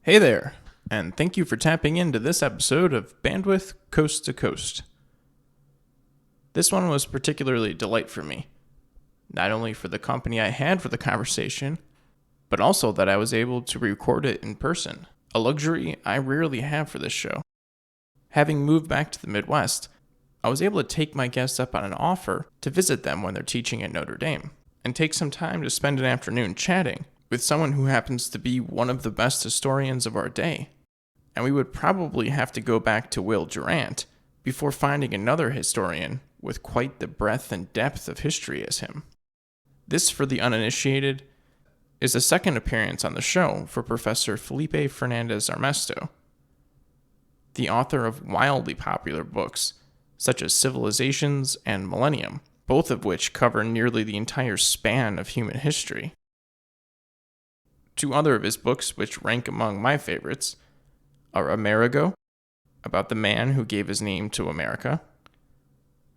Hey there, and thank you for tapping into this episode of Bandwidth Coast to Coast. This one was particularly a delight for me, not only for the company I had for the conversation, but also that I was able to record it in person, a luxury I rarely have for this show. Having moved back to the Midwest, I was able to take my guests up on an offer to visit them when they're teaching at Notre Dame, and take some time to spend an afternoon chatting with someone who happens to be one of the best historians of our day. And we would probably have to go back to Will Durant before finding another historian with quite the breadth and depth of history as him. This, for the uninitiated, is the second appearance on the show for Professor Felipe Fernandez-Armesto, the author of wildly popular books such as Civilizations and Millennium, both of which cover nearly the entire span of human history. Two other of his books, which rank among my favorites, are Amerigo, about the man who gave his name to America,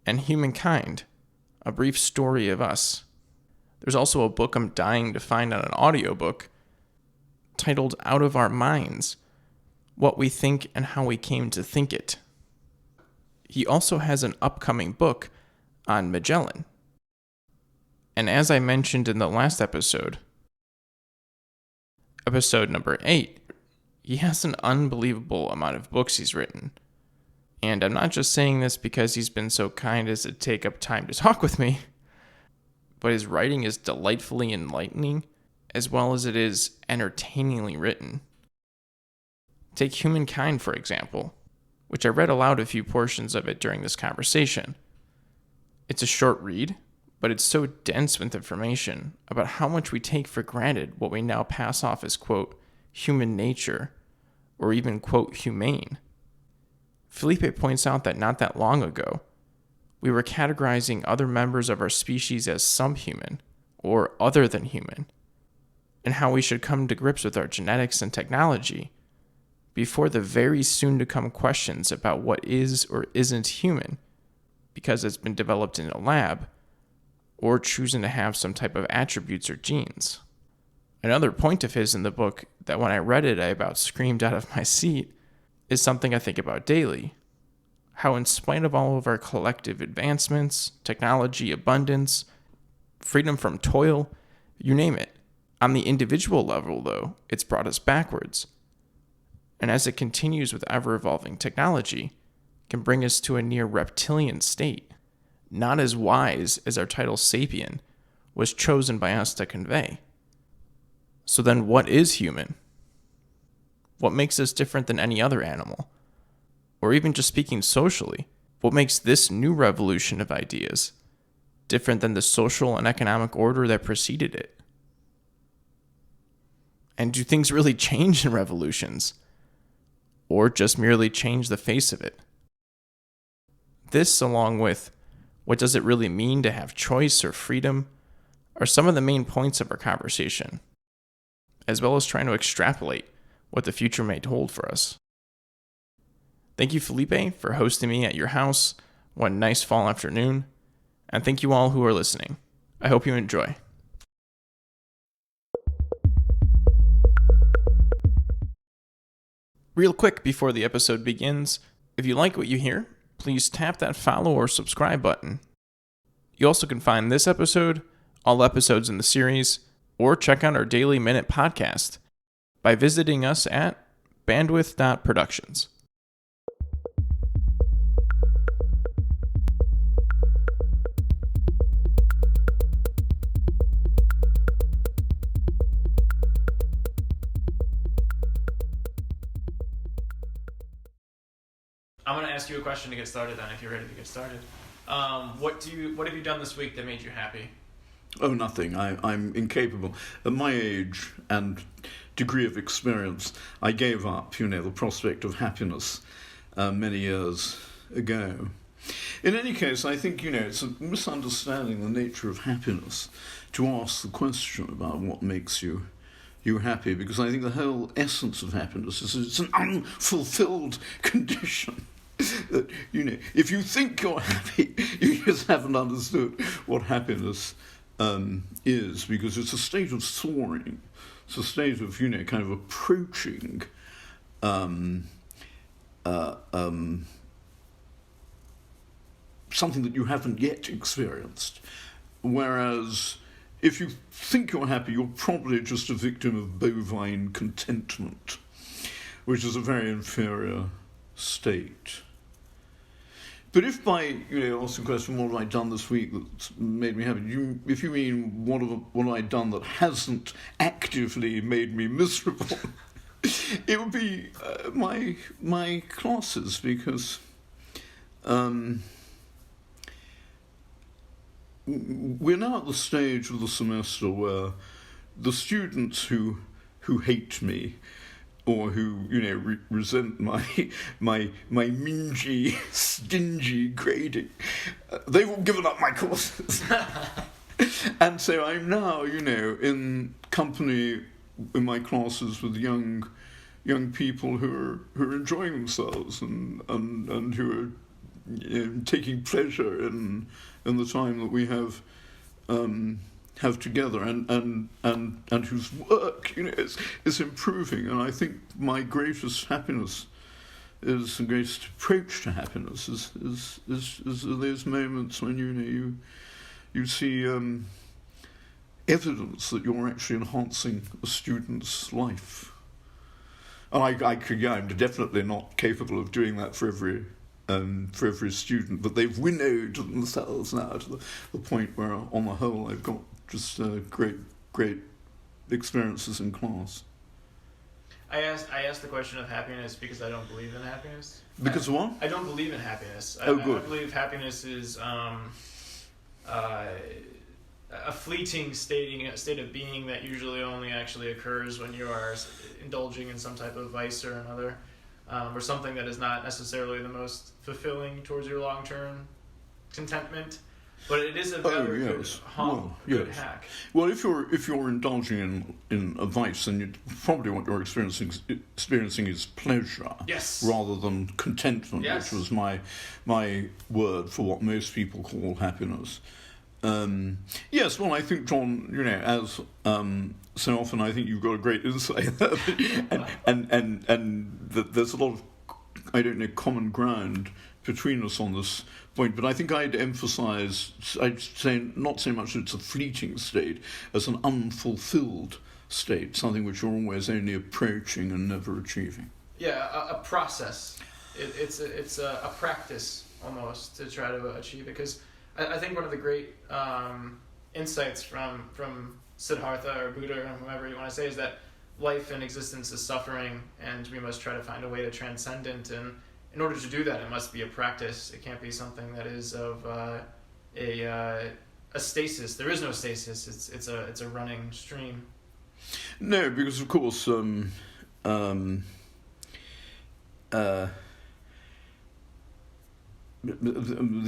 and Humankind, a brief story of us. There's also a book I'm dying to find on an audiobook titled Out of Our Minds, What We Think and How We Came to Think It. He also has an upcoming book on Magellan. And as I mentioned in the last episode number 8, he has an unbelievable amount of books he's written. And I'm not just saying this because he's been so kind as to take up time to talk with me, but his writing is delightfully enlightening as well as it is entertainingly written. Take Humankind, for example, which I read aloud a few portions of it during this conversation. It's a short read, but it's so dense with information about how much we take for granted what we now pass off as, quote, human nature, or even, quote, humane. Felipe points out that not that long ago, we were categorizing other members of our species as subhuman, or other than human, and how we should come to grips with our genetics and technology before the very soon-to-come questions about what is or isn't human, because it's been developed in a lab, or choosing to have some type of attributes or genes. Another point of his in the book that when I read it I about screamed out of my seat is something I think about daily. How in spite of all of our collective advancements, technology, abundance, freedom from toil, you name it, on the individual level though, it's brought us backwards. And as it continues with ever-evolving technology, can bring us to a near reptilian state. Not as wise as our title sapien was chosen by us to convey. So then what is human? What makes us different than any other animal? Or even just speaking socially, what makes this new revolution of ideas different than the social and economic order that preceded it? And do things really change in revolutions? Or just merely change the face of it? This, along with what does it really mean to have choice or freedom, are some of the main points of our conversation, as well as trying to extrapolate what the future may hold for us. Thank you, Felipe, for hosting me at your house one nice fall afternoon, and thank you all who are listening. I hope you enjoy. Real quick before the episode begins, if you like what you hear, please tap that follow or subscribe button. You also can find this episode, all episodes in the series, or check out our Daily Minute podcast by visiting us at bandwidth.productions. I'm going to ask you a question to get started then, if you're ready to get started. What have you done this week that made you happy? Oh, nothing. I'm incapable. At my age and degree of experience, I gave up, the prospect of happiness many years ago. In any case, I think, it's a misunderstanding the nature of happiness to ask the question about what makes you happy, because I think the whole essence of happiness is it's an unfulfilled condition. That, if you think you're happy, you just haven't understood what happiness is, because it's a state of soaring It's a state of, kind of approaching something that you haven't yet experienced. Whereas if you think you're happy, you're probably just a victim of bovine contentment, which is a very inferior state. But if by, asking the question, what have I done this week that's made me happy? If you mean, what have I done that hasn't actively made me miserable, it would be my classes, because we're now at the stage of the semester where the students who hate me, or who resent my mingy, stingy grading, they've all given up my courses, and so I'm now in company in my classes with young people who are enjoying themselves and who are taking pleasure in the time that we have together, and whose work is improving. And I think my greatest happiness is the greatest approach to happiness is those moments when you see evidence that you're actually enhancing a student's life. And I'm definitely not capable of doing that for every student, but they've winnowed themselves now to the point where, on the whole, I've got just great experiences in class. I asked the question of happiness because I don't believe in happiness. Because of what? I don't believe in happiness. Good. I believe happiness is a fleeting state of being that usually only actually occurs when you are indulging in some type of vice or another, or something that is not necessarily the most fulfilling towards your long-term contentment. But it is a very good hack. Well, if you're indulging in a vice, then probably what you're experiencing is pleasure, yes, rather than contentment, yes, which was my word for what most people call happiness. Yes, well, I think, John, as so often, I think you've got a great insight there, and that there's a lot of, common ground between us on this point. But I think I'd say not so much that it's a fleeting state as an unfulfilled state, something which you're always only approaching and never achieving. Yeah, a process. It's a practice almost to try to achieve it, because I think one of the great insights from Siddhartha or Buddha or whomever you want to say is that life and existence is suffering, and we must try to find a way to transcend it. And in order to do that, it must be a practice. It can't be something that is of a stasis. There is no stasis. It's a running stream. No, because of course the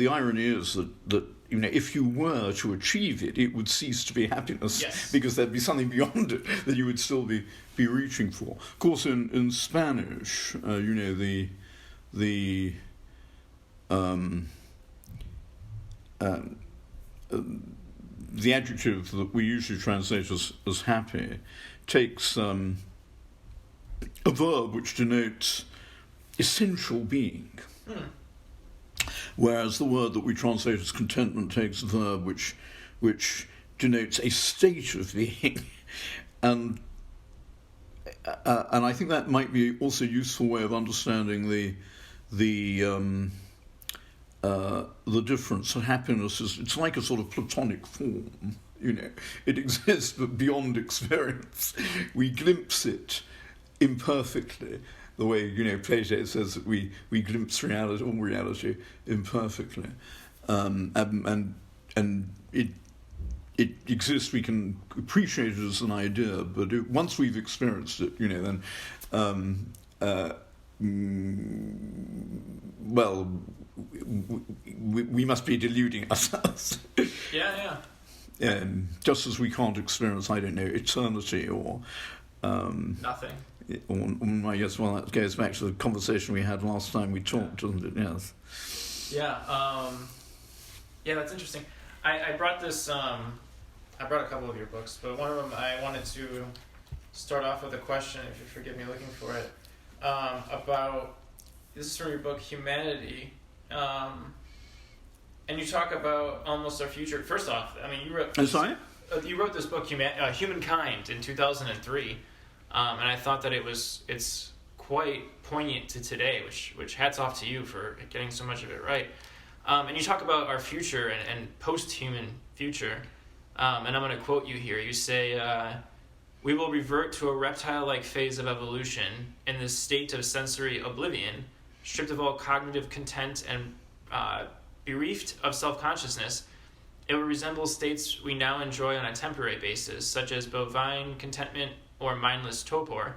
irony is that if you were to achieve it, it would cease to be happiness, yes, because there'd be something beyond it that you would still be reaching for. Of course, in Spanish, the adjective that we usually translate as happy takes a verb which denotes essential being. Whereas the word that we translate as contentment takes a verb which denotes a state of being, and I think that might be also a useful way of understanding the difference. That happiness it's like a sort of platonic form. It exists, but beyond experience, we glimpse it imperfectly. The way Plato says that we glimpse reality imperfectly, and it exists. We can appreciate it as an idea, but once we've experienced it, then well, we must be deluding ourselves. Yeah. Just as we can't experience, eternity or nothing. I guess, well, that goes back to the conversation we had last time we talked, doesn't it? Yes. Yeah. Yeah, that's interesting. I brought this. I brought a couple of your books, but one of them I wanted to start off with a question, if you forgive me looking for it, about, this is from your book, Humanity, and you talk about almost our future. First off, I mean, you wrote this book, Humankind, in 2003, and I thought that it's quite poignant to today, which hats off to you for getting so much of it right. And you talk about our future and post-human future, and I'm going to quote you here. You say, "We will revert to a reptile-like phase of evolution in this state of sensory oblivion, stripped of all cognitive content and bereft of self-consciousness. It will resemble states we now enjoy on a temporary basis, such as bovine contentment or mindless torpor,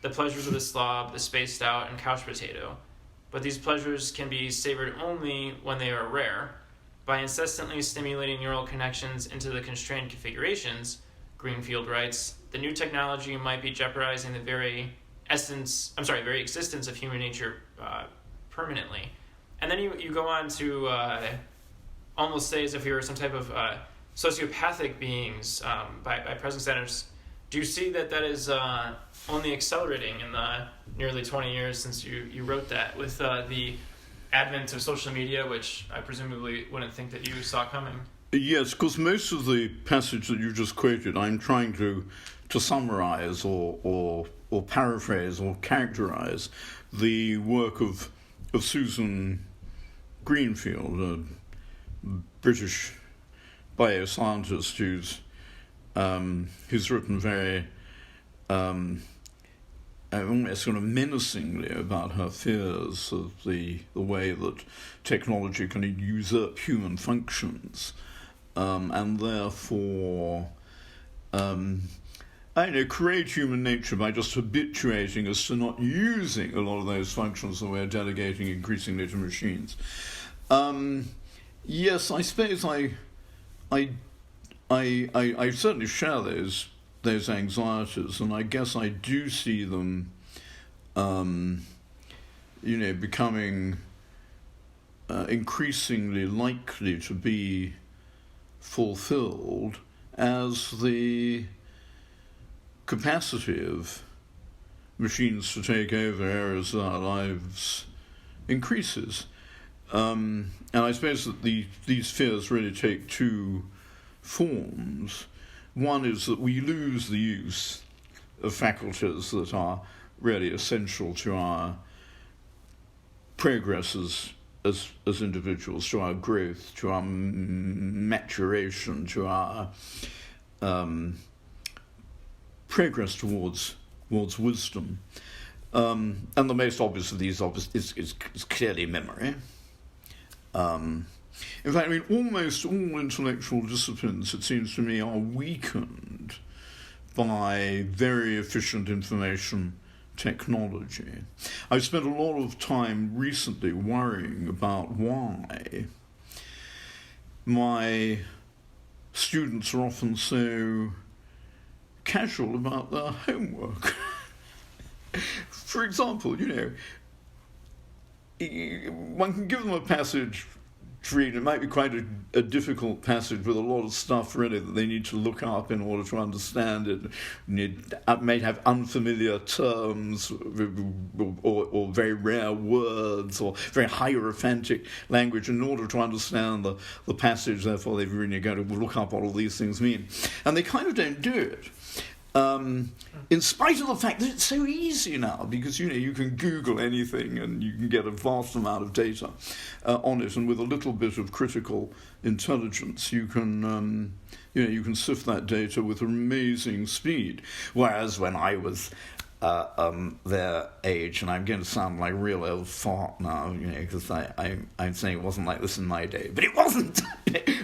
the pleasures of the slob, the spaced out, and couch potato. But these pleasures can be savored only when they are rare. By incessantly stimulating neural connections into the constrained configurations," Greenfield writes, "the new technology might be jeopardizing the very existence of human nature permanently." And then you go on to almost say as if we were some type of sociopathic beings by present standards. Do you see that is only accelerating in the nearly 20 years since you wrote that, with the advent of social media, which I presumably wouldn't think that you saw coming? Yes, because most of the passage that you just quoted, I'm trying to summarize or paraphrase or characterize the work of Susan Greenfield, a British bioscientist who's written very almost sort of menacingly about her fears of the way that technology can usurp human functions, and therefore create human nature by just habituating us to not using a lot of those functions that we're delegating increasingly to machines. Yes, I suppose I certainly share those anxieties, and I guess I do see them, becoming increasingly likely to be fulfilled as the capacity of machines to take over areas of our lives increases. And I suppose that these fears really take two forms. One is that we lose the use of faculties that are really essential to our progress as individuals, to our growth, to our maturation, to our progress towards wisdom. And the most obvious of these is clearly memory. In fact, almost all intellectual disciplines, it seems to me, are weakened by very efficient information technology. I've spent a lot of time recently worrying about why my students are often so casual about their homework. For example, one can give them a passage to read. It might be quite a difficult passage with a lot of stuff really that they need to look up in order to understand it. It may have unfamiliar terms or very rare words or very hierophantic language. In order to understand the passage, therefore, they've really got to look up what all these things mean. And they kind of don't do it. In spite of the fact that it's so easy now, because you can Google anything and you can get a vast amount of data on it, and with a little bit of critical intelligence, you can sift that data with amazing speed. Whereas when I was their age, and I'm going to sound like a real old fart now, because I'm saying it wasn't like this in my day, but it wasn't.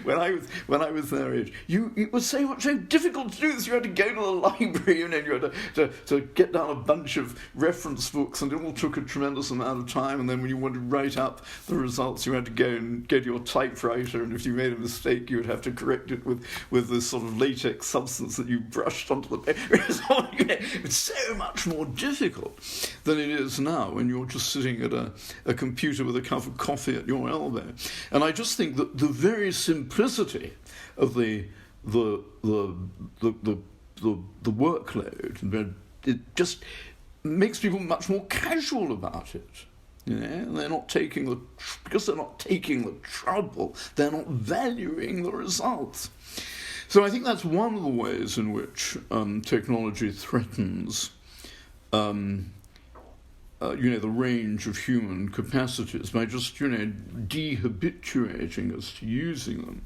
When I was their age, it was so difficult to do this. You had to go to the library, and you had to get down a bunch of reference books, and it all took a tremendous amount of time. And then when you wanted to write up the results, you had to go and get your typewriter, and if you made a mistake, you would have to correct it with this sort of latex substance that you brushed onto the paper. It's so much more difficult than it is now when you're just sitting at a computer with a cup of coffee at your elbow. And I just think that the very simplicity of the the workload, and it just makes people much more casual about it. They're not taking because they're not taking the trouble. They're not valuing the results. So I think that's one of the ways in which technology threatens, the range of human capacities by just, dehabituating us to using them.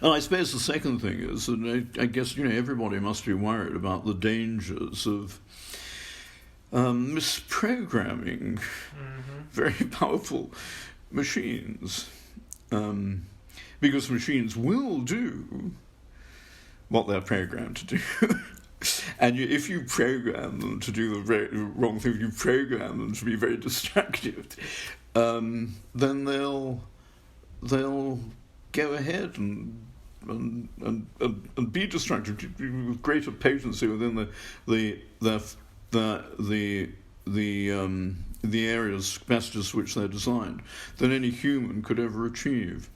And I suppose the second thing is that I guess, everybody must be worried about the dangers of misprogramming very powerful machines. Because machines will do what they're programmed to do. And if you program them to do the very wrong thing, if you program them to be very destructive, then they'll go ahead and be destructive with greater potency within the areas, capacities which they're designed, than any human could ever achieve.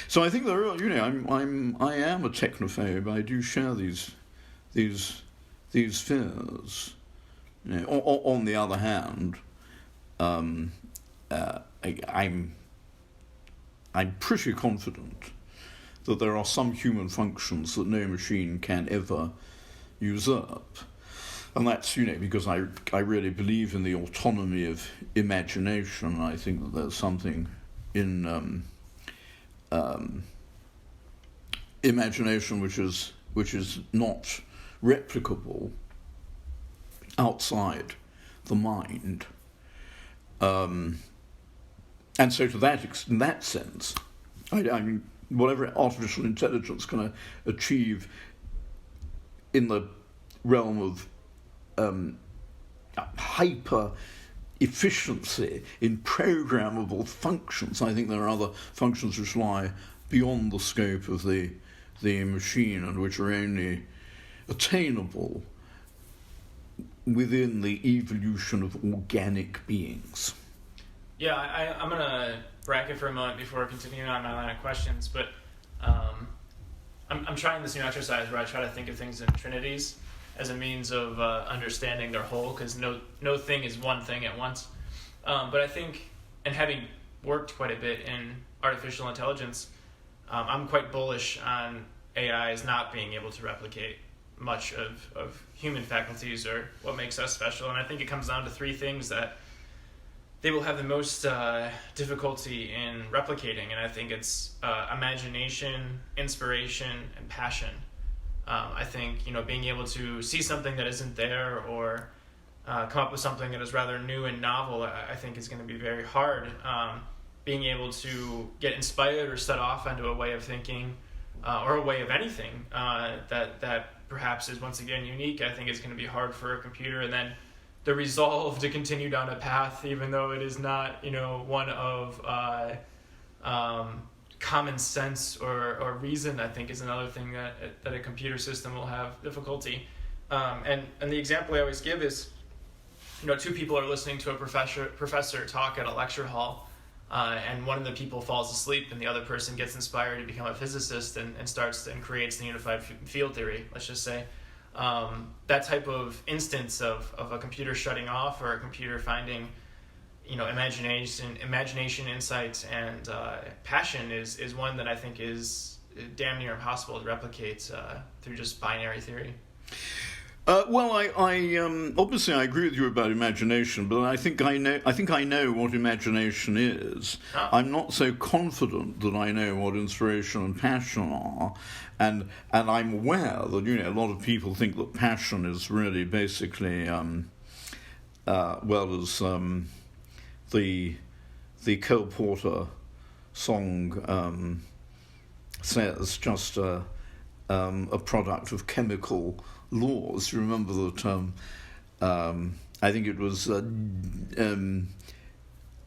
So I think there are, I am a technophobe. I do share these fears. On the other hand, I'm pretty confident that there are some human functions that no machine can ever usurp. And that's, because I really believe in the autonomy of imagination. I think that there's something in imagination which is not replicable outside the mind. And so in that sense, I mean, whatever artificial intelligence can achieve in the realm of hyper efficiency in programmable functions, I think there are other functions which lie beyond the scope of the machine and which are only attainable within the evolution of organic beings. Yeah, I'm going to bracket for a moment before continuing on my line of questions, but I'm trying this new exercise where I try to think of things in trinities as a means of understanding their whole, because no thing is one thing at once. But I think, and having worked quite a bit in artificial intelligence, I'm quite bullish on AIs not being able to replicate much of human faculties or what makes us special. And I think it comes down to three things that they will have the most difficulty in replicating. And I think it's imagination, inspiration, and passion. I think, being able to see something that isn't there or come up with something that is rather new and novel, I think is going to be very hard. Being able to get inspired or set off onto a way of thinking or a way of anything that perhaps is once again unique, I think is going to be hard for a computer. And then the resolve to continue down a path, even though it is not, one of common sense or reason, I think is another thing that a computer system will have difficulty. And the example I always give is, two people are listening to a professor talk at a lecture hall, and one of the people falls asleep and the other person gets inspired to become a physicist and creates the unified field theory, let's just say. That type of instance of a computer shutting off or a computer finding imagination, insight, and passion is one that I think is damn near impossible to replicate through just binary theory. Well, I obviously I agree with you about imagination, but I think I know what imagination is. Oh. I'm not so confident that I know what inspiration and passion are, and I'm aware that a lot of people think that passion is really basically the Cole Porter song says, just a product of chemical laws. You remember that I think it was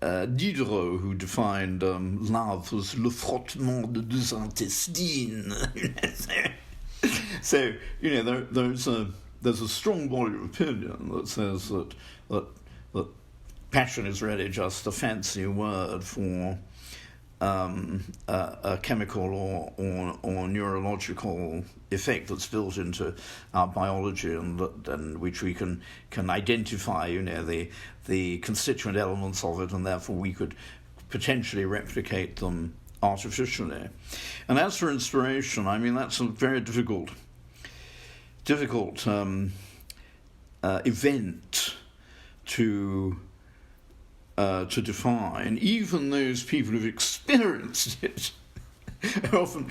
Diderot who defined love as le frottement de deux intestines. So there's a strong body of opinion that says that passion is really just a fancy word for a chemical or neurological effect that's built into our biology, and which we can identify, the constituent elements of it, and therefore we could potentially replicate them artificially. And as for inspiration, I mean, that's a very difficult event to define. Even those people who've experienced it are often,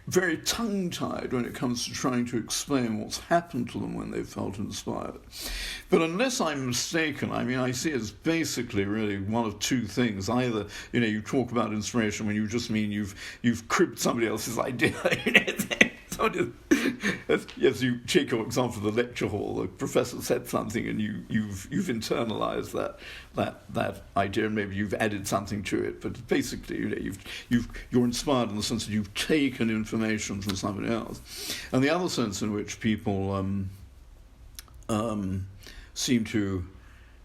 very tongue-tied when it comes to trying to explain what's happened to them when they've felt inspired. But unless I'm mistaken, I mean, I see it's basically really one of two things. Either, you talk about inspiration when you just mean you've cribbed somebody else's idea. Yes, you take your example of the lecture hall. The professor said something, and you've internalized that idea, and maybe you've added something to it. But basically, you're inspired in the sense that you've taken information from somebody else. And the other sense in which people seem to,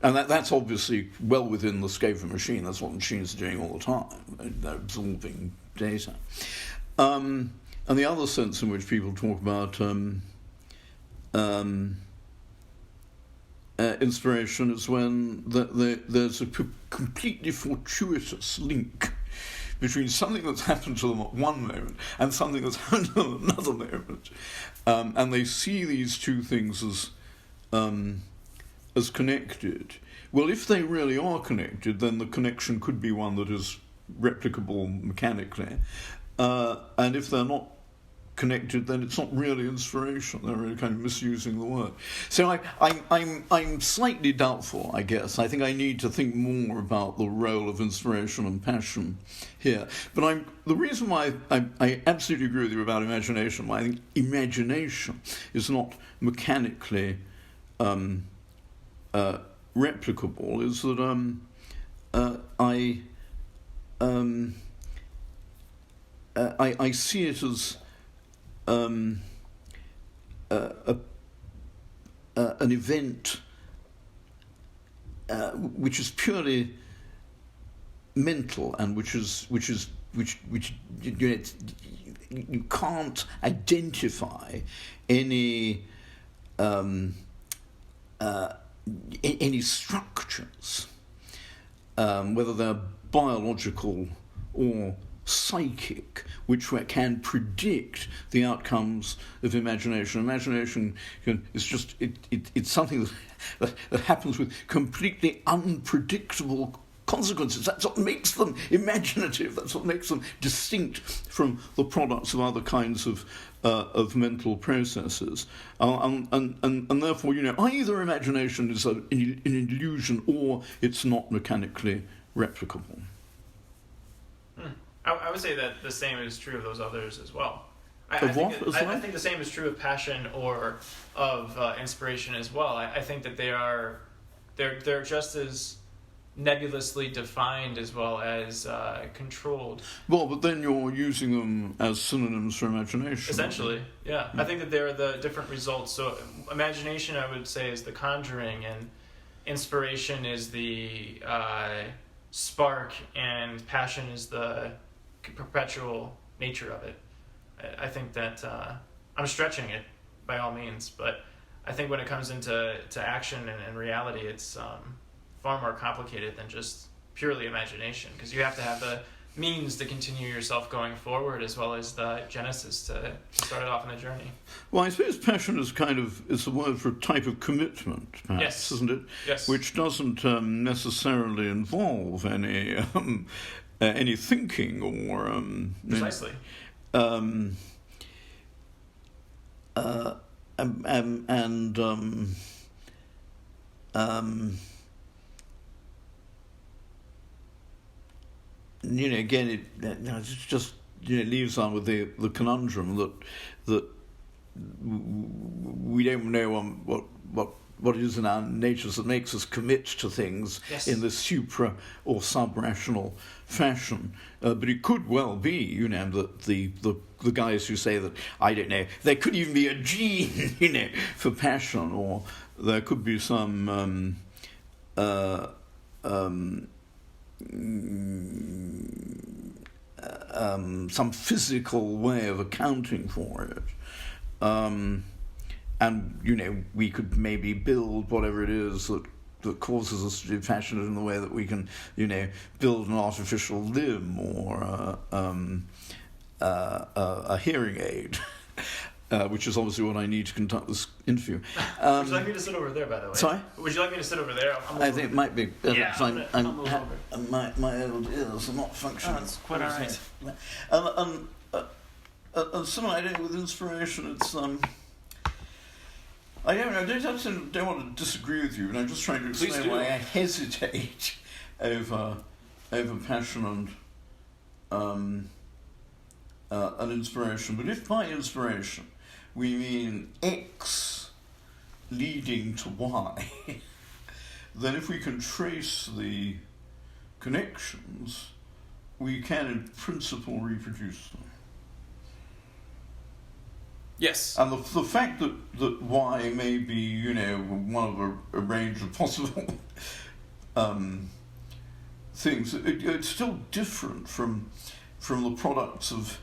and that's obviously well within the scope of a machine. That's what machines are doing all the time. They're absorbing data. And the other sense in which people talk about inspiration is when there's a completely fortuitous link between something that's happened to them at one moment and something that's happened to them at another moment, and they see these two things as connected. Well, if they really are connected, then the connection could be one that is replicable mechanically. And if they're not connected, then it's not really inspiration. They're really kind of misusing the word. So I'm slightly doubtful, I guess. I think I need to think more about the role of inspiration and passion here. But the reason why I absolutely agree with you about imagination, why I think imagination is not mechanically replicable, is that I see it as an event which is purely mental, and which you can't identify any structures, whether they're biological or psychic, which can predict the outcomes of imagination. Imagination is just it's something that happens with completely unpredictable consequences. That's what makes them imaginative. That's what makes them distinct from the products of other kinds of mental processes. And therefore, either imagination is an illusion or it's not mechanically replicable. I would say that the same is true of those others as well. I think the same is true of passion or of inspiration as well. I think that they're just as nebulously defined as well as controlled. Well, but then you're using them as synonyms for imagination. Essentially, yeah. I think that they're the different results. So imagination, I would say, is the conjuring, and inspiration is the spark, and passion is the perpetual nature of it. I think that I'm stretching it by all means, but I think when it comes into action and reality, it's far more complicated than just purely imagination, because you have to have the means to continue yourself going forward, as well as the genesis to start it off on the journey. Well, I suppose passion is it's a word for a type of commitment, perhaps, yes. Isn't it? Yes. Which doesn't necessarily involve any thinking or precisely. Again, it just leaves on with the conundrum that we don't know what it is in our natures that makes us commit to things yes. in this supra or sub-rational fashion. But it could well be, that the guys who say that, I don't know, there could even be a gene, for passion, or there could be some some physical way of accounting for it. And, we could maybe build whatever it is that causes us to be passionate in the way that we can, build an artificial limb or a hearing aid, which is obviously what I need to conduct this interview. Would you like me to sit over there, by the way? Sorry? Would you like me to sit over there? I think it might be. Yeah, I'll move over. My old ears are not functioning. Oh, that's quite all right. And some idea with inspiration, it's I don't want to disagree with you, and I'm just trying to explain why I hesitate over passion and inspiration. But if by inspiration we mean X leading to Y, then if we can trace the connections, we can in principle reproduce them. Yes. And the fact that Y may be, one of a range of possible things, it's still different from the products of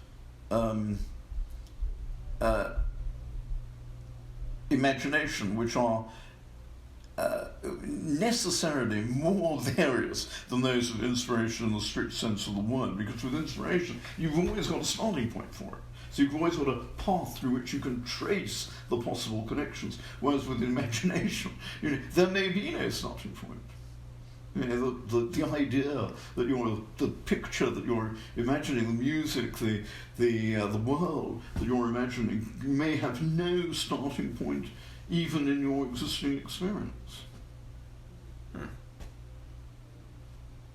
imagination, which are necessarily more various than those of inspiration in the strict sense of the word, because with inspiration, you've always got a starting point for it. So you've always got a path through which you can trace the possible connections, whereas with imagination, there may be no starting point. The idea that the picture that you're imagining, the music, the world that you're imagining, you may have no starting point even in your existing experience.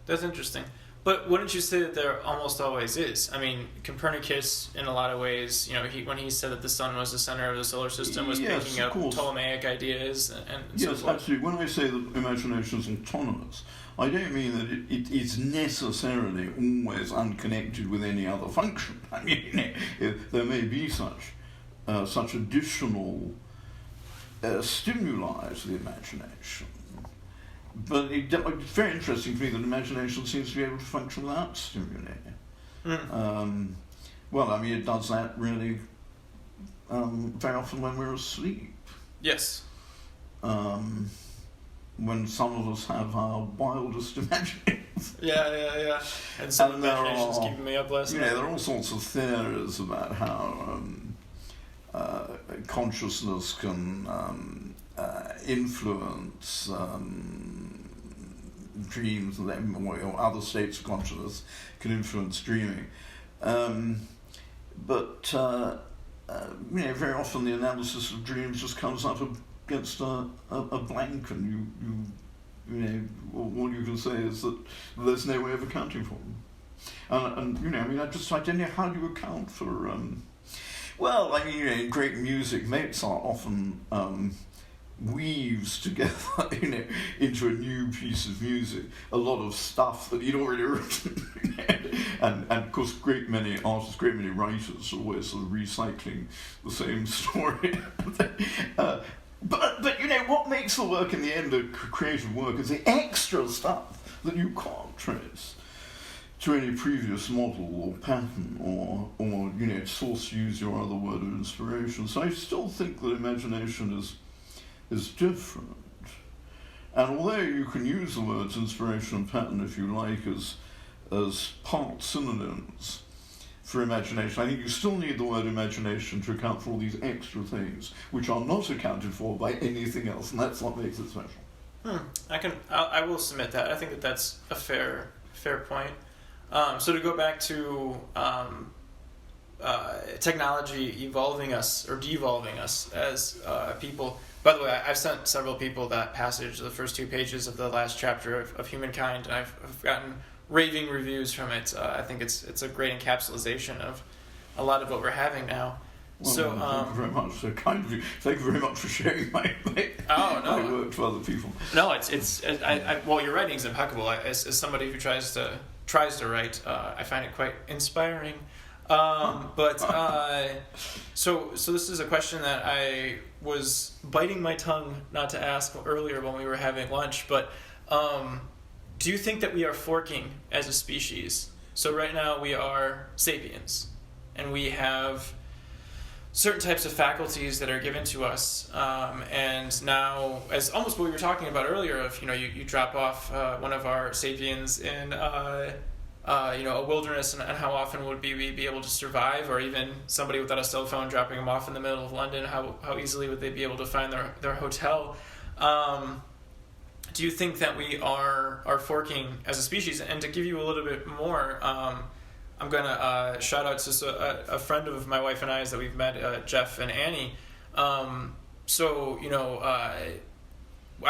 That's interesting. But wouldn't you say that there almost always is? I mean, Copernicus, in a lot of ways, when he said that the sun was the center of the solar system, was picking up Ptolemaic ideas and so yes, forth. absolutely. When I say that imagination is autonomous, I don't mean that it is necessarily always unconnected with any other function. I mean, there may be such additional stimuli to the imagination. But it's very interesting for me that imagination seems to be able to function without stimuli. Well, I mean, it does that really very often when we're asleep. Yes. When some of us have our wildest imaginations. Yeah. And some imaginations keeping me up last night. There are all sorts of theories about how consciousness can influence dreams, or other states of consciousness can influence dreaming. But very often the analysis of dreams just comes up against a blank, and all you can say is that there's no way of accounting for them. And I don't know how do you account for. In great music, Mozart often weaves together, into a new piece of music, a lot of stuff that he'd already written. and of course, great many artists, great many writers are always sort of recycling the same story. But what makes the work in the end a creative work is the extra stuff that you can't trace to any previous model or pattern or source, to use your other word of inspiration. So I still think that imagination is different. And although you can use the words inspiration and pattern, if you like, as part synonyms for imagination, I think you still need the word imagination to account for all these extra things which are not accounted for by anything else, and that's what makes it special. I will submit that. I think that that's a fair point. So to go back to technology evolving us or devolving us as people. By the way, I've sent several people that passage, the first 2 pages of the last chapter of Humankind, and I've gotten raving reviews from it. I think it's a great encapsulation of a lot of what we're having now. Well, so thank you very much. So kind of you. Thank you very much for sharing my work to other people. No, well, your writing's impeccable. As somebody who tries to write, I find it quite inspiring. So this is a question that I was biting my tongue not to ask earlier when we were having lunch, but do you think that we are forking as a species So right now we are sapiens, and we have certain types of faculties that are given to us, and now, as almost what we were talking about earlier, of you drop off one of our sapiens in a wilderness, and how often would we be able to survive, or even somebody without a cell phone dropping them off in the middle of London, how easily would they be able to find their hotel? Do you think that we are forking as a species? And to give you a little bit more, I'm going to shout out to a friend of my wife and I's that we've met, Jeff and Annie. I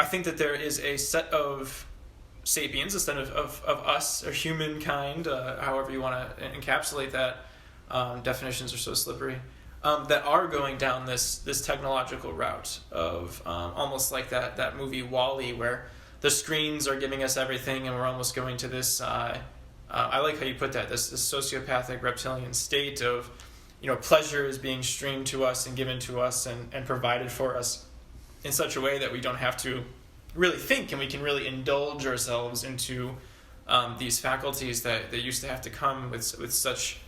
think that there is a set of sapiens, a set of us, or humankind, however you want to encapsulate that. Definitions are so slippery. That are going down this technological route of almost like that movie WALL-E, where the screens are giving us everything, and we're almost going to this... I like how you put that, this sociopathic reptilian state of, pleasure is being streamed to us and given to us and provided for us in such a way that we don't have to really think, and we can really indulge ourselves into these faculties that used to have to come with such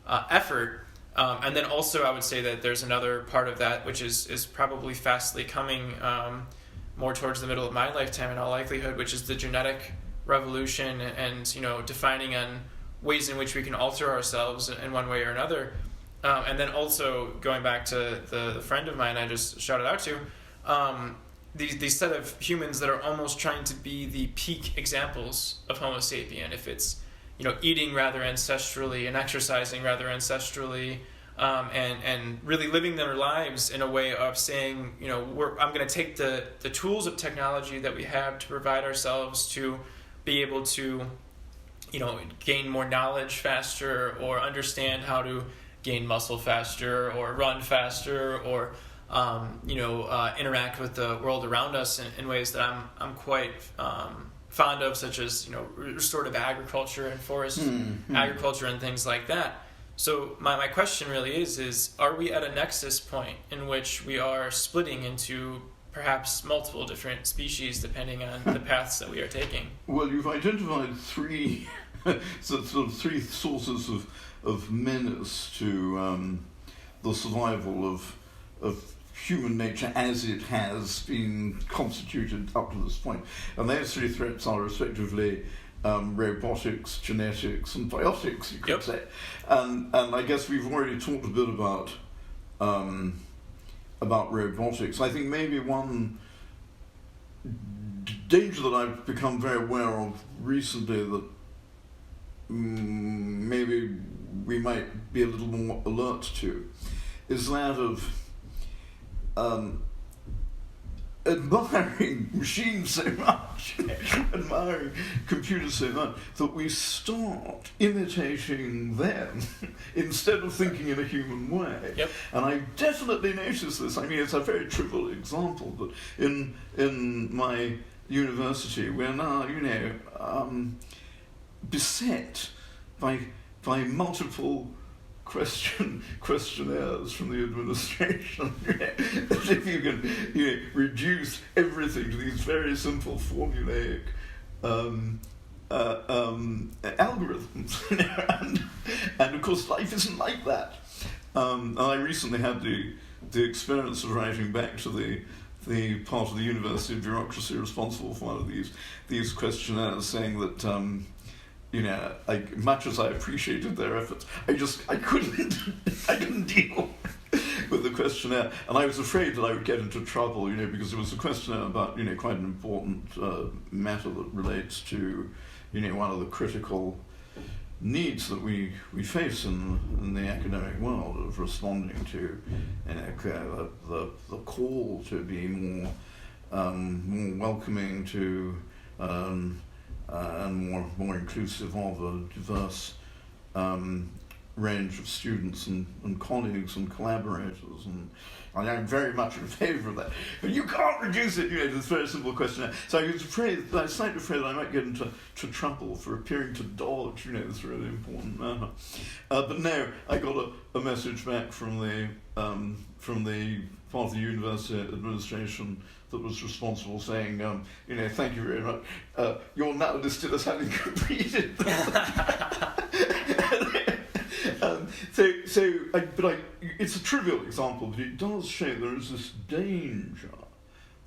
effort. And then also I would say that there's another part of that which is probably fastly coming more towards the middle of my lifetime in all likelihood, which is the genetic revolution and defining on ways in which we can alter ourselves in one way or another, and then also going back to the friend of mine I just shouted out to, these set of humans that are almost trying to be the peak examples of Homo sapien. If it's eating rather ancestrally and exercising rather ancestrally, and really living their lives in a way of saying, I'm going to take the tools of technology that we have to provide ourselves to be able to, gain more knowledge faster, or understand how to gain muscle faster, or run faster, or, interact with the world around us in ways that I'm quite fond of, such as, restorative agriculture and forest agriculture and things like that. So my question really is are we at a nexus point in which we are splitting into perhaps multiple different species depending on the paths that we are taking? Well, you've identified three three sources of menace to the survival of human nature as it has been constituted up to this point. And those three threats are respectively robotics, genetics, and biotics, you could say. And I guess we've already talked a bit about robotics. I think maybe one danger that I've become very aware of recently that maybe we might be a little more alert to is that of admiring machines so much, admiring computers so much, that we start imitating them instead of thinking in a human way. Yep. And I definitely noticed this. I mean, it's a very trivial example, but in my university, we're now, beset by multiple questionnaires from the administration. As if you can reduce everything to these very simple formulaic algorithms. And of course life isn't like that. And I recently had the experience of writing back to the part of the university bureaucracy responsible for one of these questionnaires, saying that much as I appreciated their efforts, I couldn't deal with the questionnaire, and I was afraid that I would get into trouble, because it was a questionnaire about, quite an important matter that relates to, one of the critical needs that we face in the academic world of responding to, the call to be more welcoming to. And more inclusive of a diverse range of students and colleagues and collaborators, and I'm very much in favour of that. But you can't reduce it, to this very simple questionnaire. So I was slightly afraid that I might get into trouble for appearing to dodge, this really important matter. But no, I got a message back from the part of the university administration that was responsible, saying, thank you very much. You're now listed as having completed. It's a trivial example, but it does show there is this danger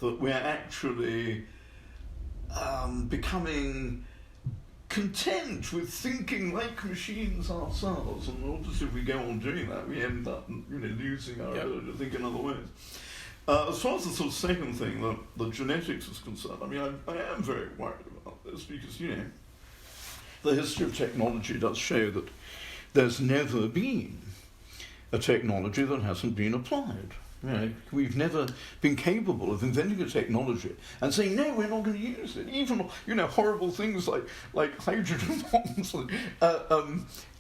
that we're actually becoming content with thinking like machines ourselves, and obviously if we go on doing that, we end up losing our ability to think in other ways. As far as the sort of second thing, the genetics is concerned, I am very worried about this because, the history of technology does show that there's never been a technology that hasn't been applied. We've never been capable of inventing a technology and saying, no, we're not going to use it. Even, horrible things like hydrogen bombs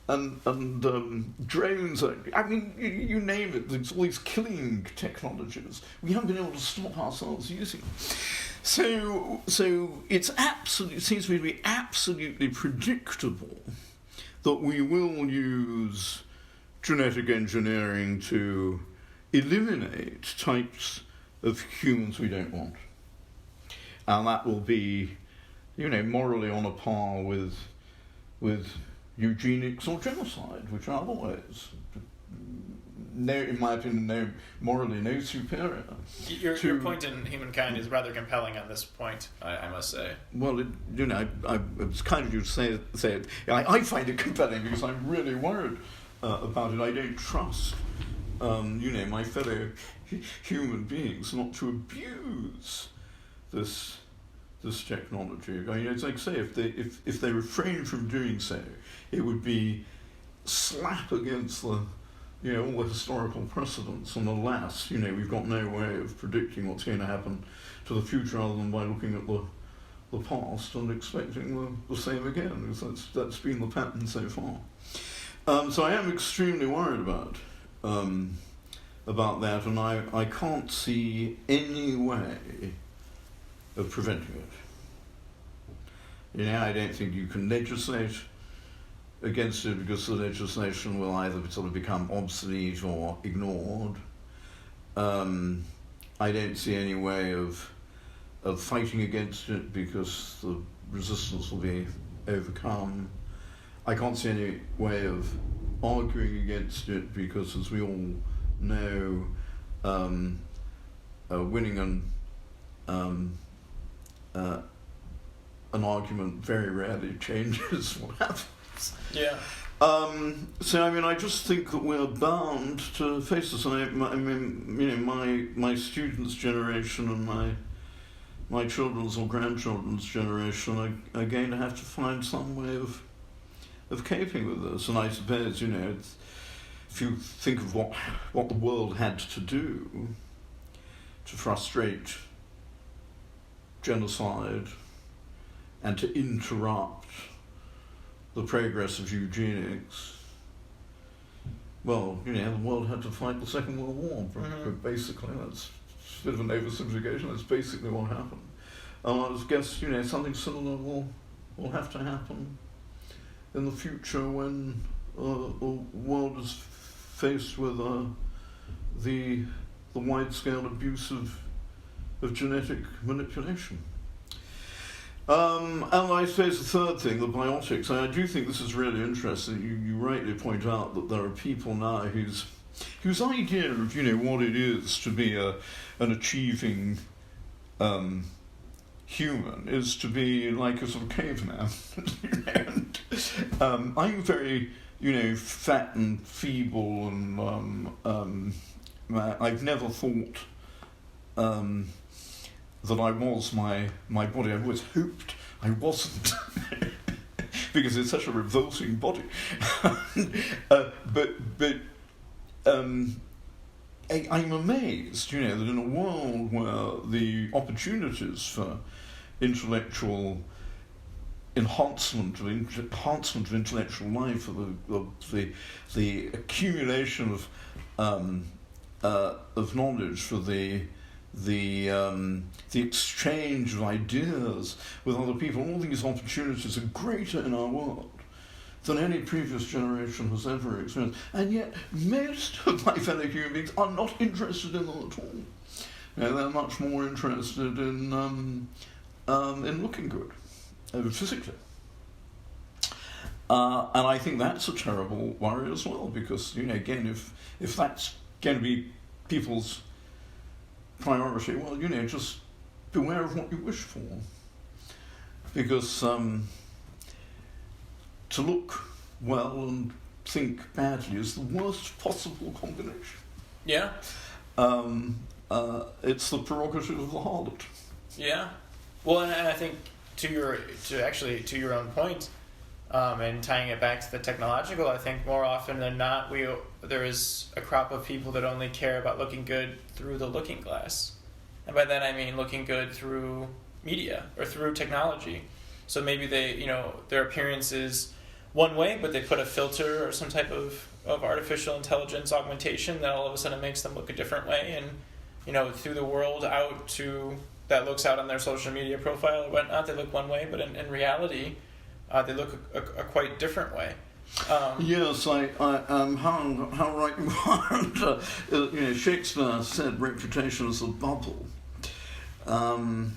and drones. You name it. There's all these killing technologies. We haven't been able to stop ourselves using them. So it seems to be absolutely predictable that we will use genetic engineering to eliminate types of humans we don't want. And that will be, morally on a par with eugenics or genocide, which are otherwise, in my opinion, morally no superior. Your point in Humankind is rather compelling on this point, I must say. Well, it's kind of you to say it. I find it compelling because I'm really worried about it. I don't trust, my fellow human beings not to abuse this technology. It's like, say, if they refrain from doing so, it would be slap against the all the historical precedents, and alas, we've got no way of predicting what's going to happen to the future other than by looking at the past and expecting the same again, because that's been the pattern so far. So I am extremely worried about that, and I can't see any way of preventing it. I don't think you can legislate against it because the legislation will either sort of become obsolete or ignored. I don't see any way of fighting against it because the resistance will be overcome. I can't see any way of arguing against it because, as we all know, winning an argument very rarely changes what happens. Yeah. I just think that we're bound to face this. My students' generation and my children's or grandchildren's generation are going to have to find some way of coping with this. And I suppose, if you think of what the world had to do to frustrate genocide and to interrupt the progress of eugenics, well, the world had to fight the Second World War. But basically, that's a bit of an oversimplification. That's basically what happened. I guess something similar will have to happen in the future when a world is faced with the wide-scale abuse of genetic manipulation. And I suppose the third thing, the biotics, I do think this is really interesting. You rightly point out that there are people now whose idea of what it is to be an achieving human is to be like a sort of caveman. I'm very fat and feeble, and I've never thought that I was my body. I've always hoped I wasn't, because it's such a revolting body. I'm amazed, that in a world where the opportunities for intellectual enhancement of intellectual life, for the accumulation of knowledge, for the exchange of ideas with other people, all these opportunities are greater in our world than any previous generation has ever experienced. And yet, most of my fellow human beings are not interested in them at all. They're much more interested in looking good, physically. And I think that's a terrible worry as well, because, again, if that's going to be people's priority, well, just beware of what you wish for. Because to look well and think badly is the worst possible combination. Yeah. It's the prerogative of the harlot. Yeah. Well, and I think to your own point, and tying it back to the technological, I think more often than not, there is a crop of people that only care about looking good through the looking glass. And by that I mean looking good through media or through technology. So maybe their appearance is one way, but they put a filter or some type of artificial intelligence augmentation that all of a sudden makes them look a different way. And, through the world out to that looks out on their social media profile or whatnot, they look one way, but in reality, they look a quite different way. Yes, how right you are. Shakespeare said reputation is a bubble, and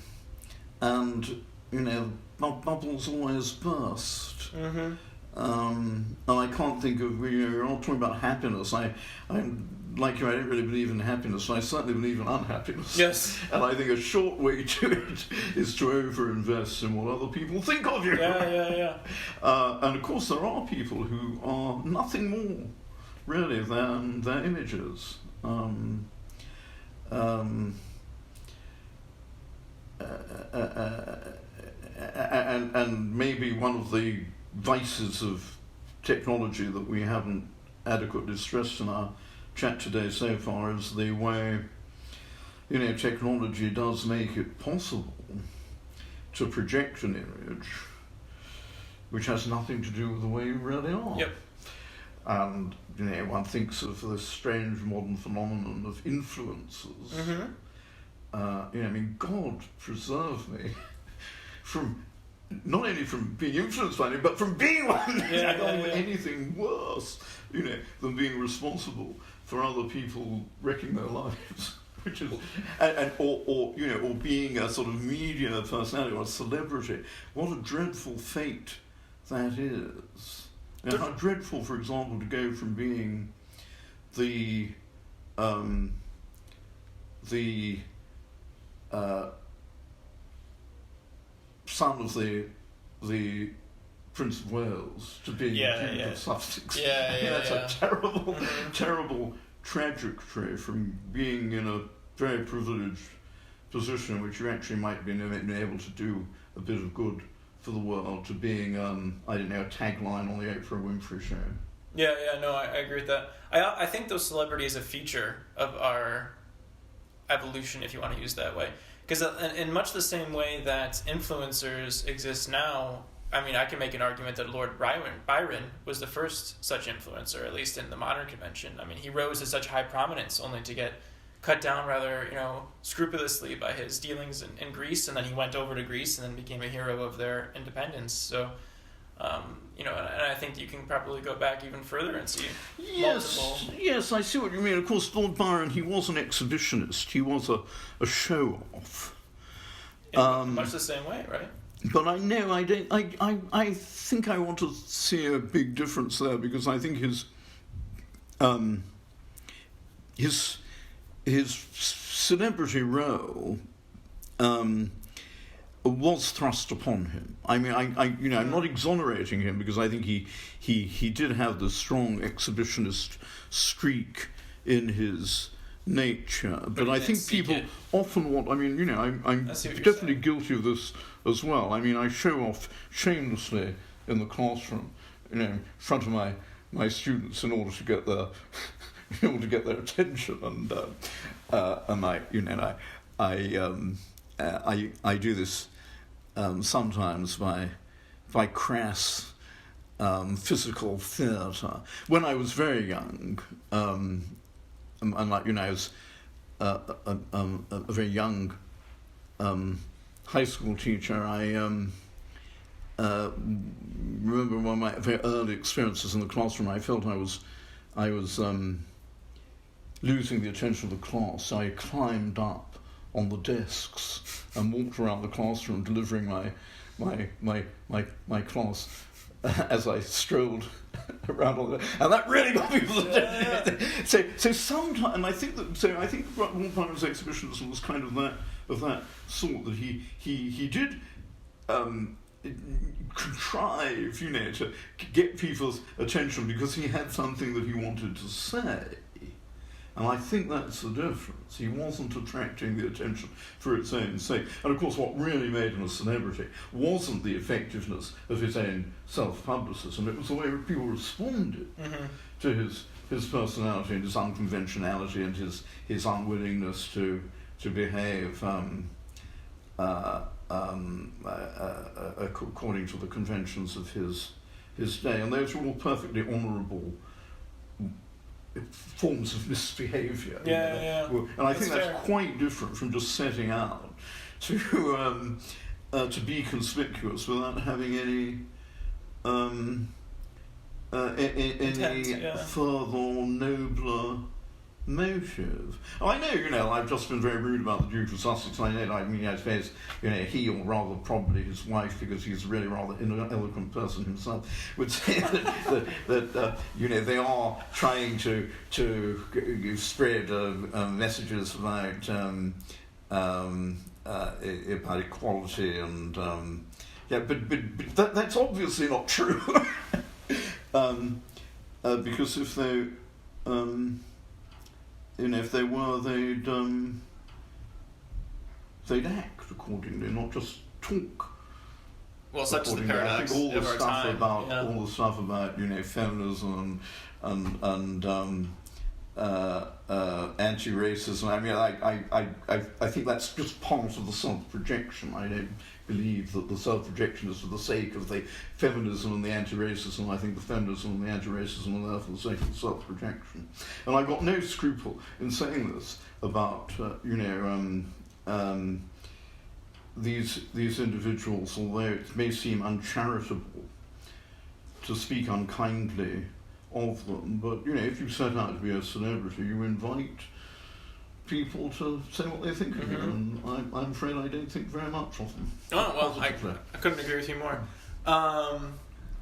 bubbles always burst. Mm-hmm. And I can't think of, you're all talking about happiness. I'm like you, I don't really believe in happiness, but I certainly believe in unhappiness. Yes. And I think a short way to it is to overinvest in what other people think of you. Yeah. And of course there are people who are nothing more, really, than their images. And maybe one of the vices of technology that we haven't adequately stressed in our chat today so far is the way, technology does make it possible to project an image which has nothing to do with the way you really are. Yep. And, one thinks of this strange modern phenomenon of influencers. Mm-hmm. God preserve me from not only from being influenced by it, but from being one. I don't think anything worse, than being responsible for other people wrecking their lives, which is, or being a sort of media personality or a celebrity. What a dreadful fate that is. And how dreadful, for example, to go from being the son of the Prince of Wales to being the Duke of Sussex. That's a terrible, terrible trajectory from being in a very privileged position in which you actually might be able to do a bit of good for the world to being, a tagline on the Oprah Winfrey show. I agree with that. I think though celebrity is a feature of our evolution, if you want to use that way. Because in much the same way that influencers exist now, I can make an argument that Lord Byron was the first such influencer, at least in the modern convention. He rose to such high prominence only to get cut down rather, scrupulously by his dealings in Greece, and then he went over to Greece and then became a hero of their independence. So, and I think you can probably go back even further and see multiple... Yes, I see what you mean. Of course, Lord Byron, he was an exhibitionist. He was a show-off. In much the same way, right? But I think I want to see a big difference there, because I think his celebrity role was thrust upon him. I'm not exonerating him, because I think he did have the strong exhibitionist streak in his nature. But I think people often want. I'm definitely guilty of this as well. I show off shamelessly in the classroom, in front of my students in order to get their attention, and I do this sometimes by crass physical theatre. When I was very young, I was a very young high school teacher. I remember one of my very early experiences in the classroom. I felt I was losing the attention of the class, so I climbed up on the desks and walked around the classroom delivering my class as I strolled around on and that really got people's attention. So sometimes, and I think one part of his exhibitionism was kind of that sort, that he did contrive, to get people's attention because he had something that he wanted to say. And I think that's the difference. He wasn't attracting the attention for its own sake. And of course what really made him a celebrity wasn't the effectiveness of his own self-publicism, it was the way people responded to his personality and his unconventionality and his unwillingness to behave according to the conventions of his day. And those were all perfectly honourable forms of misbehaviour. And I think that's quite different from just setting out to be conspicuous without having any further or nobler motive. I know, I've just been very rude about the Duke of Sussex. I suppose, he, or rather probably his wife, because he's a really rather eloquent person himself, would say that they are trying to spread messages about equality and but that's obviously not true. Because if they if they were, they'd act accordingly, not just talk. Well, such is the paradox all of our time. All the stuff about feminism and anti-racism. I mean, I think that's just part of the self-projection. I don't believe that the self-projection is for the sake of the feminism and the anti-racism. I think the feminism and the anti-racism are there for the sake of the self-projection. And I've got no scruple in saying this about, these individuals, although it may seem uncharitable to speak unkindly of them, but if you set out to be a celebrity, you invite people to say what they think of you, and I'm afraid I don't think very much of them. Oh, well, I couldn't agree with you more.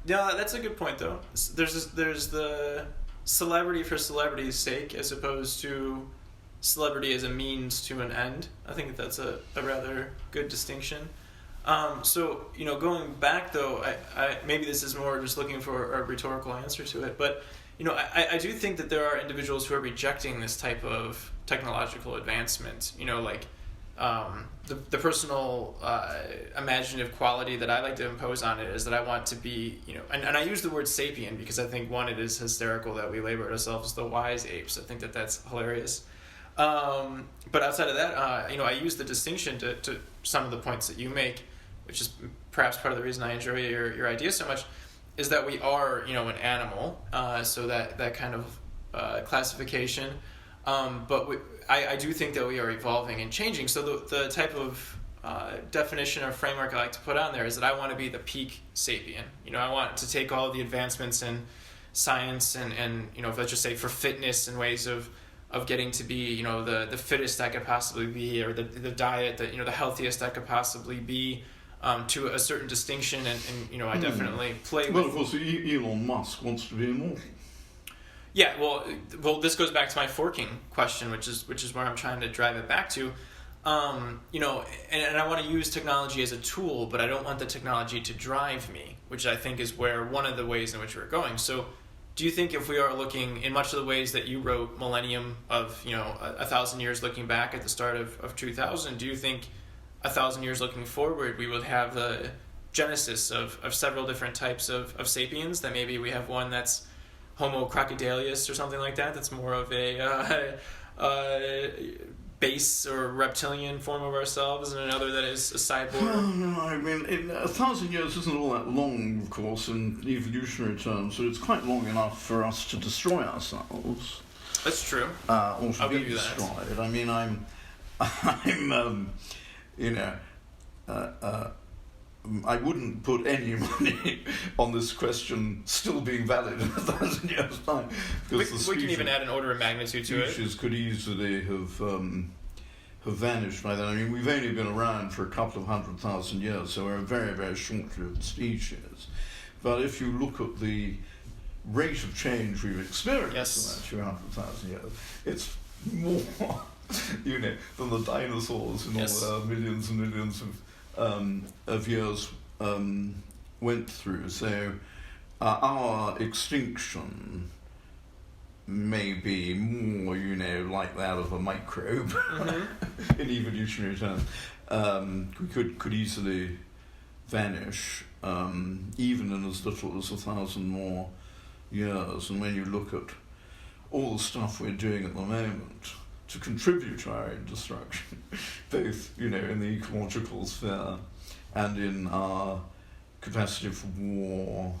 Yeah, that's a good point, though. There's the celebrity for celebrity's sake, as opposed to celebrity as a means to an end. I think that's a rather good distinction. So, going back, though, I maybe this is more just looking for a rhetorical answer to it, but, I do think that there are individuals who are rejecting this type of technological advancement, the personal imaginative quality that I like to impose on it is that I want to be, and I use the word sapient because I think, one, it is hysterical that we label ourselves the wise apes. I think that that's hilarious. But outside of that, I use the distinction to some of the points that you make, which is perhaps part of the reason I enjoy your idea so much, is that we are, an animal, so that kind of classification. But I do think that we are evolving and changing. So the type of definition or framework I like to put on there is that I want to be the peak sapient. I want to take all of the advancements in science and let's just say for fitness and ways of getting to be, the fittest I could possibly be, or the diet that, the healthiest I could possibly be, to a certain distinction, and I definitely play with... Well, of course, Elon Musk wants to be immortal. Yeah, well, this goes back to my forking question, which is where I'm trying to drive it back to. And I want to use technology as a tool, but I don't want the technology to drive me, which I think is where one of the ways in which we're going. So, do you think if we are looking in much of the ways that you wrote Millennium of, 1,000 years looking back at the start of 2000, do you think 1,000 years looking forward we would have the genesis of several different types of sapiens, that maybe we have one that's Homo crocodilius or something like that, that's more of a base or reptilian form of ourselves, and another that is a cyborg? No, I mean, 1,000 years isn't all that long, of course, in evolutionary terms, but it's quite long enough for us to destroy ourselves. That's true. Or to be destroyed. I mean, I wouldn't put any money on this question still being valid in 1,000 years' time. We can even add an order of magnitude to it. Species could easily have have vanished by then. I mean, we've only been around for a couple of 100,000 years, so we're a very, very short-lived species. But if you look at the rate of change we've experienced in that 200,000 years, it's more, than the dinosaurs in all millions and millions of years went through. So our extinction may be more, like that of a microbe in evolutionary terms. We could easily vanish, even in as little as 1,000 more years. And when you look at all the stuff we're doing at the moment to contribute to our own destruction, both, in the ecological sphere and in our capacity for war,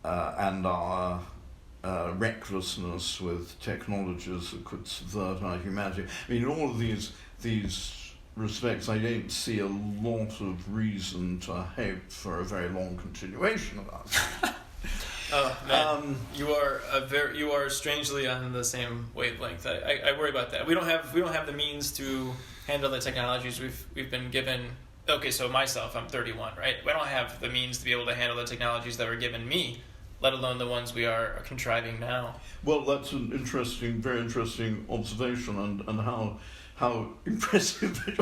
and our recklessness with technologies that could subvert our humanity. I mean, in all of these respects, I don't see a lot of reason to hope for a very long continuation of us. Oh man, you are strangely on the same wavelength. I worry about that. We don't have the means to handle the technologies we've been given. Okay, so myself, I'm 31, right? I don't have the means to be able to handle the technologies that were given me, let alone the ones we are contriving now. Well, that's an very interesting observation, and how impressive that,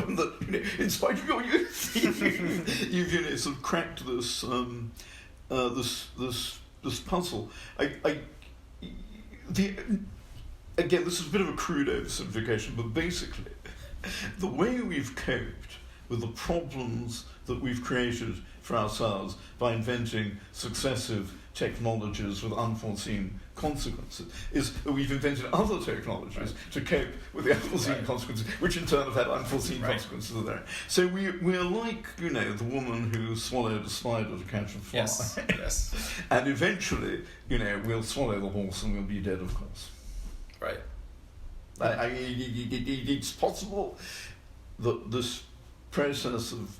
in spite of your youth, you've sort of cracked this this puzzle. Again, this is a bit of a crude oversimplification, but basically, the way we've coped with the problems that we've created for ourselves by inventing successive technologies with unforeseen consequences is that we've invented other technologies to cope with the unforeseen consequences, which in turn have had unforeseen consequences of their own. So we're like, the woman who swallowed a spider to catch a fly. Yes. And eventually, we'll swallow the horse and we'll be dead, of course. Right. It's possible that this process of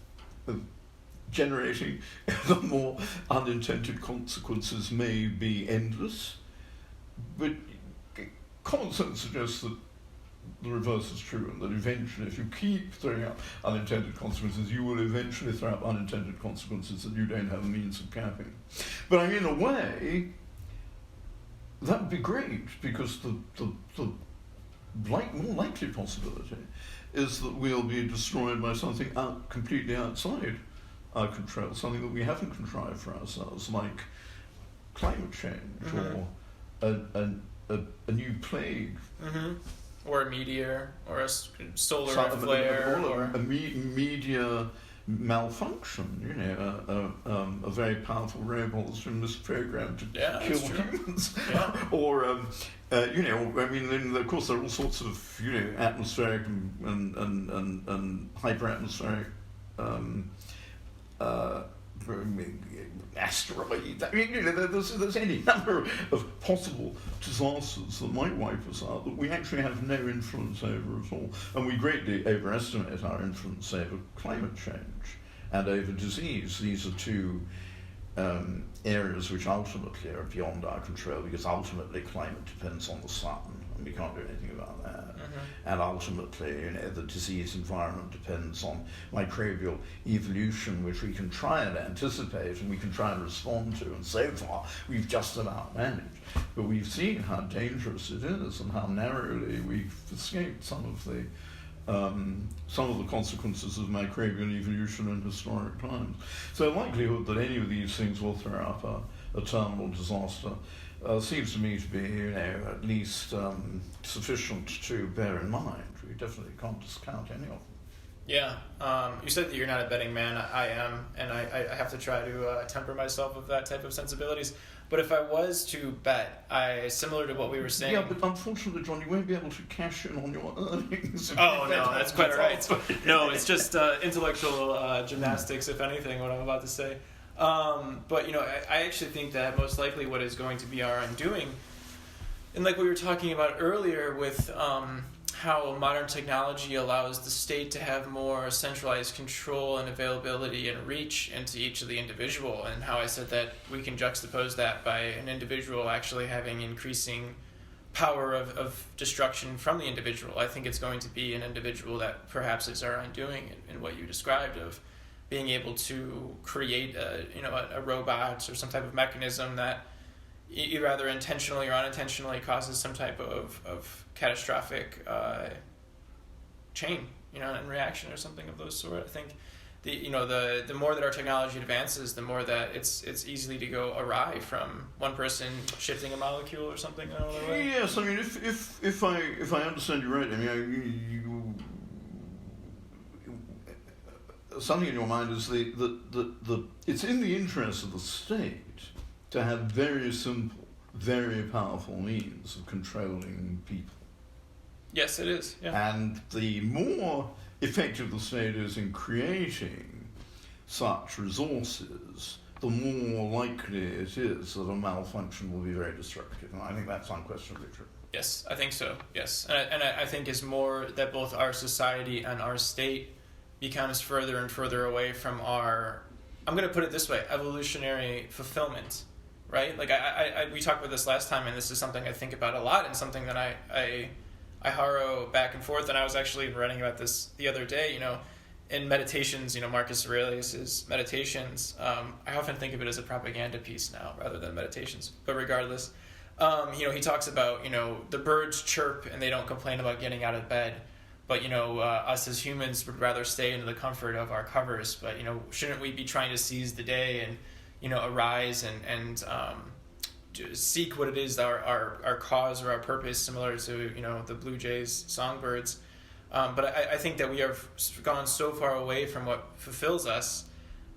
generating the more unintended consequences may be endless, but common sense suggests that the reverse is true, and that eventually, if you keep throwing up unintended consequences, you will eventually throw up unintended consequences that you don't have a means of capping. But I mean, in a way, that would be great, because the more likely possibility is that we'll be destroyed by something completely outside our control, something that we haven't contrived for ourselves, like climate change or a new plague. Or a meteor, or a solar flare, or a media malfunction, a very powerful robot that's been misprogrammed to kill humans. Or, I mean, of course, there are all sorts of, atmospheric and hyperatmospheric asteroids. I mean, there's any number of possible disasters that might wipe us out that we actually have no influence over at all. And we greatly overestimate our influence over climate change and over disease. These are two areas which ultimately are beyond our control, because ultimately climate depends on the sun, and we can't do anything about that. And ultimately, the disease environment depends on microbial evolution, which we can try and anticipate and we can try and respond to, and so far we've just about managed. But we've seen how dangerous it is and how narrowly we've escaped some of the consequences of microbial evolution in historic times. So the likelihood that any of these things will throw up a terminal disaster seems to me to be, at least sufficient to bear in mind. We definitely can't discount any of them. Yeah. You said that you're not a betting man. I am, and I have to try to temper myself with that type of sensibilities. But if I was to bet, similar to what we were saying... Yeah, but unfortunately, John, you won't be able to cash in on your earnings. Oh, no, that's quite all right. No, it's just intellectual gymnastics, if anything, what I'm about to say. But, I actually think that most likely what is going to be our undoing, and like we were talking about earlier with how modern technology allows the state to have more centralized control and availability and reach into each of the individual, and how I said that we can juxtapose that by an individual actually having increasing power of destruction from the individual. I think it's going to be an individual that perhaps is our undoing in what you described of being able to create a robot or some type of mechanism that either intentionally or unintentionally causes some type of catastrophic chain, and reaction or something of those sort. I think the more that our technology advances, the more that it's easily to go awry from one person shifting a molecule or something another way. Yes, I mean, if I understand you right, I mean, something in your mind is the it's in the interest of the state to have very simple, very powerful means of controlling people. Yes, it is. Yeah. And the more effective the state is in creating such resources, the more likely it is that a malfunction will be very destructive. And I think that's unquestionably true. Yes, I think so. Yes, and I think is more that both our society and our state becomes further and further away from our, I'm going to put it this way, evolutionary fulfillment, right? Like we talked about this last time, and this is something I think about a lot, and something that I harrow back and forth. And I was actually writing about this the other day. In meditations, Marcus Aurelius's meditations. I often think of it as a propaganda piece now rather than meditations. But regardless, he talks about the birds chirp and they don't complain about getting out of bed. But, us as humans would rather stay in the comfort of our covers. But, shouldn't we be trying to seize the day and, arise and seek what it is, our cause or our purpose, similar to, the Blue Jays, songbirds. But I think that we have gone so far away from what fulfills us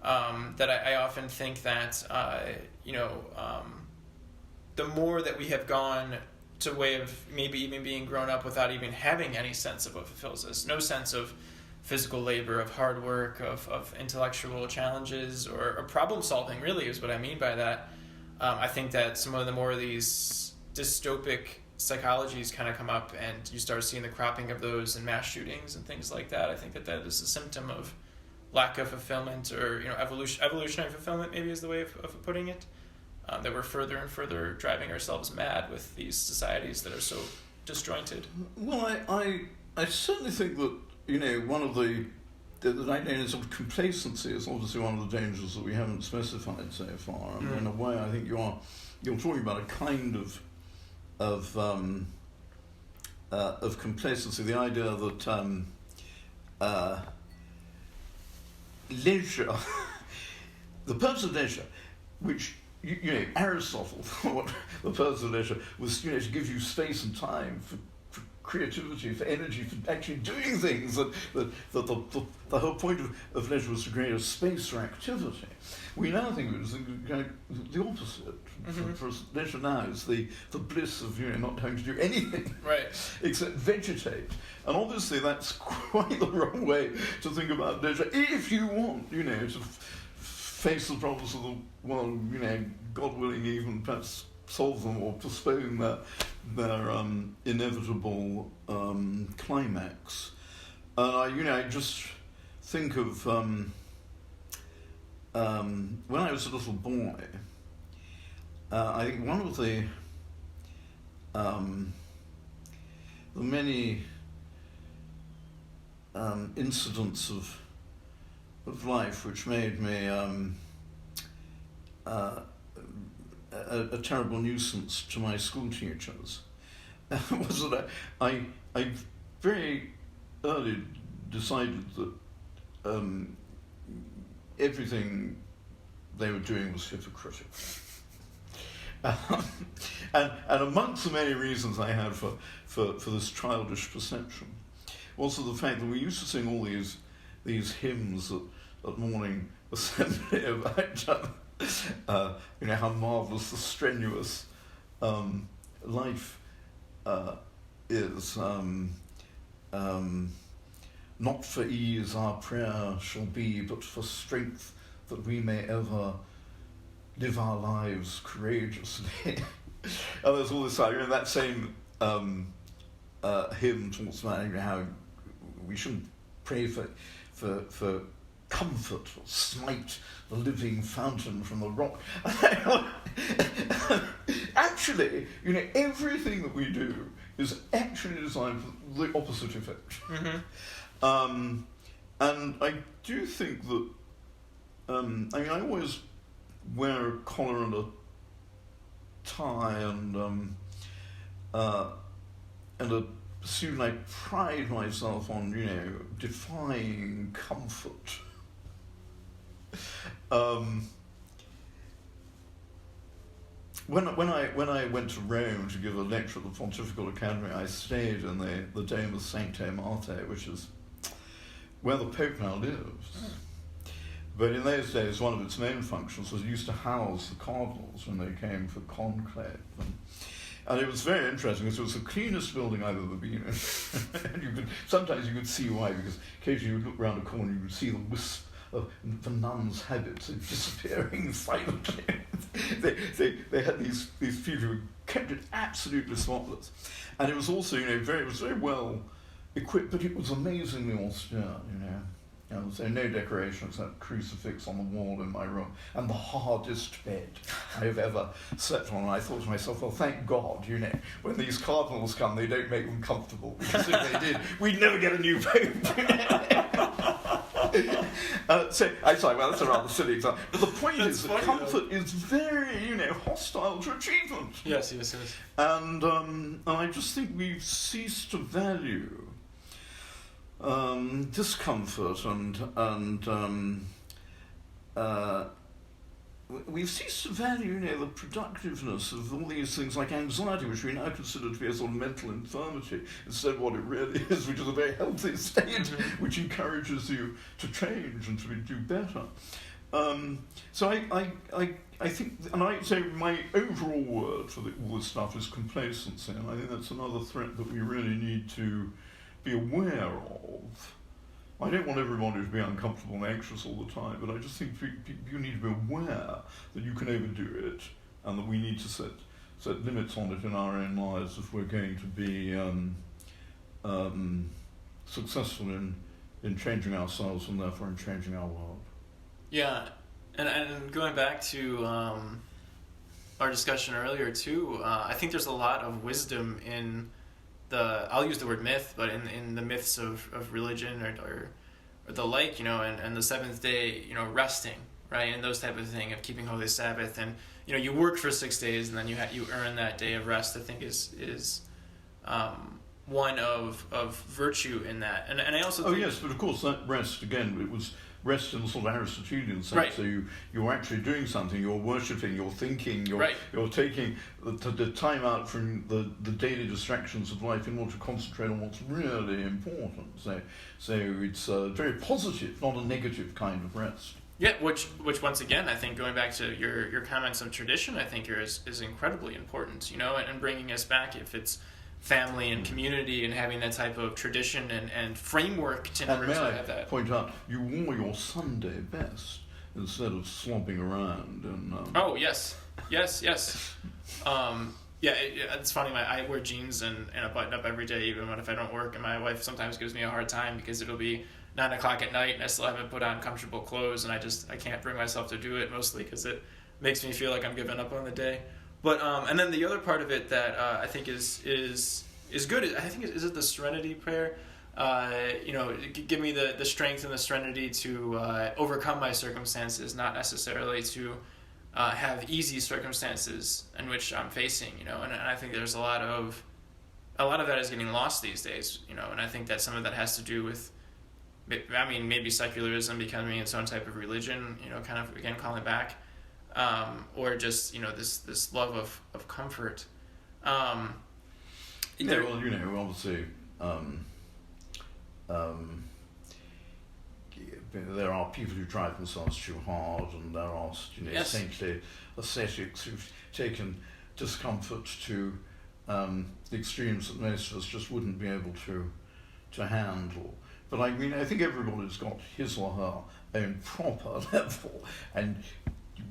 that I often think that, the more that we have gone to a way of maybe even being grown up without even having any sense of what fulfills us. No sense of physical labor, of hard work, of intellectual challenges, or problem solving, really, is what I mean by that. I think that some of the more of these dystopic psychologies kind of come up, and you start seeing the cropping of those in mass shootings and things like that. I think that is a symptom of lack of fulfillment, or evolutionary fulfillment, maybe is the way of putting it. That we're further and further driving ourselves mad with these societies that are so disjointed. Well, I certainly think that one of the dangers of complacency is obviously one of the dangers that we haven't specified so far. And in a way, I think you're talking about a kind of complacency. The idea that leisure, the purpose of leisure, which Aristotle thought the purpose of leisure was to give you space and time for creativity, for energy, for actually doing things. That the whole point of leisure was to create a space for activity. We now think of it as the opposite. Mm-hmm. For us, leisure now is the bliss of not having to do anything, right, except vegetate. And obviously that's quite the wrong way to think about leisure. If you want, to face the problems of the world, God willing, even perhaps solve them or postpone their inevitable climax. I just think of when I was a little boy. I think one of the many incidents of life which made me a terrible nuisance to my school teachers was that I very early decided that everything they were doing was hypocritical. And amongst the many reasons I had for this childish perception was the fact that we used to sing all these hymns at morning assembly about how marvelous the strenuous life is. Not for ease our prayer shall be, but for strength that we may ever live our lives courageously. And there's all this, that same hymn talks about how we shouldn't pray for comfort or smite the living fountain from the rock. Actually, actually, everything that we do is actually designed for the opposite effect. Mm-hmm. And I do think that, I always wear a collar and a tie and a suit, and I pride myself on, defying comfort. When I went to Rome to give a lecture at the Pontifical Academy, I stayed in the Dome of Sancte Marte, which is where the Pope now lives. But in those days, one of its main functions was it used to house the cardinals when they came for conclave. And it was very interesting because it was the cleanest building I've ever been in. And sometimes you could see why, because occasionally you would look around a corner and you would see the wisp of the nuns' habits disappearing silently. they had these people who kept it absolutely spotless. And it was also, it was very well equipped, but it was amazingly austere, so no decoration except crucifix on the wall in my room, and the hardest bed I've ever slept on. And I thought to myself, well, thank God, when these cardinals come, they don't make them comfortable, because if they did, we'd never get a new pope. I'm sorry, well, that's a rather silly example. But the point is that comfort is very, hostile to achievement. Yes. And I just think we've ceased to value discomfort and we've ceased to value, the productiveness of all these things like anxiety, which we now consider to be a sort of mental infirmity, instead of what it really is, which is a very healthy state, which encourages you to change and to do better. So I think, and I say my overall word for all this stuff is complacency, and I think that's another threat that we really need to be aware of. I don't want everybody to be uncomfortable and anxious all the time, but I just think you need to be aware that you can overdo it, and that we need to set limits on it in our own lives if we're going to be successful in changing ourselves and therefore in changing our world. Yeah, and going back to our discussion earlier too, I think there's a lot of wisdom in I'll use the word myth, but in the myths of religion or the like, and the seventh day, resting, right, and those type of thing of keeping holy Sabbath, and you work for 6 days and then you earn that day of rest. I think is one of virtue in that, and I also think, yes, but of course that rest again, it was rest in the sort of Aristotelian sense. Right. So you're actually doing something, you're worshipping, you're thinking, you're taking the time out from the daily distractions of life in order to concentrate on what's really important. So it's very positive, not a negative kind of rest. Yeah, which once again, I think going back to your comments on tradition, I think is incredibly important, and bringing us back, if it's family and community and having that type of tradition and framework to have that. Point out, you wore your Sunday best instead of slomping around. And oh, yes. It's funny. I wear jeans and a button up every day, even if I don't work. And my wife sometimes gives me a hard time because it'll be 9 o'clock at night and I still haven't put on comfortable clothes, and I can't bring myself to do it, mostly because it makes me feel like I'm giving up on the day. But and then the other part of it that I think is good. I think is it the Serenity Prayer? Give me the strength and the serenity to overcome my circumstances, not necessarily to have easy circumstances in which I'm facing. And I think there's a lot of that is getting lost these days. And I think that some of that has to do with, maybe secularism becoming its own type of religion. Kind of again calling back. Or just this love of comfort. Obviously, there are people who drive themselves too hard, and there are saintly ascetics who've taken discomfort to the extremes that most of us just wouldn't be able to handle. But I think everybody's got his or her own proper level, and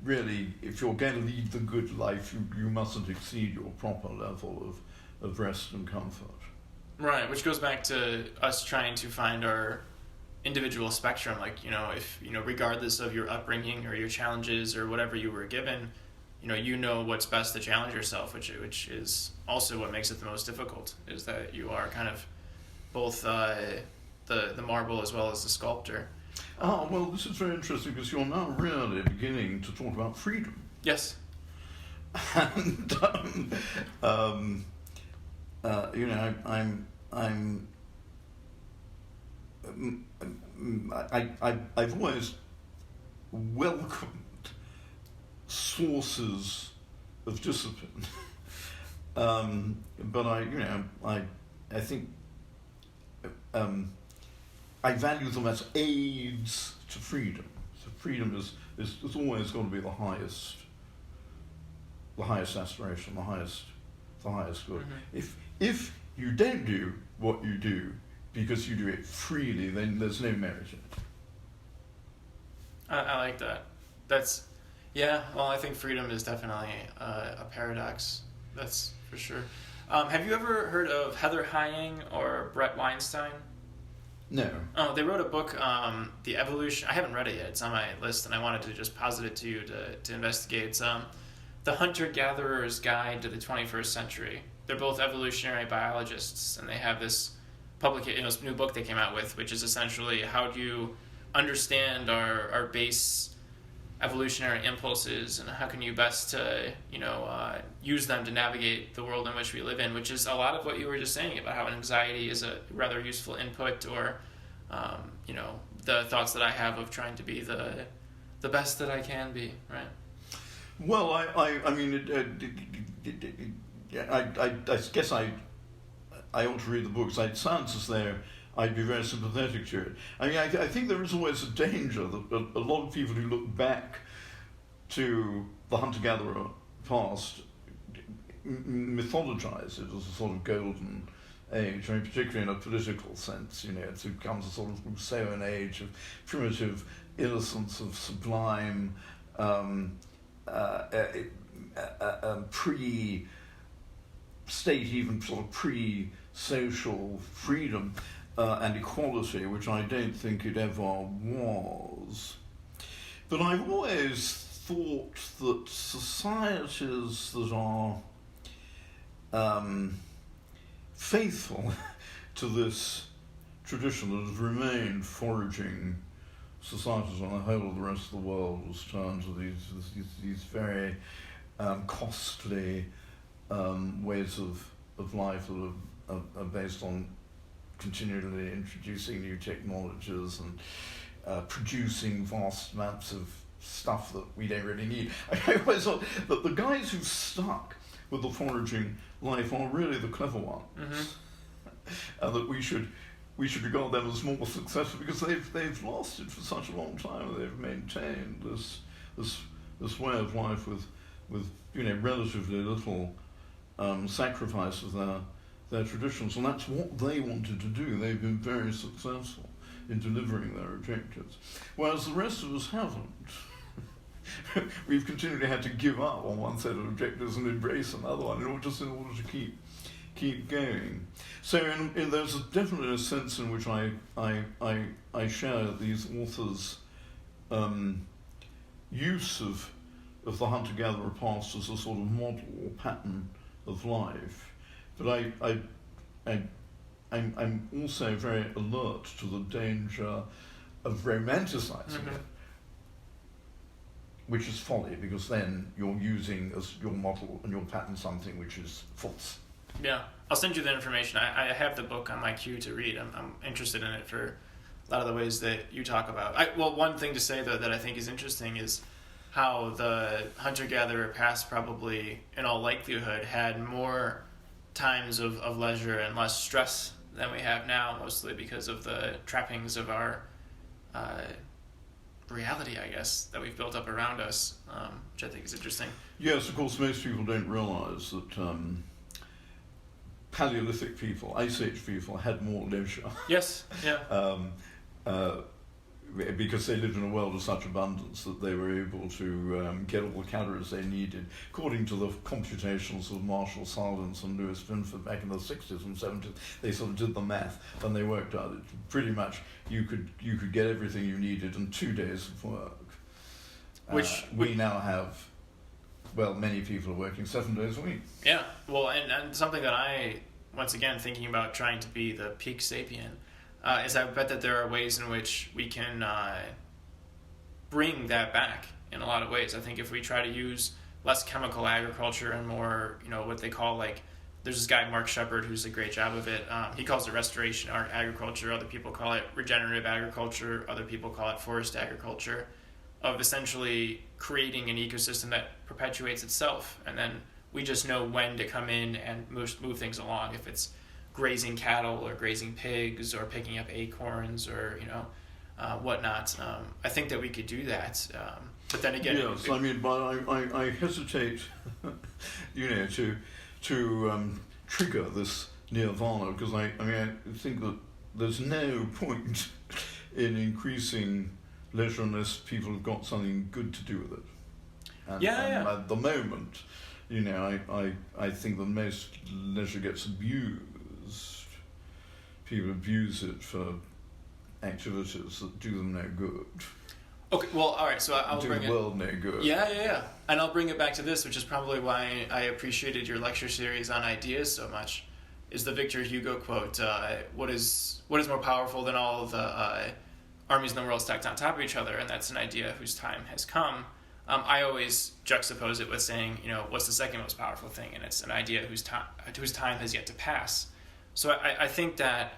really, if you're going to lead the good life, you mustn't exceed your proper level of rest and comfort. Right, which goes back to us trying to find our individual spectrum. Like, if regardless of your upbringing or your challenges or whatever you were given, you know what's best to challenge yourself, which is also what makes it the most difficult, is that you are kind of both the marble as well as the sculptor. Well, this is very interesting because you're now really beginning to talk about freedom. Yes. And I've always welcomed sources of discipline, but I think I value them as aids to freedom. So freedom is always going to be the highest aspiration, the highest good. Mm-hmm. If you don't do what you do because you do it freely, then there's no merit in it. I like that. Well, I think freedom is definitely a paradox. That's for sure. Have you ever heard of Heather Heying or Brett Weinstein? No. Oh, they wrote a book, The Evolution. I haven't read it yet. It's on my list, and I wanted to just posit it to you to investigate. It's The Hunter-Gatherer's Guide to the 21st Century. They're both evolutionary biologists, and they have this new book they came out with, which is essentially how do you understand our base evolutionary impulses, and how can you best use them to navigate the world in which we live in, which is a lot of what you were just saying about how anxiety is a rather useful input, or the thoughts that I have of trying to be the best that I can be, right? Well, I guess I ought to read the books. It sounds as though I'd be very sympathetic to it. I mean, I think there is always a danger that a lot of people who look back to the hunter-gatherer past mythologize it as a sort of golden age. I mean, particularly in a political sense, it becomes a sort of Rousseauan age of primitive innocence, of sublime pre-state, even sort of pre-social freedom and equality, which I don't think it ever was. But I've always thought that societies that are faithful to this tradition, that have remained foraging societies on the whole of the rest of the world, has turned to these very costly ways of life that are based on continually introducing new technologies and producing vast amounts of stuff that we don't really need. I always thought that the guys who've stuck with the foraging life are really the clever ones, and that we should regard them as more successful because they've lasted for such a long time. They've maintained this way of life with relatively little sacrifice of their traditions, and that's what they wanted to do. They've been very successful in delivering their objectives, whereas the rest of us haven't. We've continually had to give up on one set of objectives and embrace another one in order to keep going. So there's definitely a sense in which I share these authors' use of the hunter-gatherer past as a sort of model or pattern of life. But I'm also very alert to the danger of romanticizing it, which is folly, because then you're using as your model and your pattern something which is false. Yeah, I'll send you the information. I have the book on my queue to read. I'm interested in it for a lot of the ways that you talk about. One thing to say, though, that I think is interesting is how the hunter-gatherer past probably, in all likelihood, had more times of leisure and less stress than we have now, mostly because of the trappings of our reality, I guess, that we've built up around us, which I think is interesting. Yes, of course, most people don't realise that Paleolithic people, Ice Age people, had more leisure. Yes, yeah. Because they lived in a world of such abundance that they were able to get all the calories they needed. According to the computations of Marshall Salins and Louis Binford back in the 60s and 70s, they sort of did the math and they worked out that pretty much you could get everything you needed in 2 days of work. Which we now have well, many people are working 7 days a week. Yeah, well, and something that I, once again, thinking about trying to be the peak sapient, is I bet that there are ways in which we can bring that back in a lot of ways. I think if we try to use less chemical agriculture and more, what they call, like, there's this guy, Mark Shepard, who's a great job of it. He calls it restoration agriculture. Other people call it regenerative agriculture. Other people call it forest agriculture, of essentially creating an ecosystem that perpetuates itself. And then we just know when to come in and move things along. If it's grazing cattle or grazing pigs or picking up acorns or, whatnot. I think that we could do that. But then again... Yes, but I hesitate, to trigger this nirvana, because I think that there's no point in increasing leisure unless people have got something good to do with it. And at the moment, I think that most leisure gets abused. People abuse it for activities that do them no good. Okay, well, all right, so I'll bring it... Do the world no good. Yeah. And I'll bring it back to this, which is probably why I appreciated your lecture series on ideas so much, is the Victor Hugo quote, what is more powerful than all of the armies in the world stacked on top of each other, and that's an idea whose time has come. I always juxtapose it with saying, what's the second most powerful thing, and it's an idea whose time has yet to pass. So I think that,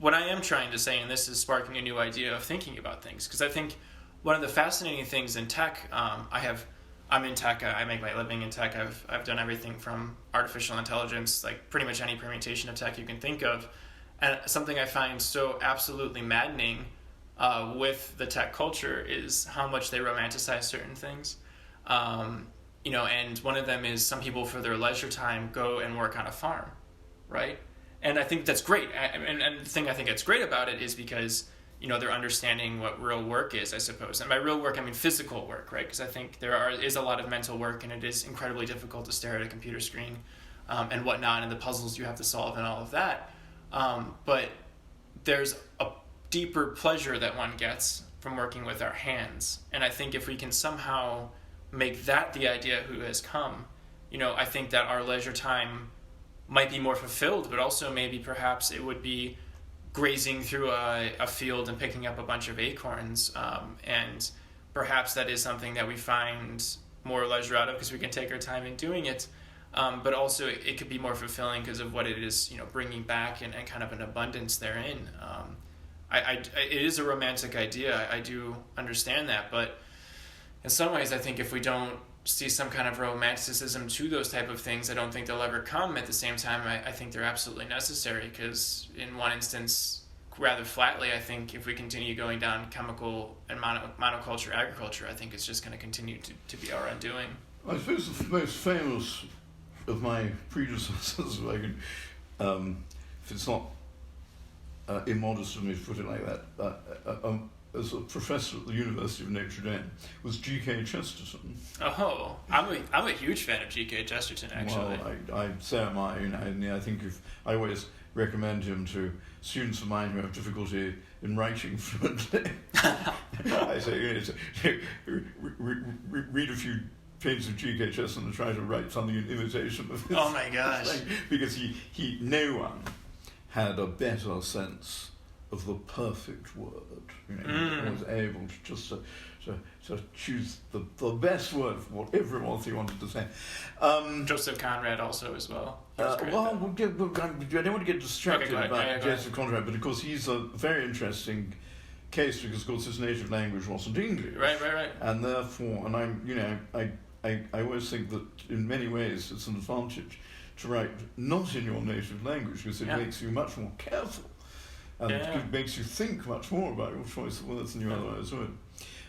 what I am trying to say, and this is sparking a new idea of thinking about things, because I think one of the fascinating things in tech, I'm in tech, I make my living in tech, I've done everything from artificial intelligence, like pretty much any permutation of tech you can think of, and something I find so absolutely maddening with the tech culture is how much they romanticize certain things. And one of them is some people for their leisure time go and work on a farm, right? And I think that's great. And the thing I think that's great about it is because, they're understanding what real work is, I suppose. And by real work, I mean physical work, right? Because I think is a lot of mental work, and it is incredibly difficult to stare at a computer screen and whatnot, and the puzzles you have to solve and all of that. But there's a deeper pleasure that one gets from working with our hands. And I think if we can somehow make that the idea who has come, I think that our leisure time might be more fulfilled, but also maybe perhaps it would be grazing through a field and picking up a bunch of acorns, and perhaps that is something that we find more leisure out of because we can take our time in doing it, but also it could be more fulfilling because of what it is bringing back and kind of an abundance therein. It is a romantic idea, I do understand that, but in some ways I think if we don't see some kind of romanticism to those type of things, I don't think they'll ever come. At the same time, I think they're absolutely necessary, because in one instance, rather flatly, I think if we continue going down chemical and monoculture agriculture, I think it's just going to continue to be our undoing. I suppose the most famous of my predecessors, if I can, if it's not immodest of me to put it like that, as a professor at the University of Notre Dame, was G.K. Chesterton. Oh, I'm a huge fan of G.K. Chesterton, actually. Well, so am I. I think I always recommend him to students of mine who have difficulty in writing fluently. I say, read a few pages of G.K. Chesterton and try to write something in imitation of his. Oh my gosh! Because no one had a better sense of the perfect word. He was able to just to choose the best word for whatever it was he wanted to say. Joseph Conrad also as well. I don't want to get distracted about Joseph Conrad, but of course he's a very interesting case because of course his native language wasn't English. Right. And therefore, I always think that in many ways it's an advantage to write not in your native language because it makes you much more careful. And it makes you think much more about your choice of words than you otherwise would.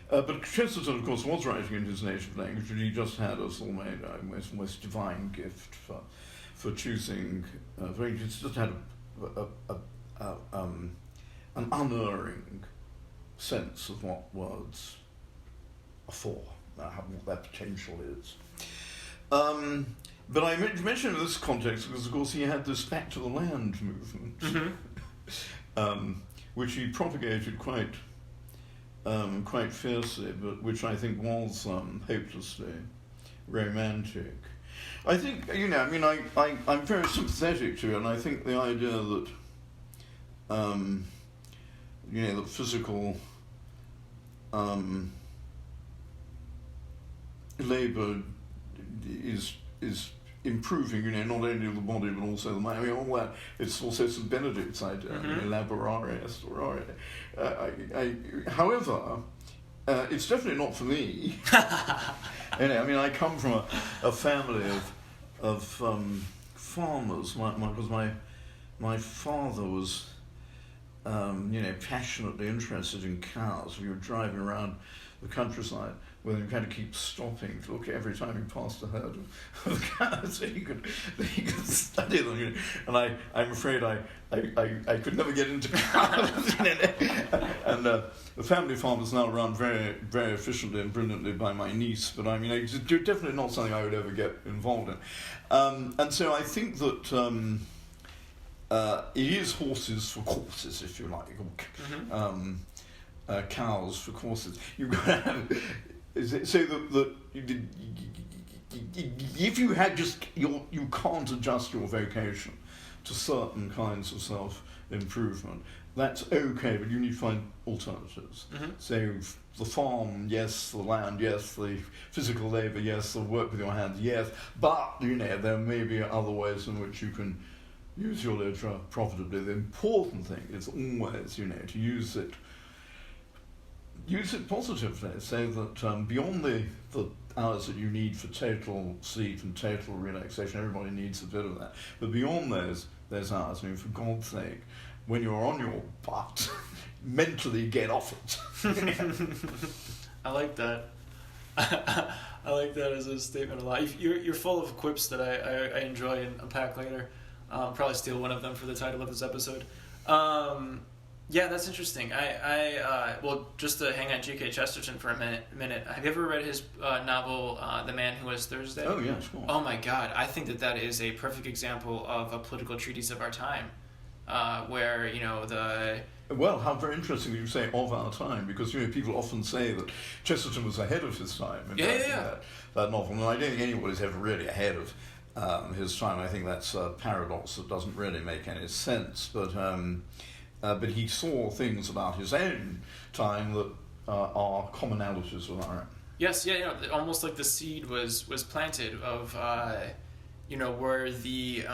But Chesterton, of course, was writing in his native language, and he just had a almost divine gift for choosing. He just had an unerring sense of what words are for, what their potential is. But I mention in this context because, of course, he had this back to the land movement. Mm-hmm. Which he propagated quite quite fiercely, but which I think was hopelessly romantic. I think, I'm very sympathetic to it, and I think the idea that, that physical labour is improving, not only the body but also the mind. All that. It's also St. Benedict's idea, laborare est orare. However, it's definitely not for me. I come from a family of farmers. Because my father was, passionately interested in cows. We were driving around the countryside where you had to keep stopping to look every time he passed a herd of cows so he could study them. And I'm afraid I could never get into cows. And the family farm is now run very, very efficiently and brilliantly by my niece. But it's definitely not something I would ever get involved in. And so I think that it is horses for courses, if you like, or cows for courses. You've got to have. So that if you had you can't adjust your vocation to certain kinds of self-improvement. That's okay, but you need to find alternatives. So the farm, yes, the land, yes, the physical labour, yes, the work with your hands, yes, but there may be other ways in which you can use your literature profitably. The important thing is always, to use it positively, so that beyond the hours that you need for total sleep and total relaxation, everybody needs a bit of that. But beyond those hours, for God's sake, when you're on your butt, mentally get off it. I like that. I like that as a statement a lot. You're full of quips that I enjoy and unpack later. Probably steal one of them for the title of this episode. Yeah, that's interesting. Well, just to hang on G.K. Chesterton for a minute. Have you ever read his novel, The Man Who Was Thursday? Oh, yes. Cool. Oh, my God. I think that is a perfect example of a political treatise of our time, where, Well, how very interesting that you say of our time, because, people often say that Chesterton was ahead of his time. Yeah. That novel. And I don't think anybody's ever really ahead of his time. I think that's a paradox that doesn't really make any sense. But he saw things about his own time that are commonalities with our own. Yes, almost like the seed was planted of, where the,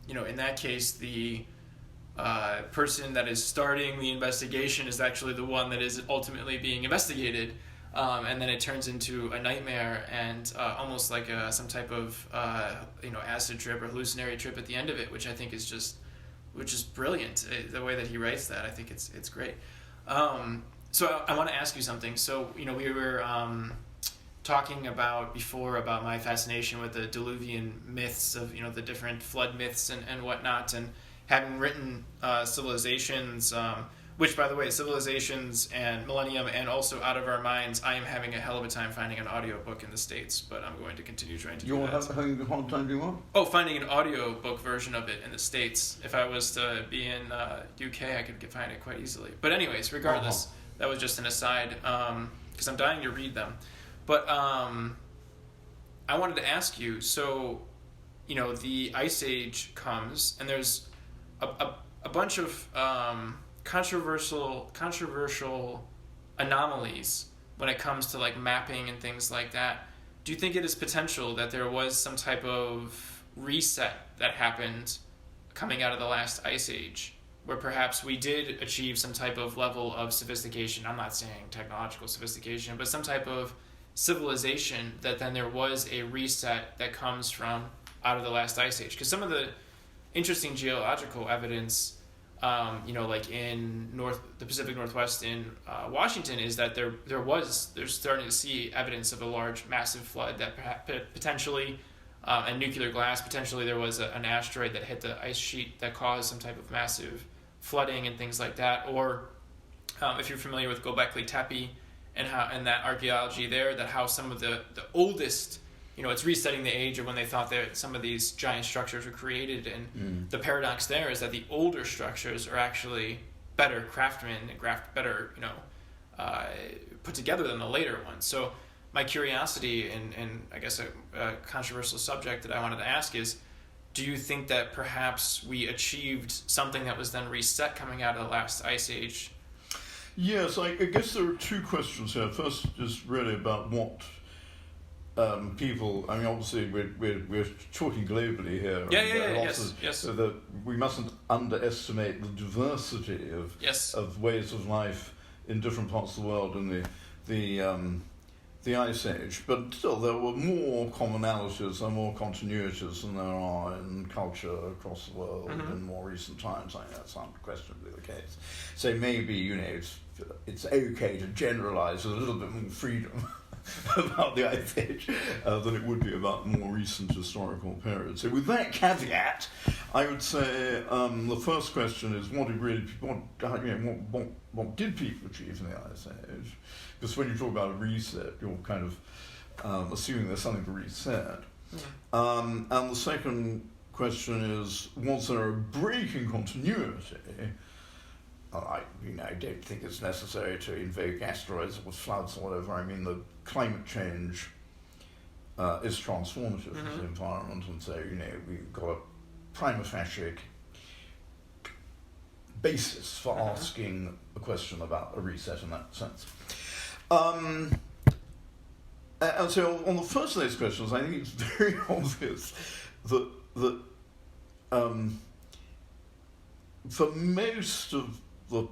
in that case, the person that is starting the investigation is actually the one that is ultimately being investigated, and then it turns into a nightmare and almost like some type of, acid trip or hallucinatory trip at the end of it, which I think is just... which is brilliant. The way that he writes that, I think it's great. So I want to ask you something. So, we were talking before about my fascination with the Diluvian myths of, the different flood myths and whatnot, and having written Civilizations, which, by the way, Civilizations and Millennium and also Out of Our Minds, I am having a hell of a time finding an audiobook in the States, but I'm going to continue trying to do that. You're having a hard time doing what? Oh, finding an audiobook version of it in the States. If I was to be in UK, I could find it quite easily. But anyways, regardless, that was just an aside, because I'm dying to read them. But I wanted to ask you, so, the Ice Age comes, and there's a bunch of... controversial anomalies when it comes to mapping and things like that. Do you think it is potential that there was some type of reset that happened coming out of the last Ice Age, where perhaps we did achieve some type of level of sophistication? I'm not saying technological sophistication, but some type of civilization, that then there was a reset that comes from out of the last Ice Age? Because some of the interesting geological evidence, like in the Pacific Northwest in Washington, is that they're starting to see evidence of a large, massive flood that potentially, and nuclear glass, potentially there was an asteroid that hit the ice sheet that caused some type of massive flooding and things like that. Or if you're familiar with Göbekli Tepe and that archaeology there, that how some of the oldest, it's resetting the age of when they thought that some of these giant structures were created, and the paradox there is that the older structures are actually better craftsmen and better, put together than the later ones. So my curiosity and I guess a controversial subject that I wanted to ask is, do you think that perhaps we achieved something that was then reset coming out of the last ice age? Yes, I guess there are two questions here. First is really about what people. I mean, obviously we're talking globally here. Yes. So that we mustn't underestimate the diversity of ways of life in different parts of the world in the Ice Age. But still, there were more commonalities and more continuities than there are in culture across the world in more recent times. I think that's unquestionably the case. So maybe it's okay to generalise with a little bit more freedom about the Ice Age than it would be about more recent historical periods. So with that caveat, I would say the first question is what did people achieve in the Ice Age? Because when you talk about a reset, you're kind of assuming there's something to reset. And the second question is, was there a break in continuity? I don't think it's necessary to invoke asteroids or floods or whatever. I mean, the climate change is transformative of the environment, and so we've got a prima facie basis for asking a question about a reset in that sense. And so, on the first of those questions, I think it's very obvious that for most of the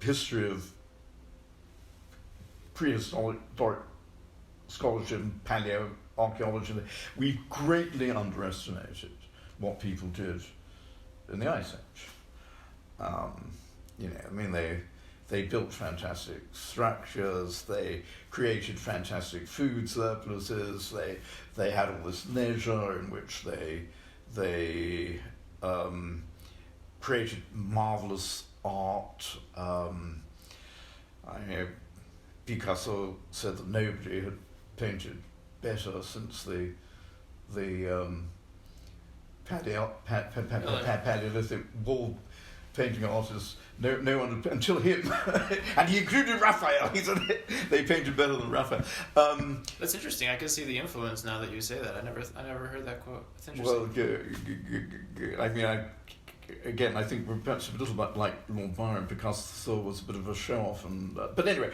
history of prehistoric scholarship and paleoarchaeology, we greatly underestimated what people did in the Ice Age. They built fantastic structures, they created fantastic food surpluses, they had all this leisure in which they created marvelous art. Picasso said that nobody had painted better since the Paleolithic wall painting artists. No one until him, and he included Raphael. He said they painted better than Raphael. That's interesting. I can see the influence now that you say that. I never heard that quote. That's interesting. I think we're perhaps a little bit like Lord Byron. Picasso was a bit of a show-off, but anyway,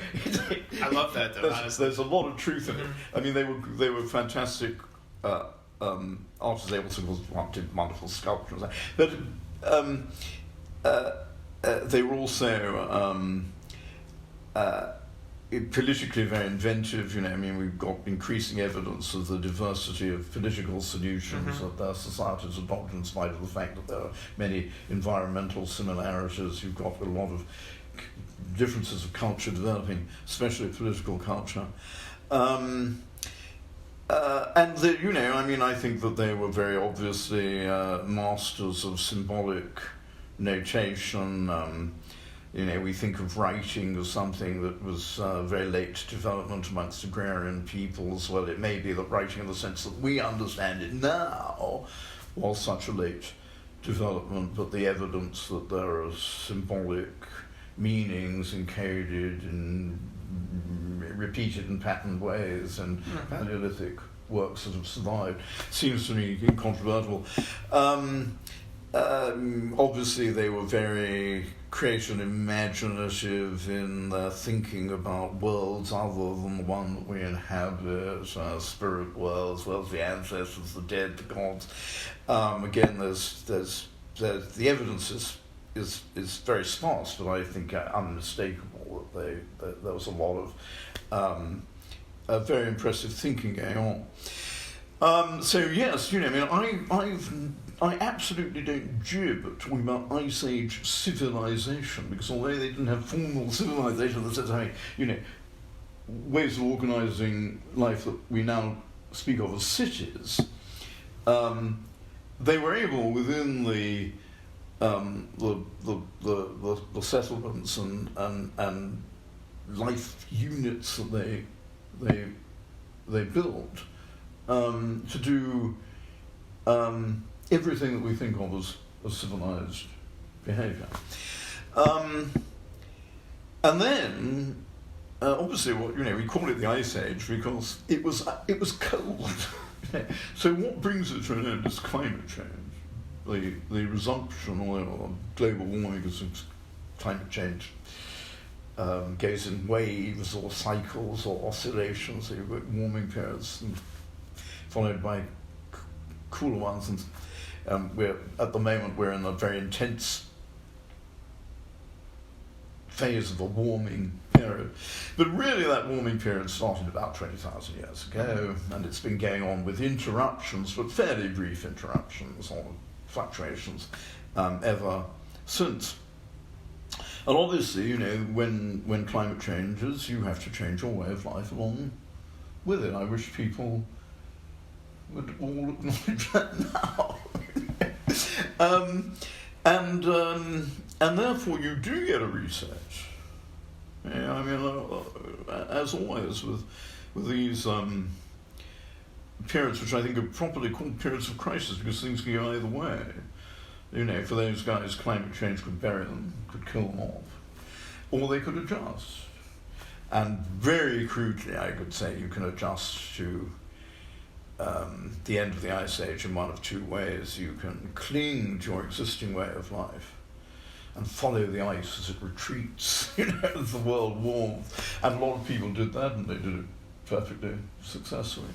I love that though. There's a lot of truth in it. I mean, they were fantastic artists. They also did wonderful sculptures, but they were also politically very inventive. We've got increasing evidence of the diversity of political solutions that their societies adopt, in spite of the fact that there are many environmental similarities. You've got a lot of differences of culture developing, especially political culture. I think that they were very obviously masters of symbolic notation. We think of writing as something that was very late development amongst agrarian peoples. Well, it may be that writing in the sense that we understand it now was such a late development, but the evidence that there are symbolic meanings encoded and repeated in patterned ways in Paleolithic works that have survived seems to me incontrovertible. Obviously, they were very creative and imaginative in their thinking about worlds other than the one that we inhabit, spirit worlds, the ancestors, the dead, the gods. Again, there's the evidence is very sparse, but I think unmistakable that there was a lot of very impressive thinking going on. So yes, I absolutely don't jib at talking about Ice Age civilization, because although they didn't have formal civilization in the sense of having, ways of organising life that we now speak of as cities, they were able within the settlements and life units that they built to do everything that we think of as civilized behaviour. And then, obviously, we call it the Ice Age because it was cold. So what brings it to an end is climate change, the resumption or global warming because of climate change goes in waves or cycles or oscillations. So you've got warming periods followed by cooler ones, and at the moment we're in a very intense phase of a warming period. But really that warming period started about 20,000 years ago, and it's been going on with interruptions, but fairly brief interruptions or fluctuations ever since. And obviously, when climate changes, you have to change your way of life along with it. I wish people would all acknowledge that now. And therefore you do get a reset. As always with these periods, which I think are properly called periods of crisis, because things can go either way. For those guys, climate change could bury them, could kill them off, or they could adjust. And very crudely, I could say you can adjust to the end of the Ice Age in one of two ways. You can cling to your existing way of life and follow the ice as it retreats, as the world warms. And a lot of people did that, and they did it perfectly successfully.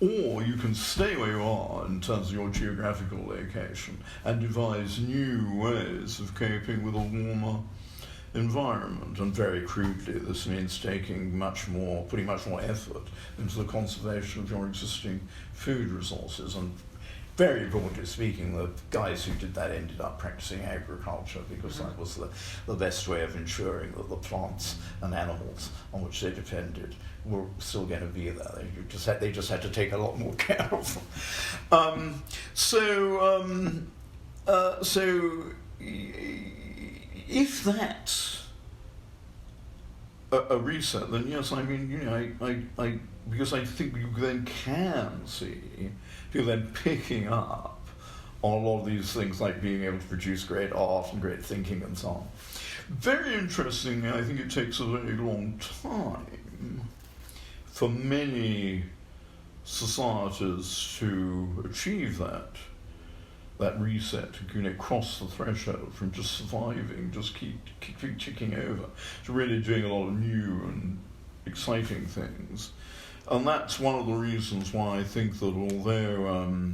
Or you can stay where you are in terms of your geographical location and devise new ways of coping with a warmer environment. And very crudely, this means putting much more effort into the conservation of your existing food resources. And very broadly speaking, the guys who did that ended up practicing agriculture because that was the best way of ensuring that the plants and animals on which they depended were still going to be there. They just had to take a lot more care of them. So if that's a reset, then yes, because I think you then can see people then picking up on a lot of these things, like being able to produce great art and great thinking and so on. Very interestingly, I think it takes a very long time for many societies to achieve that reset, to cross the threshold from just surviving, just keep ticking over, to really doing a lot of new and exciting things. And that's one of the reasons why I think that although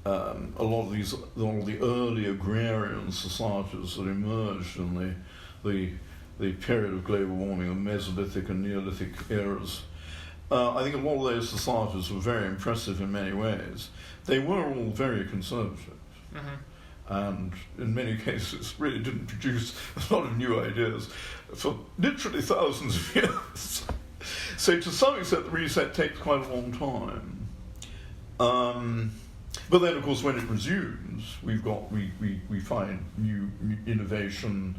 a lot of the early agrarian societies that emerged in the period of global warming, the Mesolithic and Neolithic eras, I think a lot of those societies were very impressive in many ways. They were all very conservative. Mm-hmm. And in many cases really didn't produce a lot of new ideas for literally thousands of years. So to some extent the reset takes quite a long time. But then of course when it resumes, we find new innovation,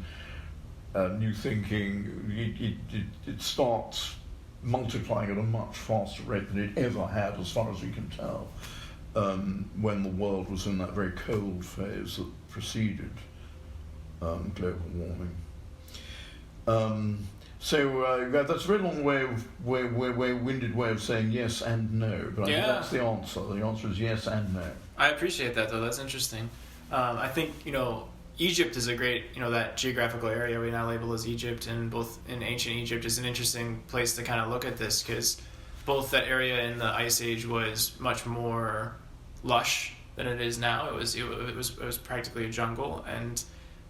new thinking. It starts multiplying at a much faster rate than it ever had, as far as we can tell, when the world was in that very cold phase that preceded global warming. So that's a very long winded way of saying yes and no, but I think that's the answer. The answer is yes and no. I appreciate that, though. That's interesting. I think, Egypt is a great, that geographical area we now label as Egypt, and both in ancient Egypt is an interesting place to kind of look at this, because both that area in the Ice Age was much more lush than it is now. It was practically a jungle, and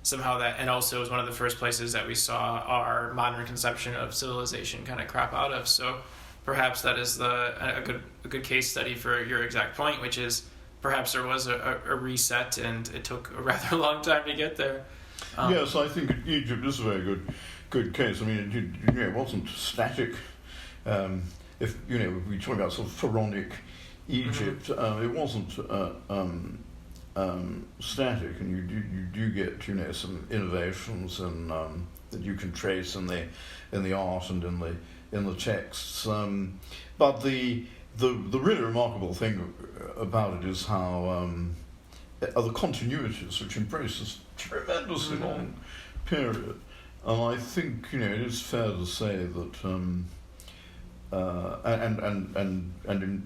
somehow and also was one of the first places that we saw our modern conception of civilization kind of crop out of. So perhaps that is a good case study for your exact point, which is perhaps there was a reset and it took a rather long time to get there. Yes, I think Egypt is a very good case. I mean, it wasn't static. If we talk about sort of pharaonic Egypt, it wasn't static, and you do get some innovations that you can trace in the art and in the texts. But the really remarkable thing about it is how are the continuities, which embrace this tremendously long period, And I think, it is fair to say that, and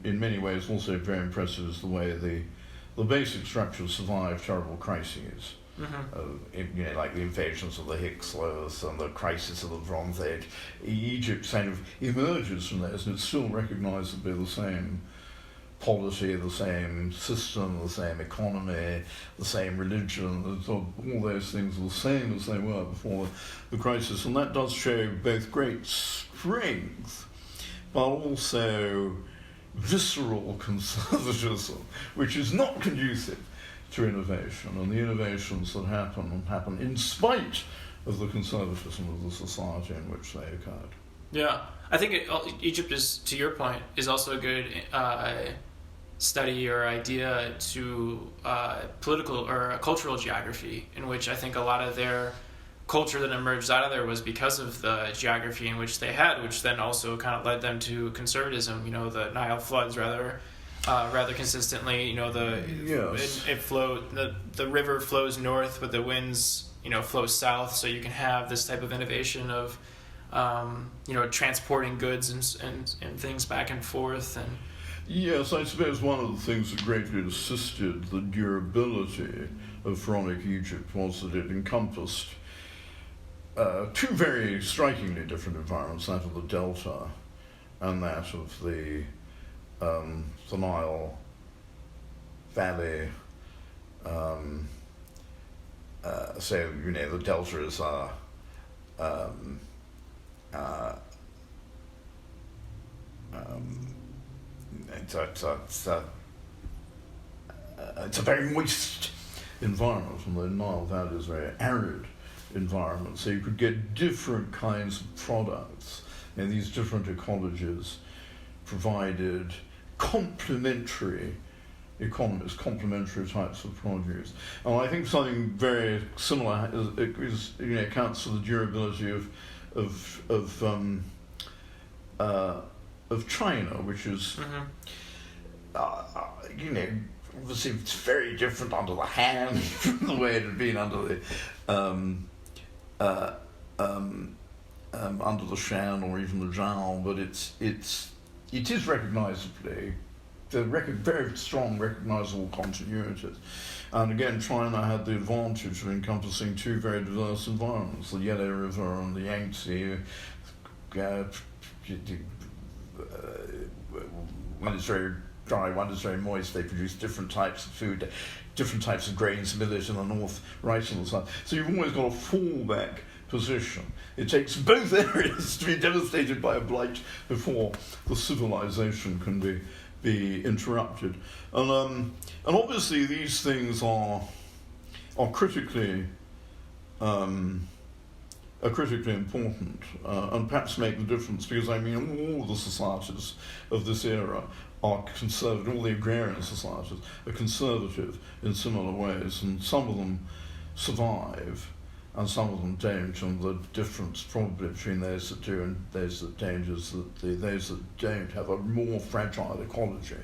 in many ways also very impressive is the way the basic structures survive terrible crises. Mm-hmm. Like the invasions of the Hyksos and the crisis of the Bronze Age. Egypt kind of emerges from this, and it's still recognisably the same polity, the same system, the same economy, the same religion. All those things are the same as they were before the crisis, and that does show both great strength, but also visceral conservatism, which is not conducive to innovation, and the innovations that happen in spite of the conservatism of the society in which they occurred. Yeah, I think Egypt is, to your point, is also a good study or idea to political or cultural geography, in which I think a lot of their culture that emerged out of there was because of the geography in which they had, which then also kind of led them to conservatism. The Nile floods rather consistently. The river flows north, but the winds flow south. So you can have this type of innovation of transporting goods and things back and forth. And yes, I suppose one of the things that greatly assisted the durability of pharaonic Egypt was that it encompassed two very strikingly different environments, that of the Delta and that of the Nile Valley. So the Delta is it's a very moist environment, and the Nile Valley is a very arid environment. So you could get different kinds of products, these different ecologies provided complementary economies, complementary types of produce. And I think something very similar is accounts for the durability of China, which is obviously it's very different under the Han from the way it had been under the Shan or even the Zhao, but it is recognisably very strong recognisable continuities. And again, China had the advantage of encompassing two very diverse environments, the Yellow River and the Yangtze. One is very dry, one is very moist. They produce different types of food, different types of grains, millet in the north, rice in the south. So you've always got a fallback position. It takes both areas to be devastated by a blight before the civilization can be interrupted. And obviously these things are critically important and perhaps make the difference, because all the societies of this era are conservative, all the agrarian societies are conservative in similar ways, and some of them survive and some of them don't, and the difference probably between those that do and those that don't is that those that don't have a more fragile ecology.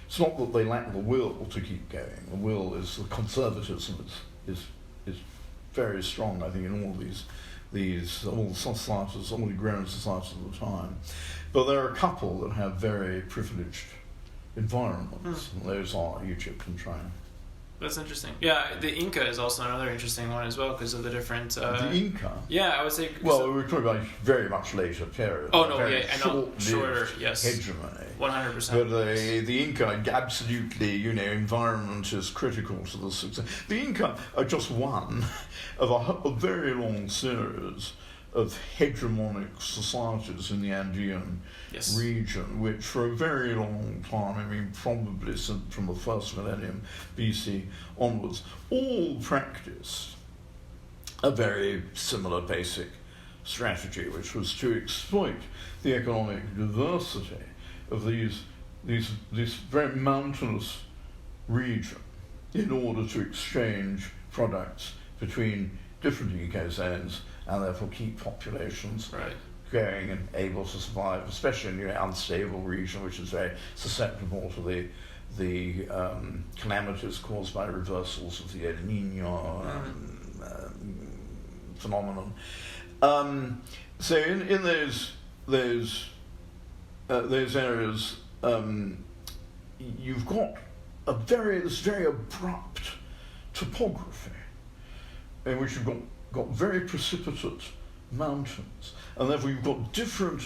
It's not that they lack the will to keep going. The will is, the conservatism is very strong, I think, in all all the societies, all the agrarian societies of the time. But there are a couple that have very privileged environments, and those are Egypt and China. That's interesting. Yeah, the Inca is also another interesting one as well because of the different... the Inca? Yeah, I would say... Well, we're talking about a very much later period. Oh, no, yeah, I know. Shorter, yes. Hegemony. 100%. But the Inca, absolutely, environment is critical to the success. The Inca are just one of a very long series of hegemonic societies in the Andean region, which for a very long time, probably from the first millennium BC onwards, all practiced a very similar basic strategy, which was to exploit the economic diversity of these very mountainous region in order to exchange products between different ecozones and therefore keep populations going and able to survive, especially in an unstable region which is very susceptible to the calamities caused by reversals of the El Niño phenomenon. So in those areas, you've got this very abrupt topography, in which you've got very precipitate mountains, and therefore you've got different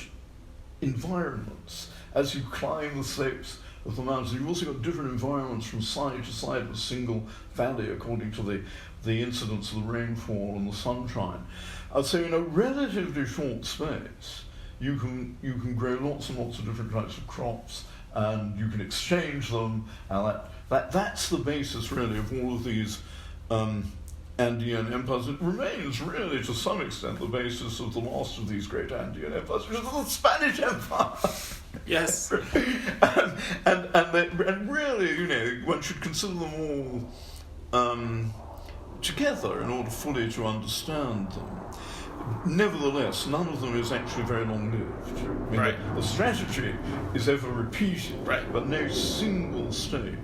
environments as you climb the slopes of the mountains. You've also got different environments from side to side of a single valley according to the incidence of the rainfall and the sunshine. So in a relatively short space, you can grow lots and lots of different types of crops, and you can exchange them, and that's the basis really of all of these Andean empires. It remains really to some extent the basis of the last of these great Andean empires, which is the Spanish Empire. Yes. and really, one should consider them all together in order fully to understand them. Nevertheless, none of them is actually very long-lived. I mean, Right. the strategy is ever repeated, Right. but no single state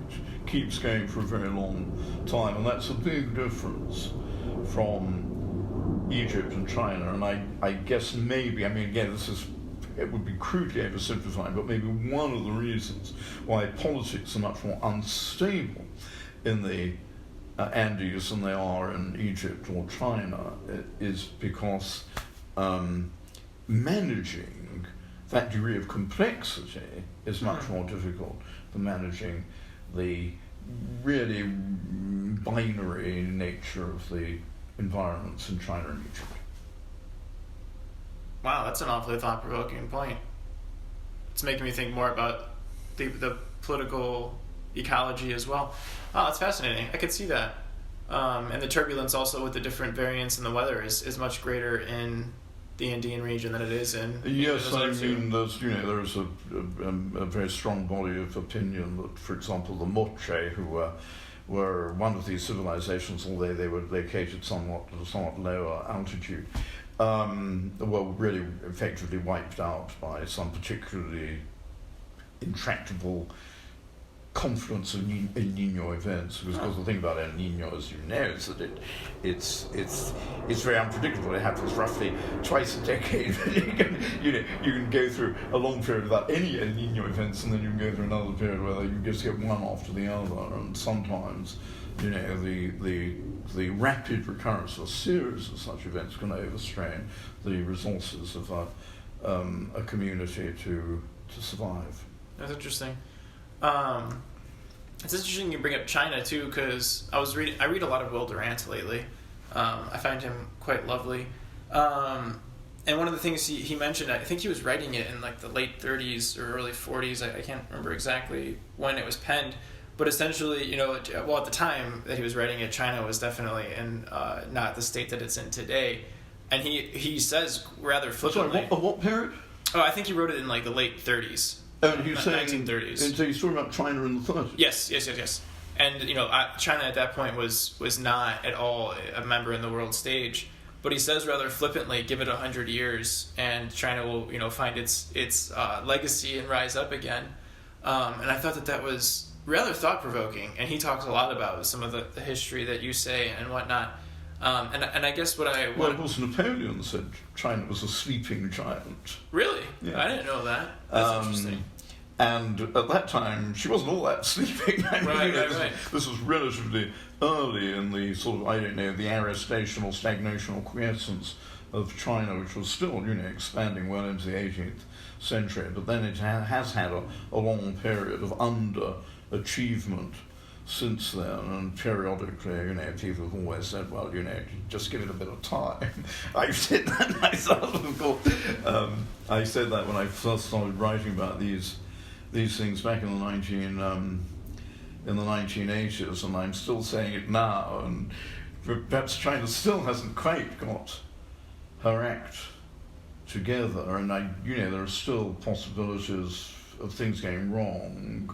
keeps going for a very long time, and that's a big difference from Egypt and China. And I guess maybe, I mean, again, it would be crudely oversimplifying, but maybe one of the reasons why politics are much more unstable in the Andes than they are in Egypt or China is because managing that degree of complexity is much more difficult than managing the really binary nature of the environments in China and Egypt. Wow, that's an awfully thought-provoking point. It's making me think more about the political ecology as well. Oh, that's fascinating. I could see that. And the turbulence also with the different variants in the weather is much greater in the Andean region than it is in... Yes, I mean, there's a very strong body of opinion that, for example, the Moche, who were one of these civilizations, although they were located somewhat lower altitude, were really effectively wiped out by some particularly intractable confluence of El Niño events. Because the thing about El Niño, as you know, is that it's very unpredictable. It happens roughly twice a decade. you can go through a long period without any El Niño events, and then you can go through another period where you just get one after the other. And sometimes, the rapid recurrence of a series of such events can overstrain the resources of a community to survive. That's interesting. It's interesting you bring up China too, because I read a lot of Will Durant lately. I find him quite lovely. And one of the things he mentioned, I think he was writing it in like the late 30s or early 40s. I can't remember exactly when it was penned, but essentially, at the time that he was writing it, China was definitely in not the state that it's in today. And he says rather flippantly. Sorry, what period? Oh, I think he wrote it in like the late 30s. You're saying 1930s. And so he's talking about China in the 30s? Yes. And China at that point was not at all a member in the world stage. But he says rather flippantly, give it 100 years, and China will find its legacy and rise up again. And I thought that was rather thought provoking. And he talks a lot about some of the history that you say and whatnot. And I guess what I want... Well, of course, Napoleon said China was a sleeping giant. Really? Yeah. I didn't know that. That's interesting. And at that time, she wasn't all that sleeping. Right. This was relatively early in the sort of, the arrestation or stagnation or quiescence of China, which was still, expanding well into the 18th century. But then it has had a long period of underachievement since then, and periodically, people have always said, well, just give it a bit of time. I've said that myself, of course. I said that when I first started writing about these things back in the 1980s, and I'm still saying it now. And perhaps China still hasn't quite got her act together, and there are still possibilities of things going wrong.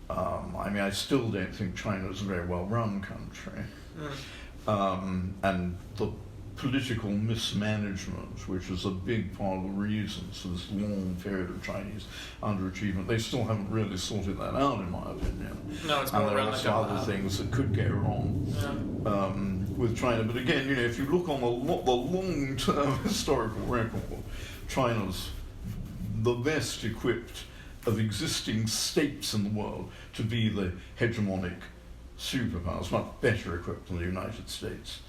I still don't think China is a very well-run country. And the political mismanagement, which is a big part of the reasons for this long period of Chinese underachievement, they still haven't really sorted that out, in my opinion. No, it's more and there around are the some other things that could go wrong. Yeah. with China. But again, if you look on the long-term historical record, China's the best equipped of existing states in the world to be the hegemonic superpower. It's much better equipped than the United States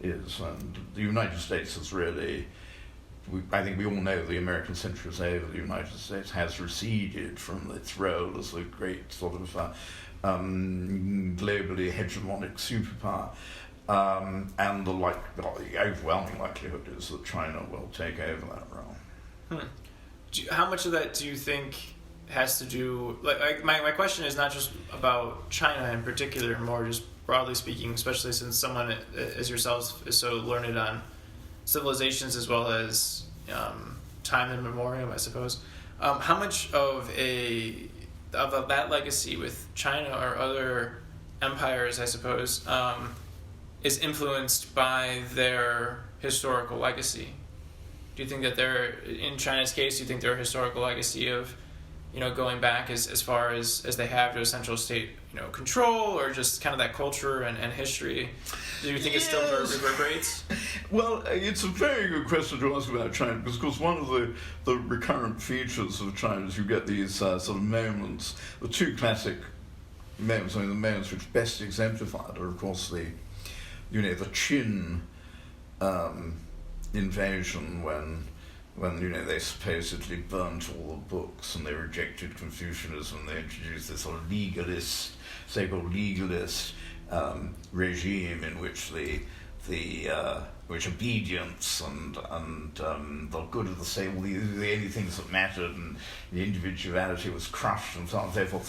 is. And the United States is really, I think we all know the American century is over. The United States has receded from its role as a great sort of globally hegemonic superpower. And the overwhelming likelihood is that China will take over that role. How much of that do you think has to do, my question is not just about China in particular, more just broadly speaking, especially since someone as yourself is so learned on civilizations as well as time in memoriam, I suppose. How much of that legacy with China or other empires, I suppose, is influenced by their historical legacy? Do you think that in China's case, do you think their historical legacy of, going back as far as they have to essential state, control, or just kind of that culture and history, do you think it still reverberates? Well, it's a very good question to ask about China, because of course one of the recurrent features of China is you get these sort of moments, the two classic moments, the moments which best exemplify it are of course the Qin invasion when they supposedly burnt all the books and they rejected Confucianism. They introduced this sort of so-called legalist regime in which which obedience and the good of the same, the only things that mattered, and the individuality was crushed, and so on and so forth.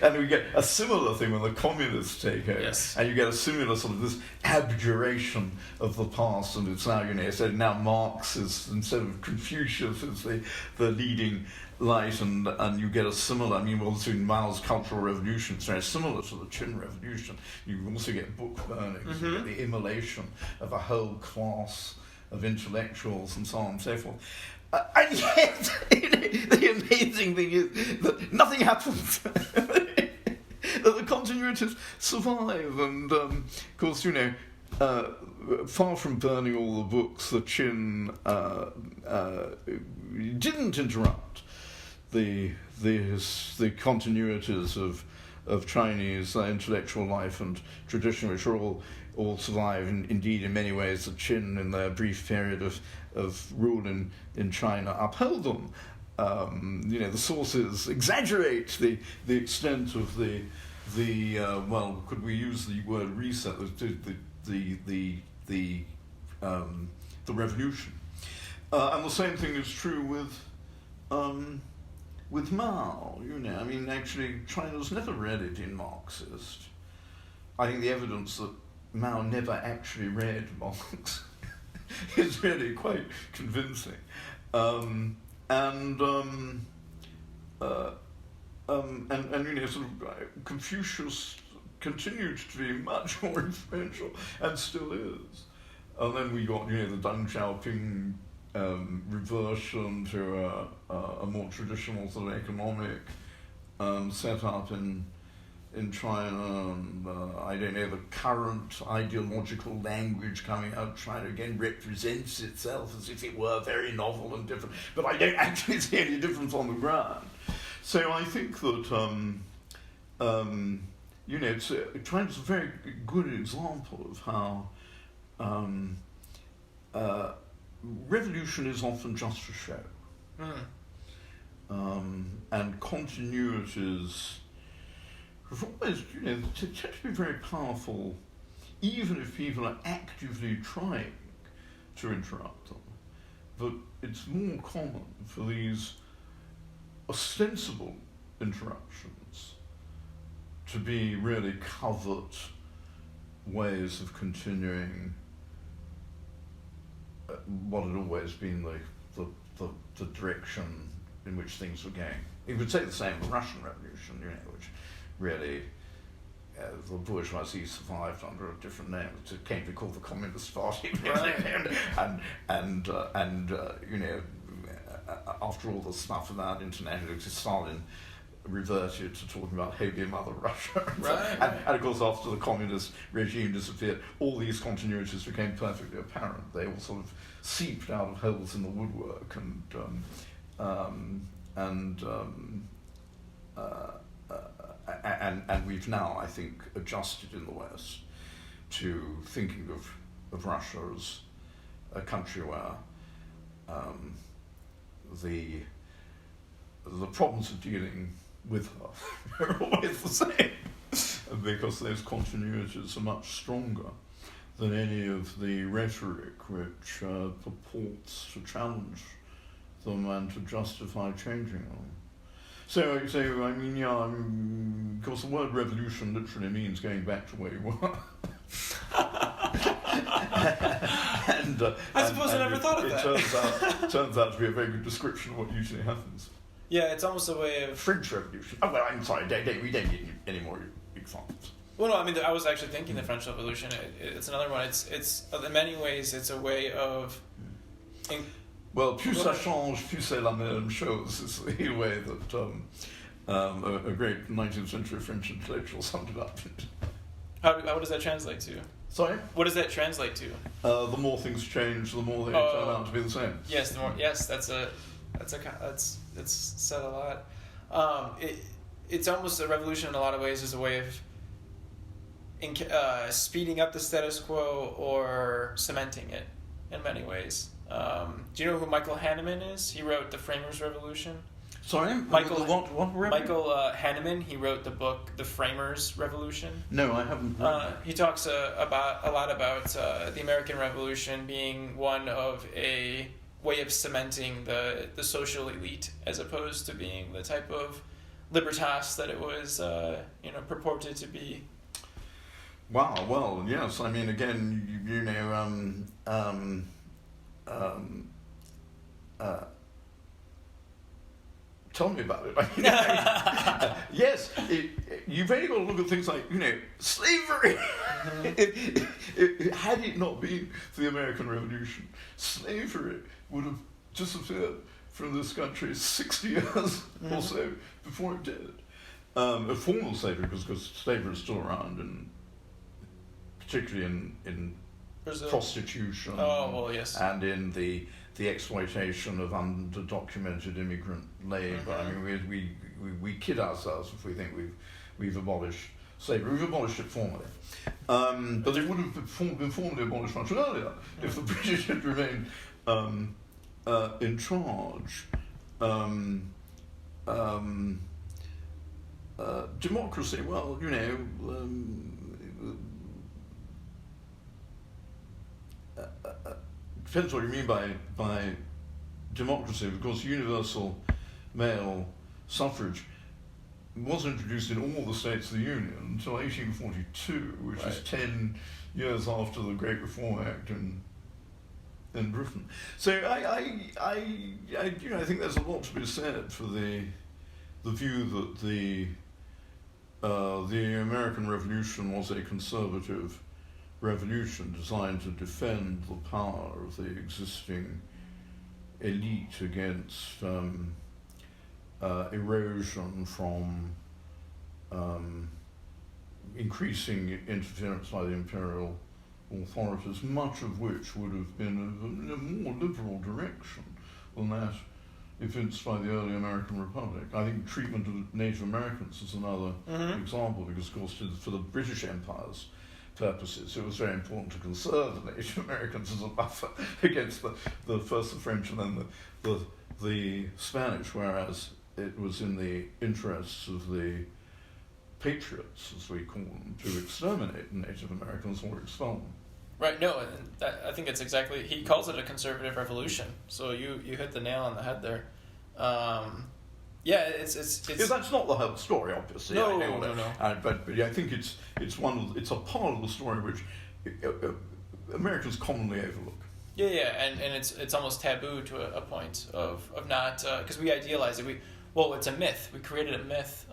And we get a similar thing when the communists take over, yes. And you get a similar sort of this abjuration of the past, and it's now so now Marx is, instead of Confucius, is the leading light, and you get a similar, also in Mao's Cultural Revolution, it's very similar to the Qin Revolution. You also get book burnings, you get the immolation of a whole class of intellectuals and so on and so forth. And yet, the amazing thing is that nothing happens. That the continuities survive, and of course, far from burning all the books, the Qin didn't interrupt the continuities of Chinese intellectual life and tradition, which are all survive. And indeed, in many ways, the Qin, in their brief period of rule in China, upheld them. The sources exaggerate the extent of the could we use the word reset? The revolution, and the same thing is true with Mao. Actually, China's never really been Marxist. I think the evidence that Mao never actually read Marx is really quite convincing. Confucius continued to be much more influential and still is. And then we got, the Deng Xiaoping reversion to a more traditional sort of economic setup in China, and the current ideological language coming out of China again represents itself as if it were very novel and different, but I don't actually see any difference on the ground. So I think that China's a very good example of how revolution is often just a show. And continuities have always, tend to be very powerful, even if people are actively trying to interrupt them. But it's more common for these ostensible interruptions to be really covert ways of continuing what had always been the direction in which things were going. You could say the same of the Russian Revolution, which really the bourgeoisie survived under a different name. It came to be called the Communist Party, and after all the stuff about international, Stalin reverted to talking about Holy Mother Russia. Right. And of course, after the communist regime disappeared, all these continuities became perfectly apparent. They all sort of seeped out of holes in the woodwork, and we've now, I think, adjusted in the West to thinking of Russia as a country where the problems of dealing with her are always the same, because those continuities are much stronger than any of the rhetoric which purports to challenge them and to justify changing them. So I mean, yeah, of course the word revolution literally means going back to where you were. I suppose I never thought of that. It turns out to be a very good description of what usually happens. Yeah, it's almost a way of... French Revolution. Oh, well, I'm sorry, we don't need any more examples. Well, no, I mean, I was actually thinking the French Revolution. It's another one. It's in many ways, it's a way of... Well, plus ça change, plus c'est la même chose is the way that a great 19th century French intellectual summed it up. How does that translate to? Sorry? What does that translate to? The more things change, the more they turn out to be the same. Yes, it's said a lot. It's almost a revolution in a lot of ways as a way of speeding up the status quo or cementing it in many ways. Do you know who Michael Hahnemann is? He wrote The Framers' Revolution. Sorry? Michael Hahnemann, he wrote the book The Framers' Revolution. No, I haven't. He talks a lot about the American Revolution being one of a way of cementing the social elite as opposed to being the type of libertas that it was purported to be. Wow, well, yes, I mean, again, tell me about it. Yes, you've only got to look at things like, slavery. Had it not been for the American Revolution, slavery would have disappeared from this country 60 years or so before it did. A formal slavery, because slavery is still around, and particularly in prostitution. Oh, well, yes. And in the exploitation of underdocumented immigrant labor. I mean, we kid ourselves if we think we've abolished slavery. We've abolished it formally, but it would have been formally abolished much earlier if the British had remained in charge. Democracy, well, depends what you mean by democracy. Of course, universal male suffrage was introduced in all the states of the Union until 1842, which is 10 years after the Great Reform Act in Britain. So I think there's a lot to be said for the view that the American Revolution was a conservative revolution designed to defend the power of the existing elite against erosion from increasing interference by the imperial authorities, much of which would have been in a more liberal direction than that evinced by the early American Republic. I think treatment of Native Americans is another example, because, of course, for the British Empire's purposes, it was very important to conserve the Native Americans as a buffer against the first the French and then the Spanish, whereas it was in the interests of the patriots, as we call them, to exterminate Native Americans or expel them. Right, no, I think it's exactly, he calls it a conservative revolution, so you hit the nail on the head there. It's that's not the whole story, obviously. No. But I think it's a part of the story which Americans commonly overlook. Yeah, and it's almost taboo to a point of not, because we idealize it. It's a myth. We created a myth.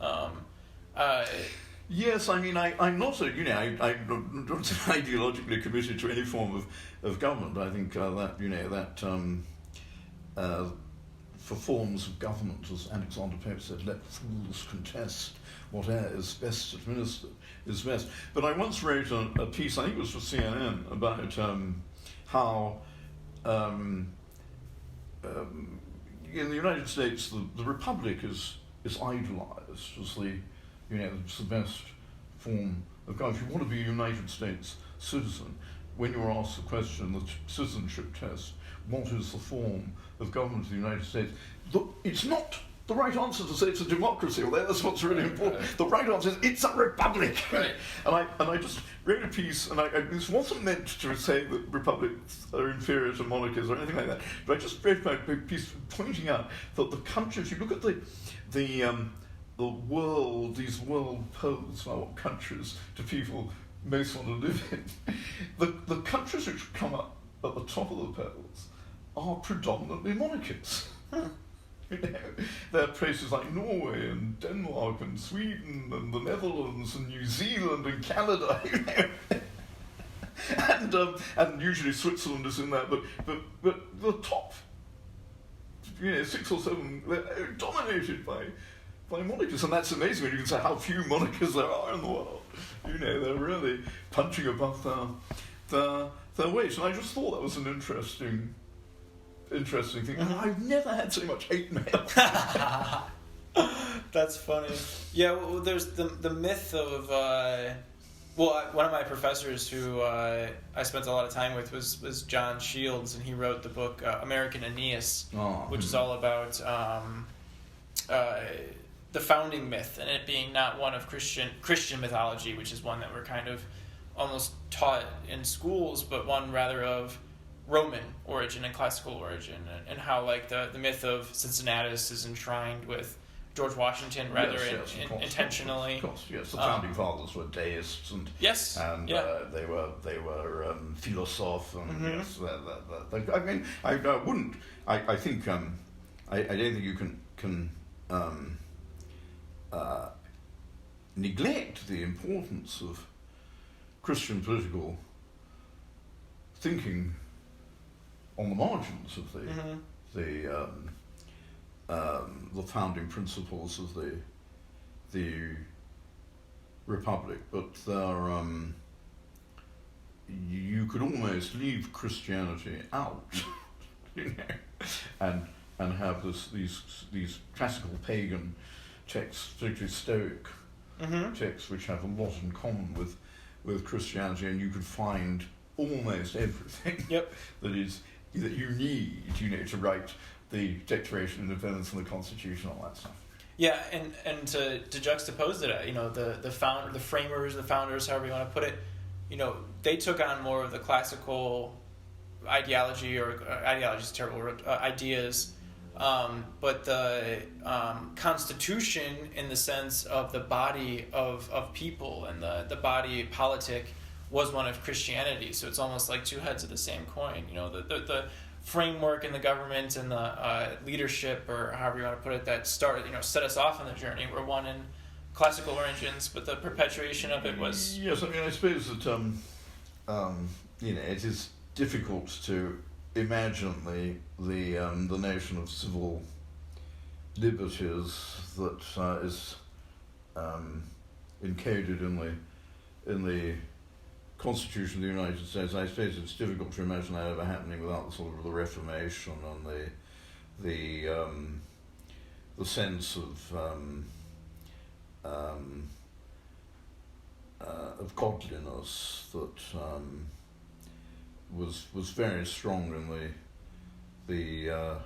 Yes, I mean, I'm not I'm not ideologically committed to any form of government. I think that for forms of government, as Alexander Pope said, let fools contest, whate'er is best administered is best. But I once wrote a piece, I think it was for CNN, about how in the United States the Republic is idolized as it's the best form of government. If you want to be a United States citizen, when you're asked the question, the citizenship test, what is the form of government of the United States? It's not the right answer to say it's a democracy, although that's what's really important. The right answer is it's a republic. Right. And I just wrote a piece, and this wasn't meant to say that republics are inferior to monarchies or anything like that, but I just wrote a piece pointing out that the countries, you look at the world, these world polls now, what countries do people most want to live in? The countries which come up at the top of the polls are predominantly monarchies. There are places like Norway and Denmark and Sweden and the Netherlands and New Zealand and Canada, and usually Switzerland is in there. But the top, 6 or 7, they're dominated by monarchies, and that's amazing when you can say how few monarchies there are in the world. They're really punching above their weight, and I just thought that was an interesting thing. And I've never had so much hate mail. That's funny. Yeah, well, there's the myth of one of my professors who I spent a lot of time with was John Shields, and he wrote the book American Aeneas, which is all about the founding myth, and it being not one of Christian mythology, which is one that we're kind of almost taught in schools, but one rather of Roman origin and classical origin, and how the myth of Cincinnatus is enshrined with George Washington rather intentionally. Of course, yes. The founding fathers were deists, and they were philosophes, and yes. I mean, I wouldn't. I think I don't think you can neglect the importance of Christian political thinking on the margins of the founding principles of the Republic, but there you could almost leave Christianity out, and have these classical pagan texts, particularly Stoic texts, which have a lot in common with Christianity, and you could find almost everything that you need, to write the Declaration of Independence and the Constitution, all that stuff. Yeah, and to juxtapose it, the framers, the founders, however you want to put it, they took on more of the classical ideology, or ideology is a terrible word, ideas, but the Constitution, in the sense of the body of people and the body politic, was one of Christianity. So it's almost like two heads of the same coin. The framework in the government and the leadership, or however you want to put it, that set us off on the journey, were one in classical origins, but the perpetuation of it was... Yes, I mean, I suppose that it is difficult to imagine the notion of civil liberties that is encoded in the Constitution of the United States. I suppose it's difficult to imagine that ever happening without the Reformation and the sense of godliness that was very strong in the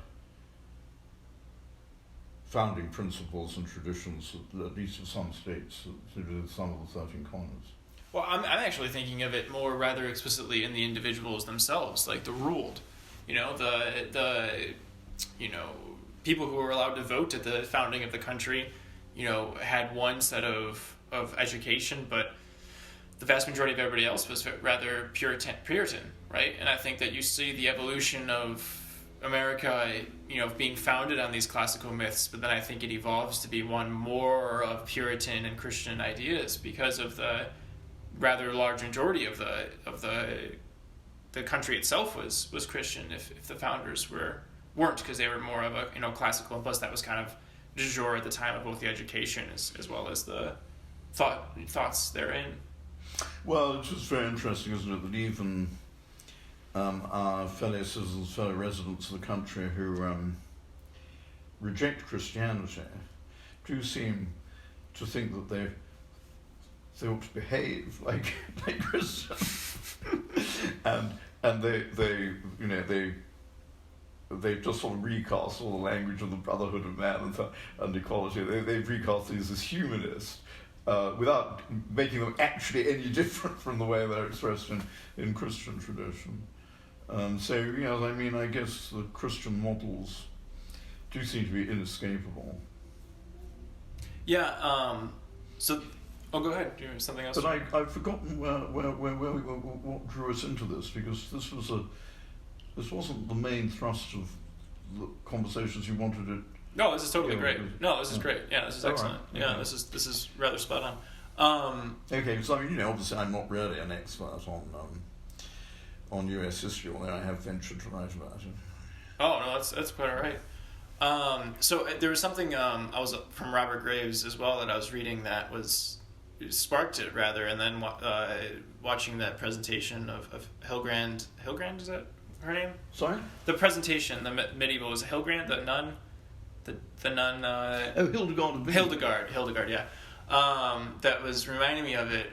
founding principles and traditions, at least of some states, some of the 13 colonies. Well, I'm actually thinking of it more rather explicitly in the individuals themselves, like the ruled, the people who were allowed to vote at the founding of the country, had one set of education, but the vast majority of everybody else was rather Puritan, right? And I think that you see the evolution of America, being founded on these classical myths, but then I think it evolves to be one more of Puritan and Christian ideas because of the rather large majority of the country itself was Christian. If the founders were weren't, because they were more of a classical, and plus that was kind of du jour at the time of both the education as well as the thoughts therein. Well, it's just very interesting, isn't it, that even our fellow citizens, fellow residents of the country who reject Christianity do seem to think that they ought to behave like Christians, and they just sort of recast all the language of the brotherhood of man and equality. They've recast these as humanist, without making them actually any different from the way they're expressed in Christian tradition. So, I mean, I guess the Christian models do seem to be inescapable. Yeah, go ahead. Do you have something else? But I've forgotten what drew us into this, because this wasn't the main thrust of the conversations you wanted to. No, this is totally great. No, this is great. Yeah, this is excellent. Right. Yeah, this is rather spot on. Okay, so I mean, obviously I'm not really an expert on U.S. history, although I have ventured to write about it. Oh no, that's quite all right. So there was something I was from Robert Graves as well that I was reading that sparked it rather, and then watching that presentation of Hildebrand. Hildebrand, is that her name? Sorry? The presentation, the medieval, was Hildebrand, the nun? The nun... Hildegard. Hildegard, yeah. That was reminding me of it.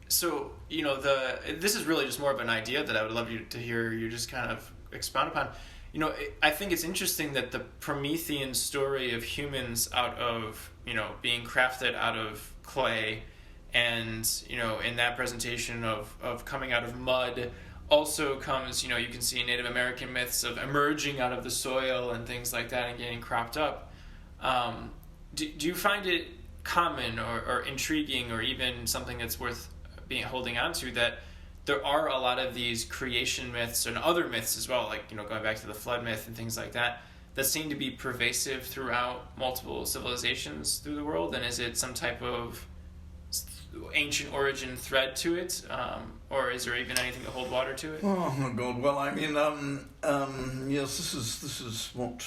So, this is really just more of an idea that I would love you to hear you just kind of expound upon. I think it's interesting that the Promethean story of humans out of, being crafted out of clay, and, in that presentation of coming out of mud, also comes, you can see Native American myths of emerging out of the soil and things like that and getting cropped up. Do you find it common or intriguing, or even something that's worth holding on to, that there are a lot of these creation myths and other myths as well, like, going back to the flood myth and things like that seem to be pervasive throughout multiple civilizations through the world? And is it some type of ancient origin thread to it, or is there even anything to hold water to it? Oh my God! Well, I mean, yes, this is what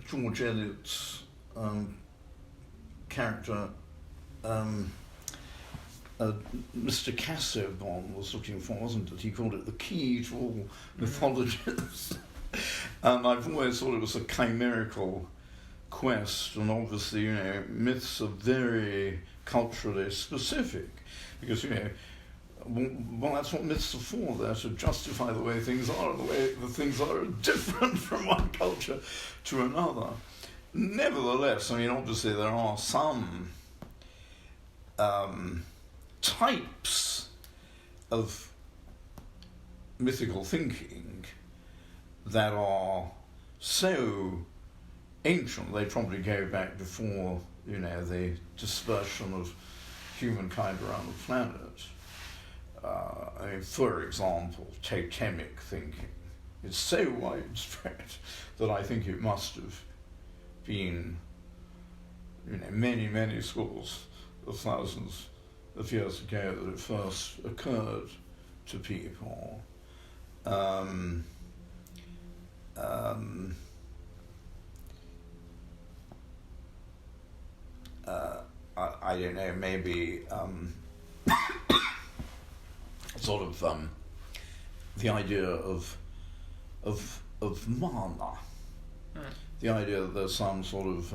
George Eliot's character, Mr. Casaubon, was looking for, wasn't it? He called it the key to all mythologies, and I've always thought it was a chimerical quest, and obviously, myths are very culturally specific, because, well, that's what myths are for. They're to justify the way things are, and the way the things are different from one culture to another. Nevertheless, I mean, obviously there are some types of mythical thinking that are so ancient, they probably go back before, the dispersion of humankind around the planet. For example, totemic thinking is so widespread that I think it must have been, many, many scores of thousands of years ago that it first occurred to people. I don't know, maybe sort of the idea of mana, the idea that there's some sort of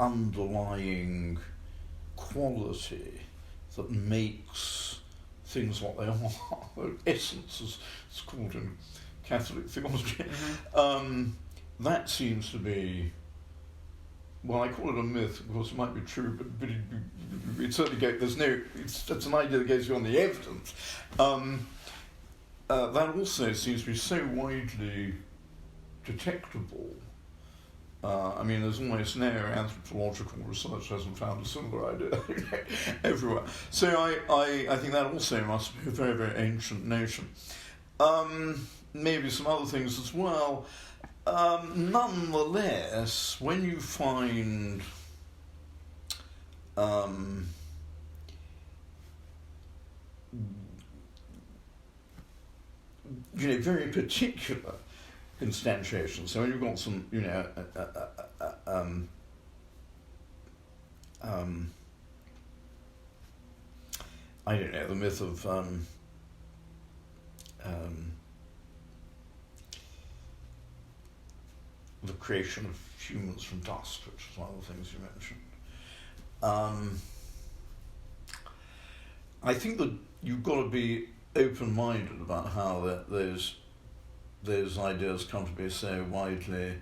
underlying quality that makes things what they are. Essence, as it's called in Catholic theology. That seems to be, well, I call it a myth, of course it might be true, but it certainly goes, it's an idea that goes beyond the evidence. That also seems to be so widely detectable. There's almost no anthropological research hasn't found a similar idea everywhere. So I think that also must be a very, very ancient notion. Maybe some other things as well. Nonetheless, when you find very particular instantiations. So when you've got some, I don't know, the myth of the creation of humans from dust, which is one of the things you mentioned. I think that you've got to be open-minded about how those ideas come to be so widely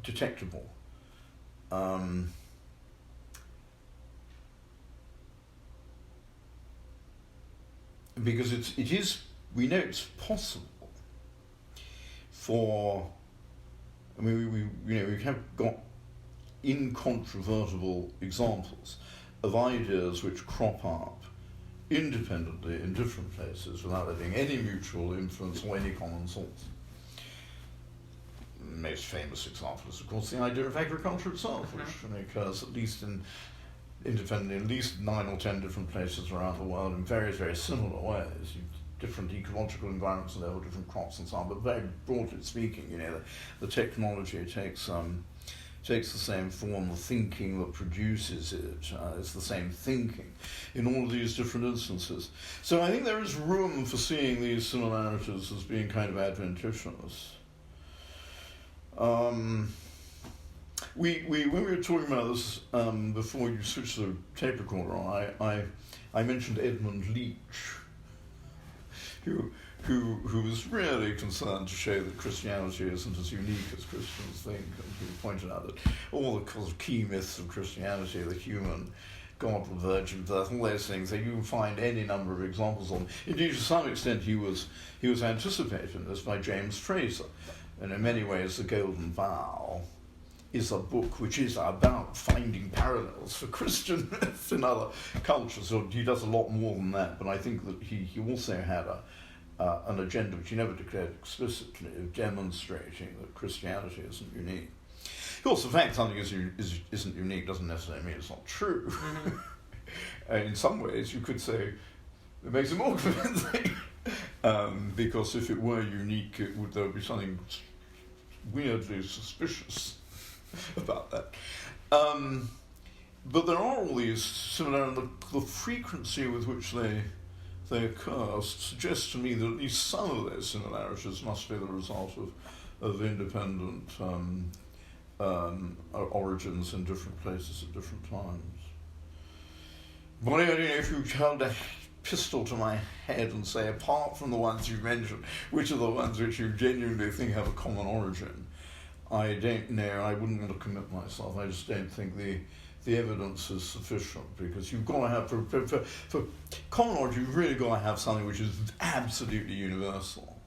detectable. Because we know it's possible for, we have got incontrovertible examples of ideas which crop up independently in different places without there being any mutual influence or any common source. The most famous example is, of course, the idea of agriculture itself, which occurs at least independently, at least 9 or 10 different places around the world in very, very similar ways. Different ecological environments and there are different crops and so on, but very broadly speaking, the technology takes the same form, the thinking that produces it is the same thinking in all of these different instances. So I think there is room for seeing these similarities as being kind of adventitious. When we were talking about this before you switched the tape recorder on, I mentioned Edmund Leach, who was really concerned to show that Christianity isn't as unique as Christians think, and he pointed out that all the key myths of Christianity, the human, God, the virgin birth, all those things, that you can find any number of examples of them. Indeed, to some extent, he was anticipating this by James Fraser, and in many ways, The Golden Vow is a book which is about finding parallels for Christian myths in other cultures. So he does a lot more than that, but I think that he also had an agenda which he never declared explicitly of demonstrating that Christianity isn't unique. Of course, the fact something isn't unique doesn't necessarily mean it's not true. Mm-hmm. In some ways, you could say it makes it more convincing, because if it were unique, there would be something weirdly suspicious about that. But there are all these similarities, the frequency with which they occur suggests to me that at least some of those similarities must be the result of independent origins in different places at different times. But I don't know if you held a pistol to my head and say, apart from the ones you've mentioned, which are the ones which you genuinely think have a common origin, I don't know. I wouldn't want to commit myself. I just don't think the evidence is sufficient, because you've got to have, for common origin, you've really got to have something which is absolutely universal.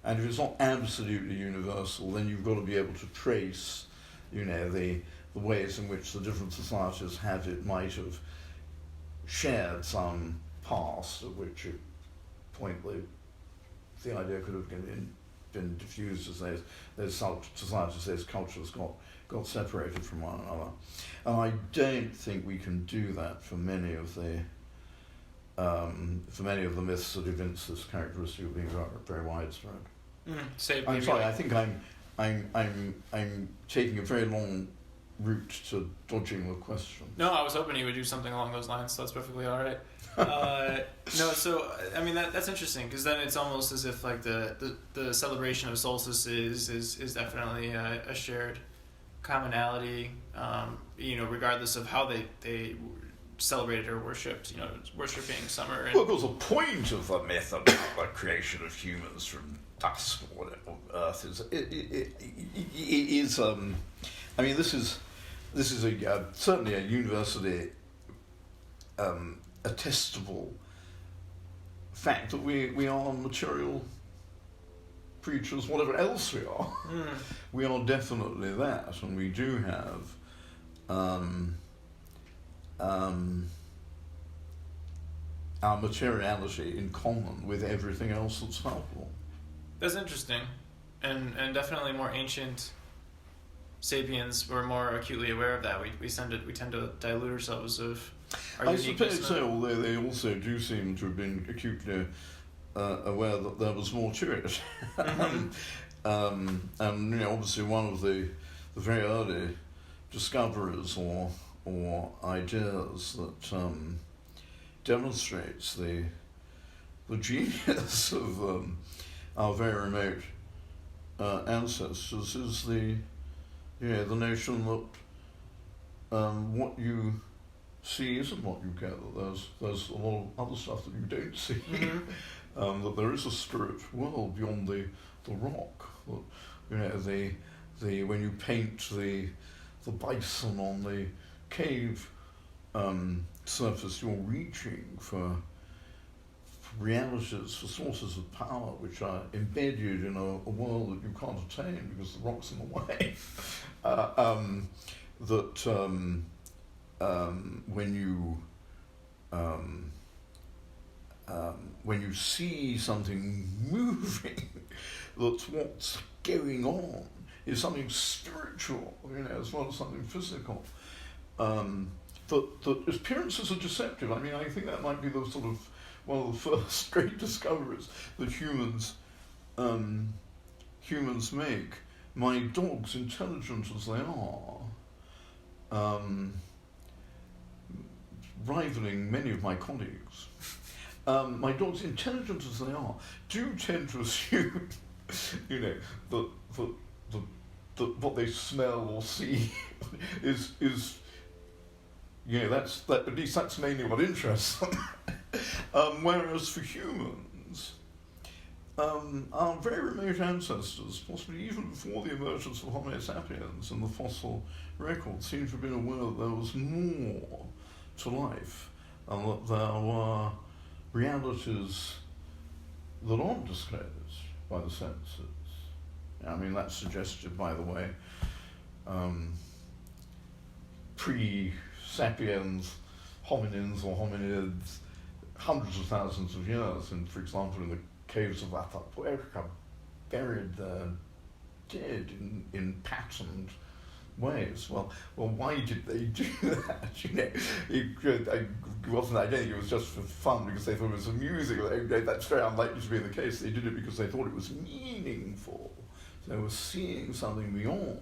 And if it's not absolutely universal, then you've got to be able to trace, the ways in which the different societies might have shared some past at which point the idea could have been diffused as those societies, those cultures got separated from one another. And I don't think we can do that for many of the myths that evince this characteristic of being very, very widespread. I'm sorry. I think I'm taking a very long route to dodging the question. No, I was hoping you would do something along those lines, so that's perfectly all right. No, so I mean that's interesting, because then it's almost as if like the celebration of solstices is definitely a shared commonality, regardless of how they celebrated or worshipped, worshipping summer. Well, of course, the point of the myth about the creation of humans from dust or earth is I mean, this is certainly a universally attestable fact that we are material creatures, whatever else we are. We are definitely that, and we do have our materiality in common with everything else that's palpable. That's interesting, and definitely more ancient sapiens, we're more acutely aware of that. We tend to dilute ourselves of our I uniqueness. suppose so, although they also do seem to have been acutely aware that there was more to it. And obviously one of the very early discoveries or ideas that demonstrates the genius of our very remote ancestors is the notion that what you see isn't what you get. That there's a lot of other stuff that you don't see. That there is a spirit world beyond the rock. That, the when you paint the bison on the cave surface, you're reaching for realities, for sources of power which are embedded in a world that you can't attain because the rock's in the way. When you see something moving, that's what's going on, is something spiritual, as well as something physical. That appearances are deceptive. I mean, I think that might be the sort of one of the first great discoveries that humans make. My dogs, intelligent as they are, rivaling many of my colleagues, my dogs, intelligent as they are, do tend to assume, that what they smell or see is at least that's mainly what interests them. Whereas for humans, our very remote ancestors, possibly even before the emergence of Homo sapiens in the fossil record, seem to have been aware that there was more to life, and that there were realities that aren't disclosed by the senses. I mean, that's suggested, by the way, pre-sapiens hominins or hominids hundreds of thousands of years, and for example in the caves of Atapuerca, buried dead in patterned ways. Well, why did they do that? It wasn't. I don't think it was just for fun because they thought it was amusing. That's very unlikely to be the case. They did it because they thought it was meaningful. They were seeing something beyond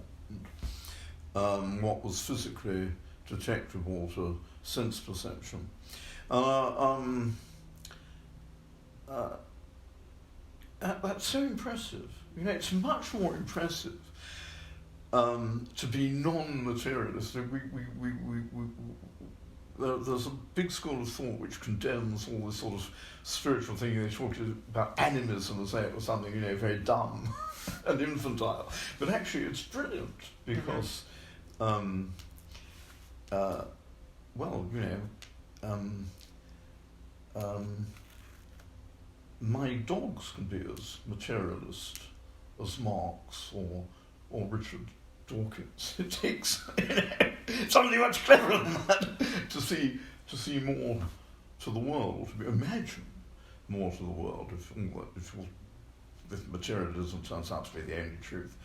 what was physically detectable to sense perception. That's so impressive. It's much more impressive to be non-materialist. There's a big school of thought which condemns all this sort of spiritual thinking. They talk about animism and say it was something, very dumb and infantile. But actually it's brilliant because, my dogs can be as materialist as Marx or Richard Dawkins. It takes somebody much cleverer than that to see more to the world, to imagine more to the world if materialism turns out to be the only truth.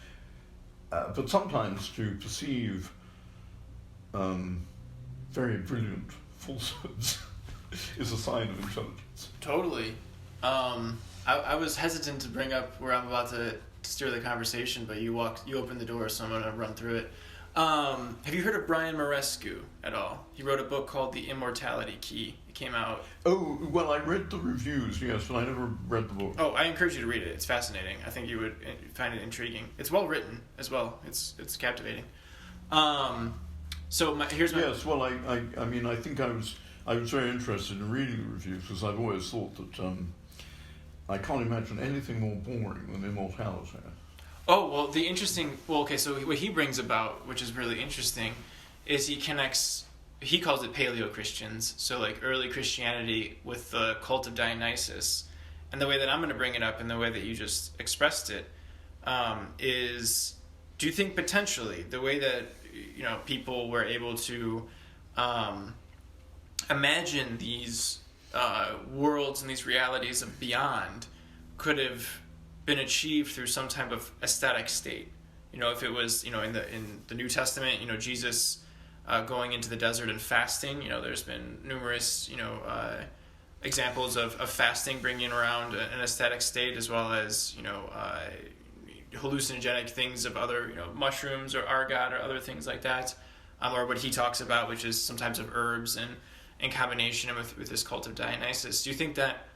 But sometimes to perceive very brilliant falsehoods is a sign of intelligence. Totally. I was hesitant to bring up where I'm about to steer the conversation, but you opened the door, so I'm going to run through it. Have you heard of Brian Marescu at all? He wrote a book called The Immortality Key. It came out... Oh, well, I read the reviews, yes, but I never read the book. Oh, I encourage you to read it. It's fascinating. I think you would find it intriguing. It's well written as well. It's captivating. Here's my... Yes, well, I mean, I think I was very interested in reading the reviews because I've always thought that I can't imagine anything more boring than immortality. Oh, well, so what he brings about, which is really interesting, is he calls it Paleo-Christians, so like early Christianity with the cult of Dionysus. And the way that I'm going to bring it up and the way that you just expressed it is, do you think potentially the way that, people were able to imagine these worlds and these realities of beyond could have been achieved through some type of aesthetic state? if it was, in the New Testament, Jesus going into the desert and fasting. There's been numerous, examples of fasting bringing around an ecstatic state, as well as, hallucinogenic things of other, mushrooms or argot or other things like that, or what he talks about, which is sometimes of herbs and in combination with this cult of Dionysus. Do you think that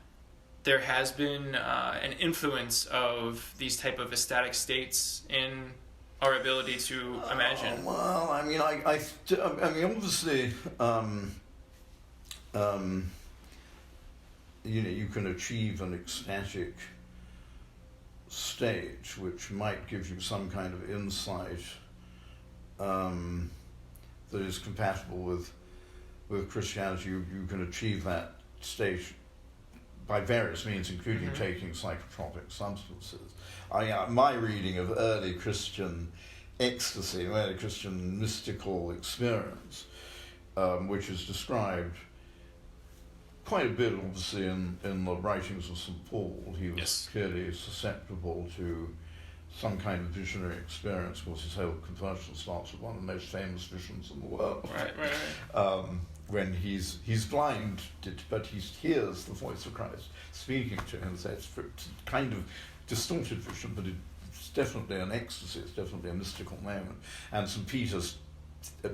there has been an influence of these type of ecstatic states in our ability to imagine? Well, I mean, I obviously, you can achieve an ecstatic state which might give you some kind of insight that is compatible with Christianity. You can achieve that state by various means, including taking psychotropic substances. My reading of early Christian ecstasy, early Christian mystical experience, which is described quite a bit, obviously, in the writings of St. Paul. He was clearly susceptible to some kind of visionary experience. Of course, his whole conversion starts with one of the most famous visions in the world. Right. When he's blind, but he hears the voice of Christ speaking to him. So it's a kind of distorted vision, but it's definitely an ecstasy. It's definitely a mystical moment. And St. Peter's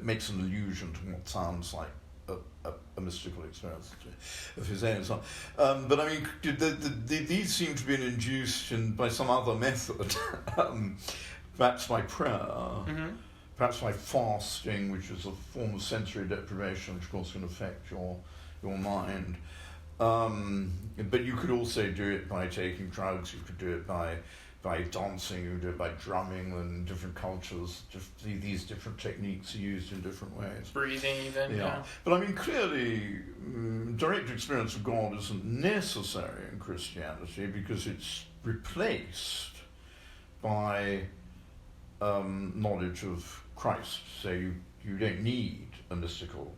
makes an allusion to what sounds like a mystical experience of his own. So, but I mean, these seem to be induced by some other method, perhaps by prayer, perhaps by fasting, which is a form of sensory deprivation, which of course can affect your mind. But you could also do it by taking drugs. You could do it by dancing. You could do it by drumming. And different cultures, these different techniques are used in different ways. Breathing, even. Yeah. But I mean, clearly, direct experience of God isn't necessary in Christianity because it's replaced by knowledge of Christ. So you don't need a mystical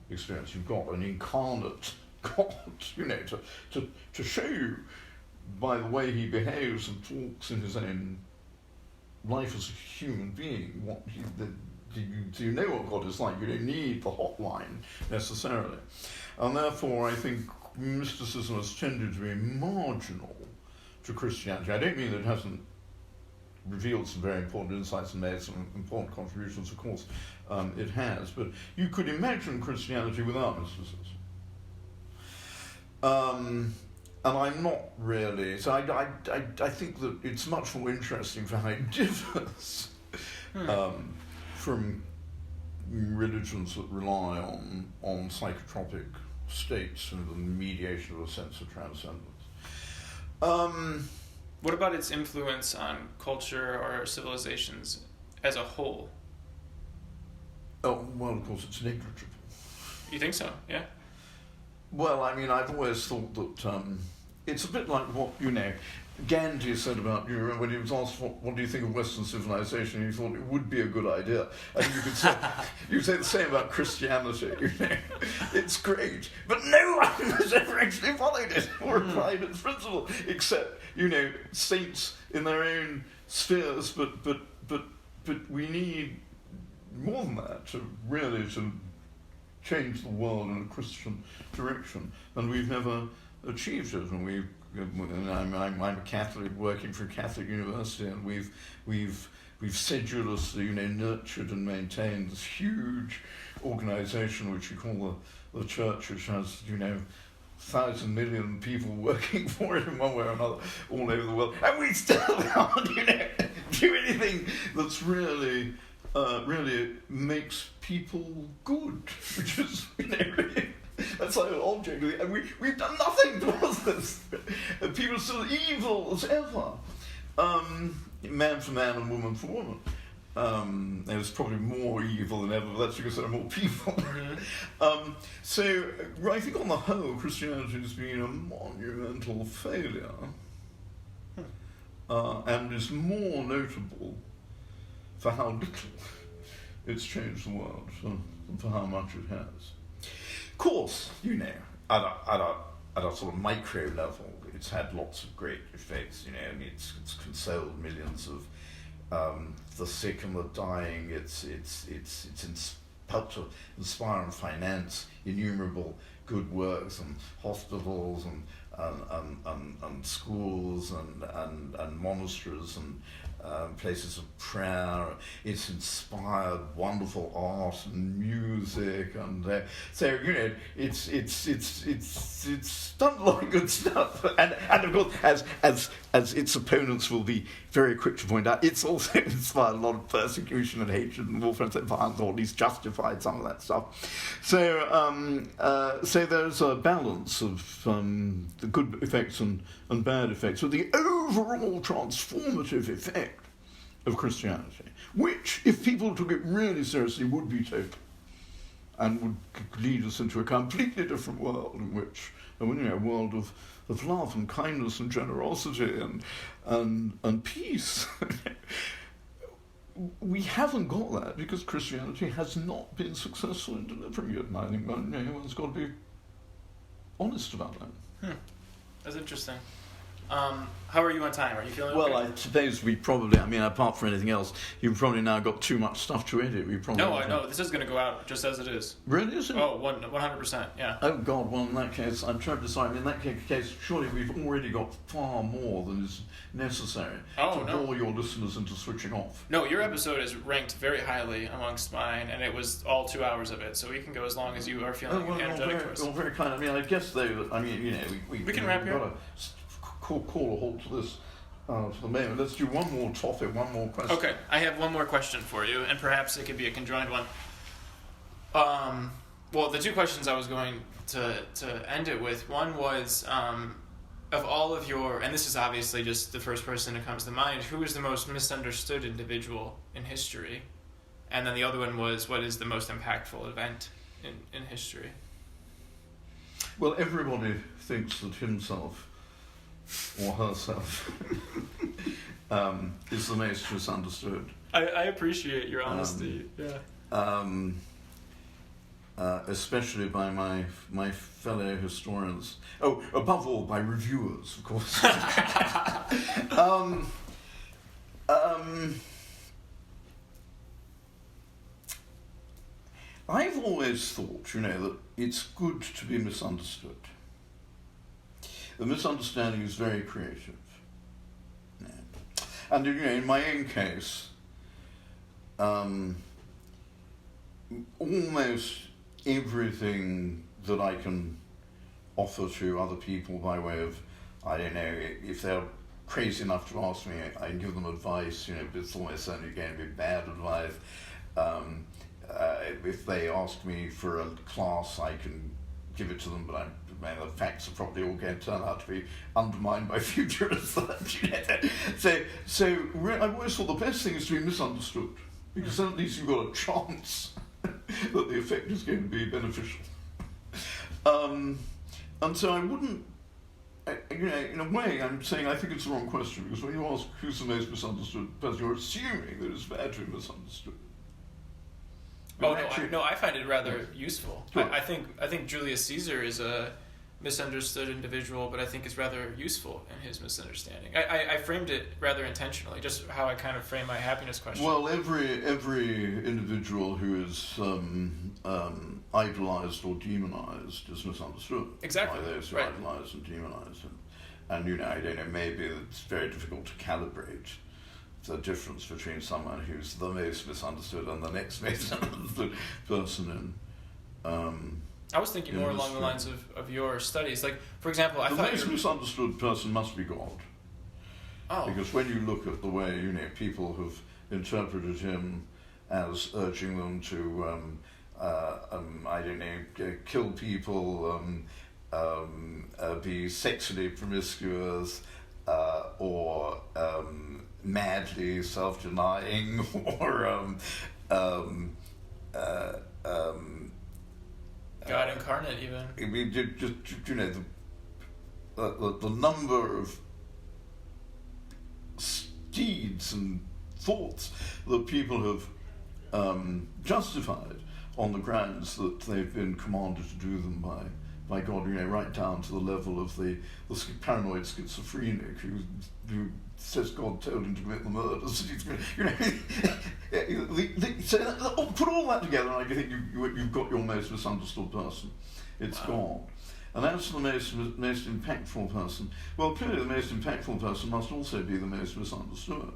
experience. You've got an incarnate God, to show you by the way he behaves and talks in his own life as a human being. Do you know what God is like? You don't need the hotline necessarily. And therefore, I think mysticism has tended to be marginal to Christianity. I don't mean that it hasn't revealed some very important insights and made some important contributions. Of course, it has. But you could imagine Christianity without mysticism. And I'm not really. So I think that it's much more interesting for how it differs from religions that rely on psychotropic states and the mediation of a sense of transcendence. What about its influence on culture or civilizations as a whole? Oh, well, of course, it's negligible. You think so? Yeah. Well, I mean, I've always thought that it's a bit like what, Gandhi said about, you remember when he was asked, what do you think of Western civilization? He thought it would be a good idea. And you could say, you say the same about Christianity, It's great, but no one has ever actually followed it or applied its principle, except, saints in their own spheres, but we need more than that to change the world in a Christian direction, and we've never achieved it. And I'm a Catholic working for a Catholic university, and we've sedulously nurtured and maintained this huge organisation which we call the Church, which has 1,000 million people working for it in one way or another all over the world, and we still can't do anything that's really makes people good, which is that's like an object, and we've done nothing towards this. And people are still evil as ever, man for man and woman for woman. There's probably more evil than ever, but that's because there are more people. So I think on the whole, Christianity has been a monumental failure, and is more notable for how little it's changed the world, and for how much it has. Of course, at a sort of micro level, it's had lots of great effects. It's consoled millions of the sick and the dying. It's helped to inspire and finance innumerable good works and hospitals and schools and monasteries and places of prayer. It's inspired wonderful art and music, and so it's done a lot of good stuff. And of course, as its opponents will be very quick to point out, it's also inspired a lot of persecution and hatred and warfare and violence, or at least justified some of that stuff. So there's a balance of the good effects and bad effects, but the overall transformative effect of Christianity, which, if people took it really seriously, would be total, and would lead us into a completely different world, in which, a world of love and kindness and generosity and peace. We haven't got that because Christianity has not been successful in delivering it, and I think one's got to be honest about that. That's interesting. How are you on time? Are you feeling well, okay? I suppose we probably, apart from anything else, you've probably now got too much stuff to edit. No, I know. This is going to go out just as it is. Really, is it? Oh, 100%, yeah. Oh, God, well, in that case, I'm trying to decide. In that case, surely we've already got far more than is necessary to bore your listeners into switching off. No, your episode is ranked very highly amongst mine, and it was all 2 hours of it, so we can go as long as you are feeling energetic to us. Well, very kind. I guess, though, we can wrap here. Call a halt to this for the moment. Let's do one more topic, one more question. Okay, I have one more question for you, and perhaps it could be a conjoined one. Well, the two questions I was going to end it with, one was, of all of your, and this is obviously just the first person that comes to mind, who is the most misunderstood individual in history? And then the other one was, what is the most impactful event in history? Well, everybody thinks that himself or herself is the most misunderstood. I appreciate your honesty. Especially by my fellow historians. Oh, above all, by reviewers, of course. I've always thought, that it's good to be misunderstood. The misunderstanding is very creative. Yeah. And, in my own case, almost everything that I can offer to other people by way of, if they're crazy enough to ask me, I can give them advice, but it's almost certainly going to be bad advice. If they ask me for a class, I can give it to them, but the facts are probably all going to turn out to be undermined by future research. So I've always thought the best thing is to be misunderstood, because then at least you've got a chance that the effect is going to be beneficial. And so I wouldn't, in a way, I'm saying I think it's the wrong question, because when you ask who's the most misunderstood person, you're assuming that it's bad to be misunderstood. I find it rather useful. I think Julius Caesar is a misunderstood individual, but I think is rather useful in his misunderstanding. I framed it rather intentionally, just how I kind of frame my happiness question. Well, every individual who is idolized or demonized is misunderstood. Exactly. By those who idolize and demonize him. And I don't know, maybe it's very difficult to calibrate the difference between someone who's the most misunderstood and the next most misunderstood person I was thinking more along the lines of your studies. Like, for example, the most misunderstood person must be God. Oh. Because when you look at the way, people have interpreted him as urging them to, kill people, be sexually promiscuous, or madly self-denying, or God incarnate, even. I mean, the number of deeds and thoughts that people have justified on the grounds that they've been commanded to do them by by God, right down to the level of the paranoid schizophrenic who says God told him to commit the murders. So put all that together, and I think you've got your most misunderstood person. It's gone. And as for the most impactful person, well, clearly the most impactful person must also be the most misunderstood,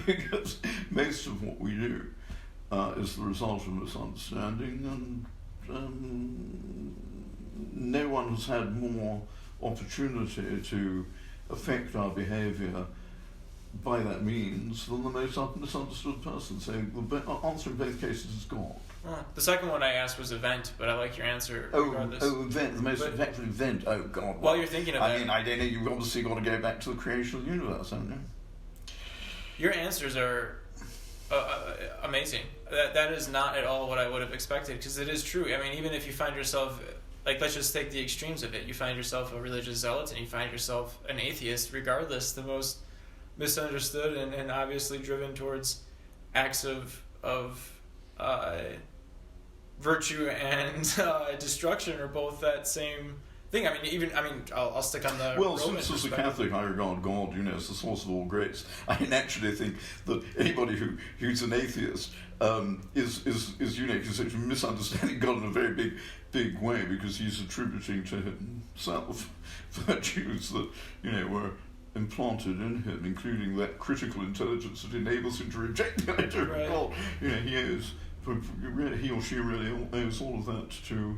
because most of what we do is the result of misunderstanding, and no one has had more opportunity to affect our behaviour by that means than the most misunderstood person. So the answer in both cases is God. The second one I asked was event, but I like your answer regardless. Event, the most impactful event. Oh, God. While you're thinking of that, I mean, I don't know, you've obviously got to go back to the creation of the universe, haven't you? Your answers are amazing. That is not at all what I would have expected, because it is true. I mean, even if you find yourself, like, let's just take the extremes of it. You find yourself a religious zealot and you find yourself an atheist, regardless, the most misunderstood and obviously driven towards acts of virtue and destruction are both that same thing. I'll stick on the well, Roman since as a perspective. Catholic I regard God, as the source of all grace. I naturally think that anybody who's an atheist is misunderstanding God in a very big way, because he's attributing to himself virtues that were implanted in him, including that critical intelligence that enables him to reject the idea of God. He or she really owes all of that to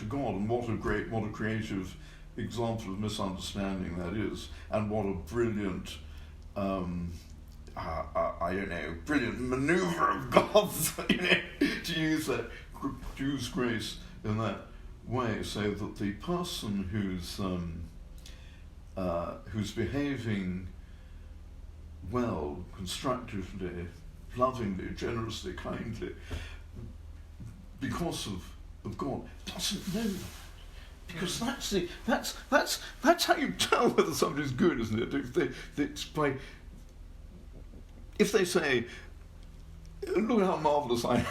God, and what a creative example of misunderstanding that is, and what a brilliant, brilliant maneuver of God's, to use grace in that way, so that the person who's behaving well, constructively, lovingly, generously, kindly, because of God, doesn't know that. Because that's how you tell whether somebody's good, isn't it? If they say, "Look how marvelous I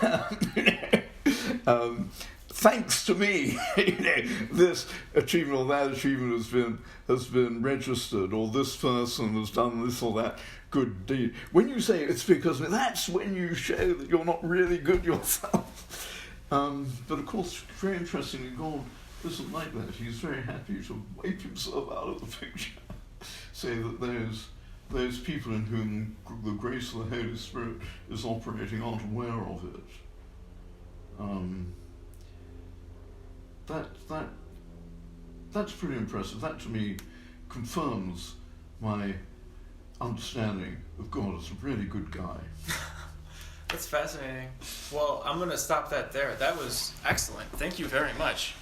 am," thanks to me, this achievement or that achievement has been registered, or this person has done this or that good deed. When you say it's because of it, that's when you show that you're not really good yourself. But of course, very interestingly, God isn't like that. He's very happy to wipe himself out of the picture, say that those people in whom the grace of the Holy Spirit is operating aren't aware of it. That's pretty impressive. That to me confirms my understanding of God as a really good guy. That's fascinating. Well, I'm going to stop that there. That was excellent. Thank you very much.